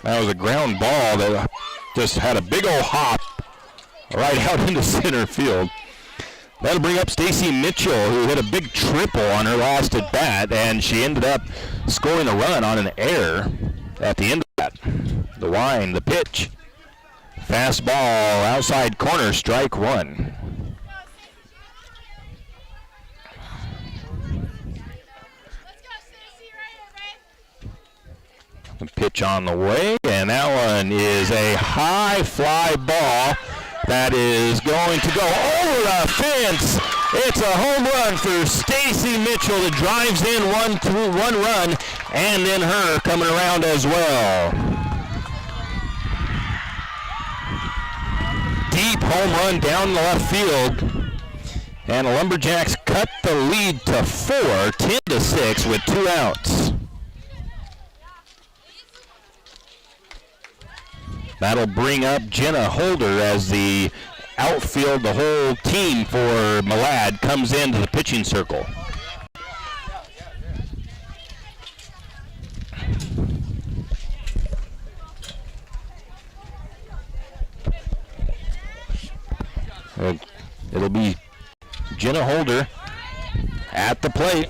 That was a ground ball that just had a big old hop right out into center field. That'll bring up Stacy Mitchell, who hit a big triple on her last at bat, and she ended up scoring a run on an error at the end of that. The wind, the pitch. Fastball, outside corner, strike one. The pitch on the way, and that one is a high fly ball that is going to go over the fence. It's a home run for Stacy Mitchell that drives in one run, and then her coming around as well. Deep home run down the left field, and the Lumberjacks cut the lead to 4, 10-6 with 2 outs. That'll bring up Jenna Holder as the outfield, the whole team for Malad comes into the pitching circle. It'll be Jenna Holder at the plate.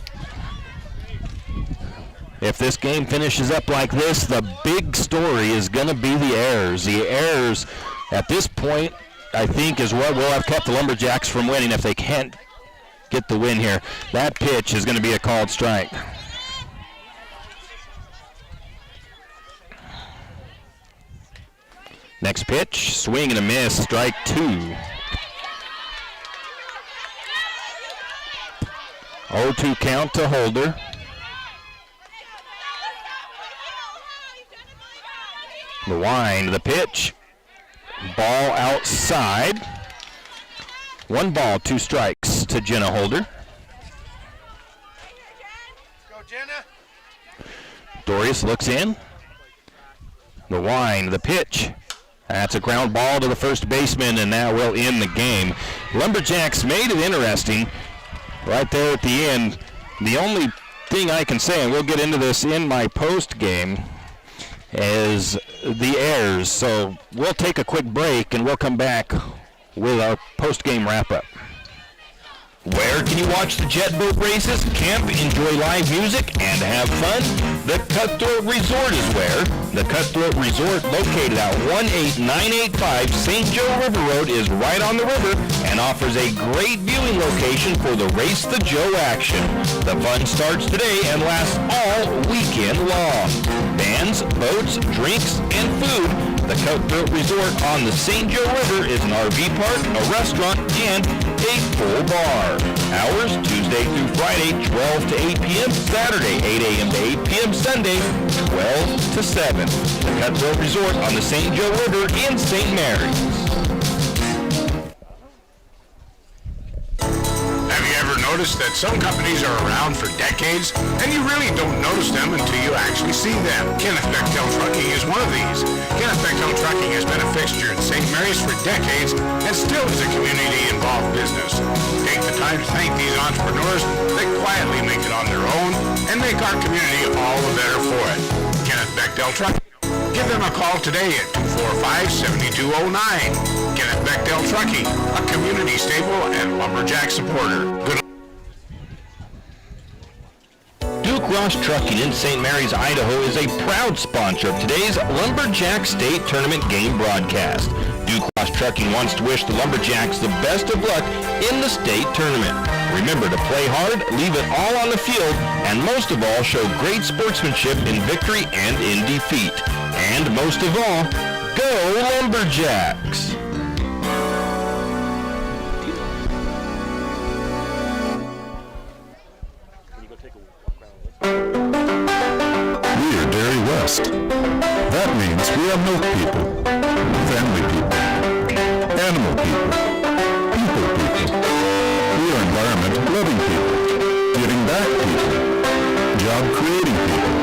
If this game finishes up like this, the big story is going to be the errors. The errors at this point, I think, is what will have kept the Lumberjacks from winning if they can't get the win here. That pitch is going to be a called strike. Next pitch, swing and a miss, strike 2. 0-2 count to Holder. The wind, the pitch, ball outside. 1 ball, 2 strikes to Jenna Holder. Go, Jenna. Dorius looks in. The wind, the pitch. That's a ground ball to the first baseman, and that will end the game. Lumberjacks made it interesting right there at the end. The only thing I can say, and we'll get into this in my post game, is the errors. So we'll take a quick break and we'll come back with our post-game wrap-up. Where can you watch the jet boat races, camp, enjoy live music, and have fun? The Cutthroat Resort is where. The Cutthroat Resort, located at 18985 St. Joe River Road, is right on the river and offers a great viewing location for the Race the Joe action. The fun starts today and lasts all weekend long. Bands, boats, drinks, and food. The Cutthroat Resort on the St. Joe River is an RV park, a restaurant, and a full bar. Hours, Tuesday through Friday, 12 to 8 p.m., Saturday, 8 a.m. to 8 p.m., Sunday, 12 to 7. The Cutthroat Resort on the St. Joe River in St. Mary's. Have you ever noticed that some companies are around for decades and you really don't notice them until you actually see them? Kenneth Bechtel Trucking is one of these. Kenneth Bechtel Trucking has been a fixture in St. Mary's for decades and still is a community-involved business. Take the time to thank these entrepreneurs that quietly make it on their own and make our community all the better for it. Kenneth Bechtel Trucking. Give them a call today at 245-7209. Kenneth Bechtel Trucking, a community staple and lumberjack supporter. Good. Duke Ross Trucking in St. Mary's, Idaho is a proud sponsor of today's Lumberjack State Tournament game broadcast. Duke Ross Trucking wants to wish the Lumberjacks the best of luck in the state tournament. Remember to play hard, leave it all on the field, and most of all, show great sportsmanship in victory and in defeat. And most of all, go Lumberjacks! We are Dairy West. That means we are milk people, family people, animal people, people people. We are environment-loving people, giving back people, job-creating people,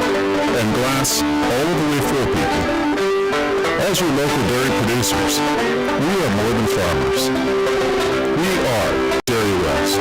and glass all the way for people. As your local dairy producers, we are more than farmers. We are Dairy West.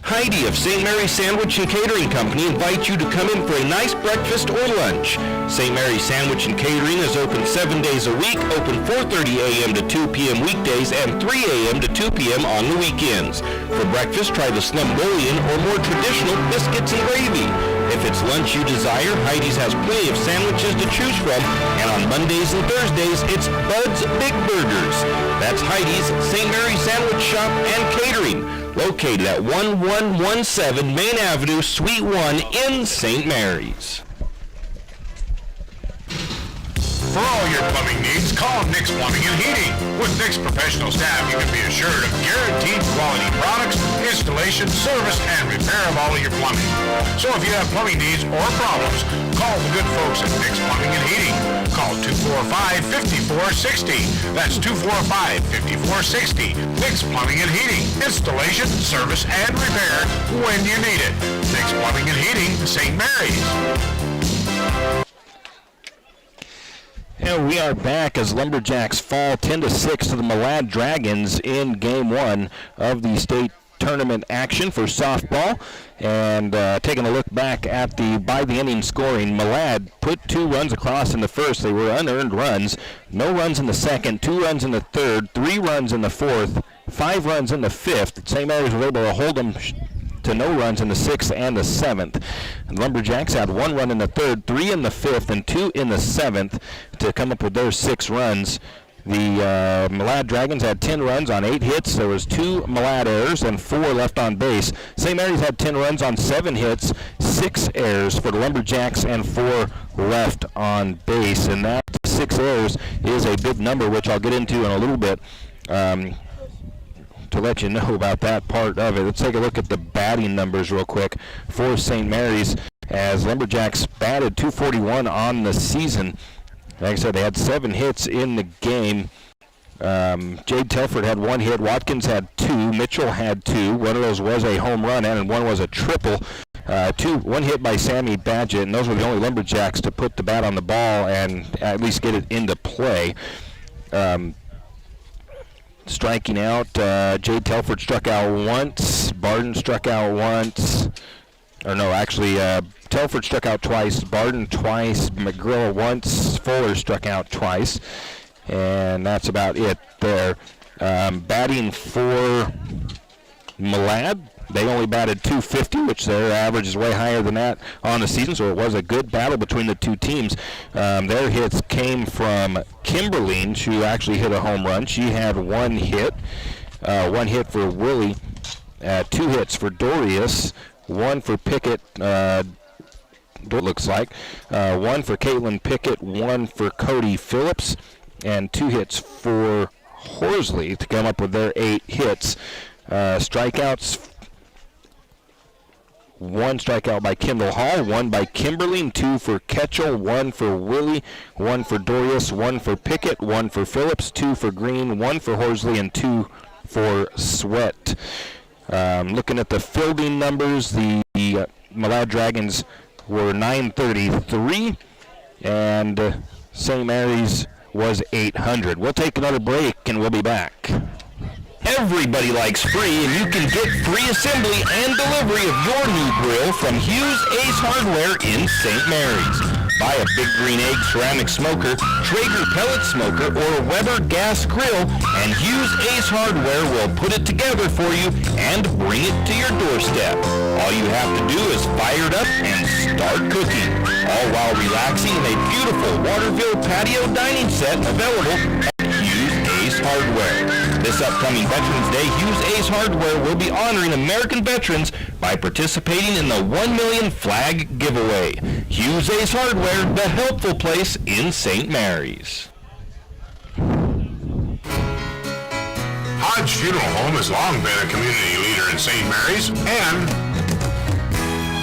Hi Heidi of St. Mary's Sandwich and Catering Company invites you to come in for a nice breakfast or lunch. St. Mary's Sandwich and Catering is open 7 days a week, open 4:30 a.m. to 2 p.m. weekdays and 3 a.m. to 2 p.m. on the weekends. For breakfast, try the Slumgullion or more traditional biscuits and gravy. If it's lunch you desire, Heidi's has plenty of sandwiches to choose from, and on Mondays and Thursdays, it's Bud's Big Burgers. That's Heidi's St. Mary's Sandwich Shop and Catering, located at 1117 Main Avenue, Suite 1 in St. Mary's. For all your plumbing needs, call Nick's Plumbing and Heating. With Nick's professional staff, you can be assured of guaranteed quality products, installation, service, and repair of all of your plumbing. So if you have plumbing needs or problems, call the good folks at Nick's Plumbing and Heating. Call 245-5460. That's 245-5460. Nick's Plumbing and Heating. Installation, service, and repair when you need it. Nick's Plumbing and Heating, St. Mary's. And we are back as Lumberjacks fall 10-6 to the Malad Dragons in Game 1 of the state tournament action for softball. And taking a look back at the by-the-inning scoring, Malad put 2 runs across in the first. They were unearned runs. No runs in the second, 2 runs in the third, 3 runs in the fourth, 5 runs in the fifth. St. Mary's was able to hold them to no runs in the 6th and the 7th. And Lumberjacks had 1 run in the 3rd, 3 in the 5th, and 2 in the 7th to come up with their 6 runs. The Malad Dragons had 10 runs on 8 hits. There was 2 Malad errors and 4 left on base. St. Mary's had 10 runs on 7 hits, 6 errors for the Lumberjacks, and 4 left on base. And that 6 errors is a big number, which I'll get into in a little bit. To let you know about that part of it. Let's take a look at the batting numbers real quick for St. Mary's, as Lumberjacks batted .241 on the season. Like I said, they had 7 hits in the game. Jade Telford had 1 hit, Watkins had 2, Mitchell had 2. One of those was a home run and one was a triple. 1 hit by Sammy Badgett, and those were the only Lumberjacks to put the bat on the ball and at least get it into play. Striking out, Jade Telford struck out once, Barden struck out once, or no, actually, Telford struck out twice, Barden twice, McGrill once, Fuller struck out twice, and that's about it there. Batting for Malad, they only batted .250, which their average is way higher than that on the season, so it was a good battle between the 2 teams. Their hits came from Kimberline, who actually hit a home run. She had 1 hit. 1 hit for Willie, 2 hits for Dorius, 1 for Pickett, looks like, 1 for Caitlin Pickett, 1 for Cody Phillips, and 2 hits for Horsley to come up with their 8 hits. Strikeouts, 1 strikeout by Kendall Hall, 1 by Kimberly, 2 for Ketchel, 1 for Willie, 1 for Dorius, 1 for Pickett, 1 for Phillips, 2 for Green, 1 for Horsley, and 2 for Sweat. Looking at the fielding numbers, the Malad Dragons were 933, and St. Mary's was 800. We'll take another break, and we'll be back. Everybody likes free, and you can get free assembly and delivery of your new grill from Hughes Ace Hardware in St. Mary's. Buy a Big Green Egg ceramic smoker, Traeger pellet smoker, or Weber gas grill, and Hughes Ace Hardware will put it together for you and bring it to your doorstep. All you have to do is fire it up and start cooking, all while relaxing in a beautiful Waterville patio dining set available at Hughes Ace Hardware. This upcoming Veterans Day, Hughes Ace Hardware will be honoring American veterans by participating in the 1 million flag giveaway. Hughes Ace Hardware, the helpful place in St. Mary's. Hodge Funeral Home has long been a community leader in St. Mary's, and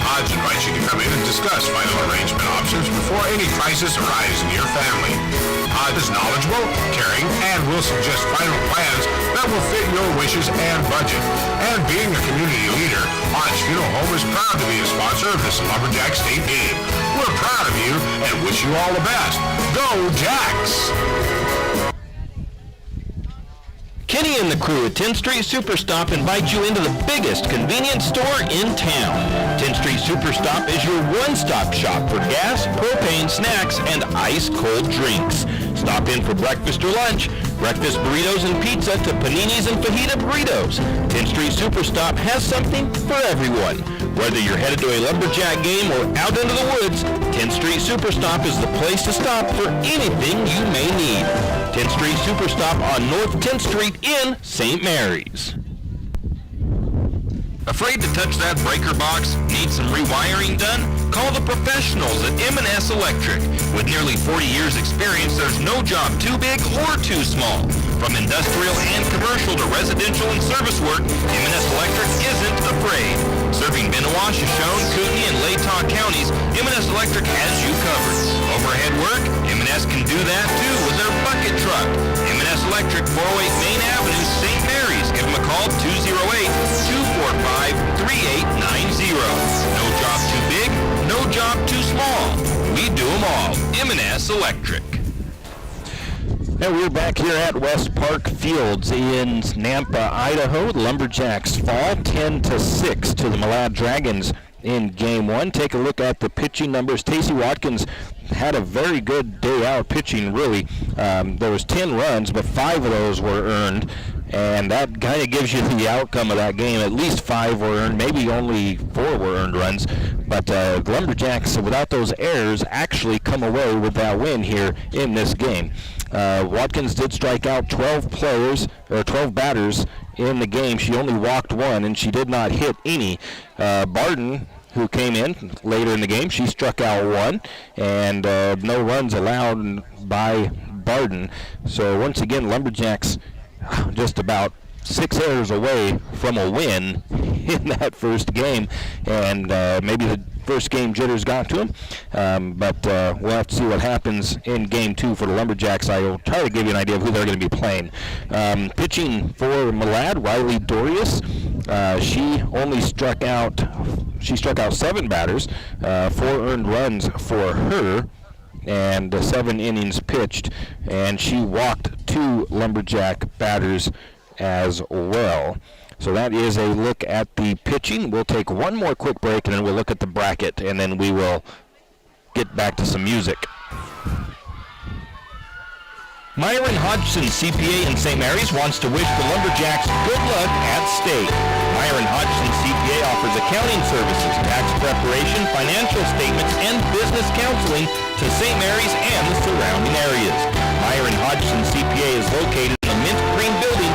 Hodge invites you to come in and discuss final arrangement options before any crisis arises in your family. Hodge is knowledgeable, caring, and will suggest final plans that will fit your wishes and budget. And being a community leader, Hodge Funeral Home is proud to be a sponsor of this Lumberjack State game. We're proud of you and wish you all the best. Go Jacks! Kenny Tony and the crew at 10th Street Superstop invite you into the biggest convenience store in town. 10th Street Superstop is your one-stop shop for gas, propane, snacks, and ice-cold drinks. Stop in for breakfast or lunch, breakfast burritos and pizza to paninis and fajita burritos. 10th Street Superstop has something for everyone. Whether you're headed to a lumberjack game or out into the woods, 10th Street Superstop is the place to stop for anything you may need. 10th Street Superstop on North 10th Street in St. Mary's. Afraid to touch that breaker box? Need some rewiring done? Call the professionals at M&S Electric. With nearly 40 years experience, there's no job too big or too small. From industrial and commercial to residential and service work, M&S Electric isn't afraid. Serving Benoit, Shoshone, Kootenai, and Latah counties, M&S Electric has you covered. Overhead work? M&S can do that too with their bucket truck. M&S Electric, 408 Main Avenue, St. Mary's. Give them a call, 208-245-3890. No job too big, no job too small. We do them all. M&S Electric. And we're back here at West Park Fields in Nampa, Idaho. The Lumberjacks fall 10-6 to the Malad Dragons in Game 1. Take a look at the pitching numbers. Tacey Watkins had a very good day out pitching, really. There was 10 runs, but 5 of those were earned. And that kind of gives you the outcome of that game. At least 5 were earned, maybe only 4 were earned runs. But the Lumberjacks, without those errors, actually come away with that win here in this game. Watkins did strike out 12 batters in the game. She only walked 1, and she did not hit any. Barden, who came in later in the game, she struck out 1, and no runs allowed by Barden. So once again, Lumberjacks just about 6 errors away from a win in that first game, and maybe the first game jitters got to him, but we'll have to see what happens in Game 2 for the Lumberjacks. I will try to give you an idea of who they're going to be playing. Pitching for Malad, Riley Dorius, she struck out 7 batters, 4 earned runs for her, and 7 innings pitched, and she walked 2 Lumberjack batters as well. So that is a look at the pitching. We'll take one more quick break, and then we'll look at the bracket, and then we will get back to some music. Myron Hodgson CPA in St. Mary's wants to wish the Lumberjacks good luck at stake. Myron Hodgson CPA offers accounting services, tax preparation, financial statements, and business counseling to St. Mary's and the surrounding areas. Myron Hodgson CPA is located in the Mint Green Building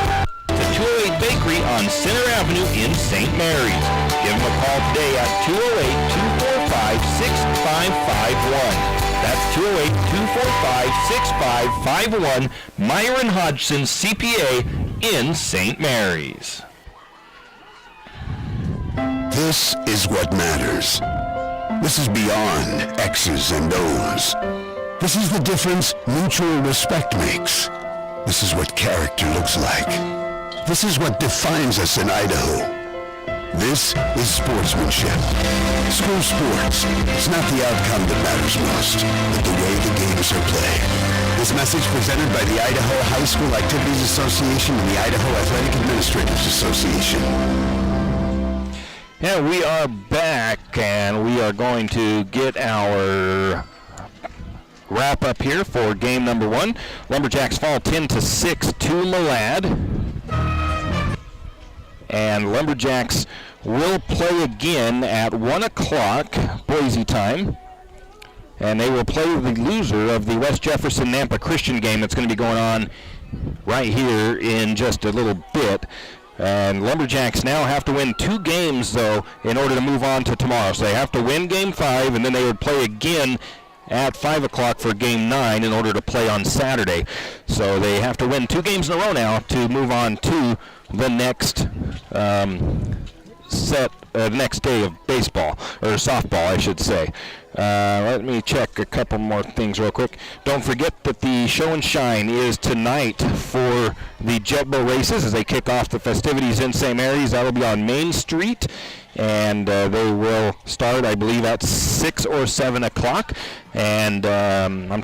at the 208 Bakery on Center Avenue in St. Mary's. Give them a call today at 208-245-6551. That's 208-245-6551, Myron Hodgson, CPA, in St. Mary's. This is what matters. This is beyond X's and O's. This is the difference mutual respect makes. This is what character looks like. This is what defines us in Idaho. This is sportsmanship. School sports. It's not the outcome that matters most, but the way the games are played. This message presented by the Idaho High School Activities Association and the Idaho Athletic Administrators Association. And we are back, and we are going to get our wrap up here for game number 1. Lumberjacks fall 10-6 to Malad. And Lumberjacks will play again at 1 o'clock Boise time. And they will play the loser of the West Jefferson Nampa Christian game that's going to be going on right here in just a little bit. And Lumberjacks now have to win 2 games, though, in order to move on to tomorrow. So they have to win Game 5, and then they would play again at 5 o'clock for Game 9 in order to play on Saturday. So they have to win 2 games in a row now to move on to the next next day of baseball, or softball, I should say. Let me check a couple more things real quick. Don't forget that the show and shine is tonight for the Jet Bowl races as they kick off the festivities in St. Mary's. That will be on Main Street, and they will start, I believe, at 6 or 7 o'clock. And I'm trying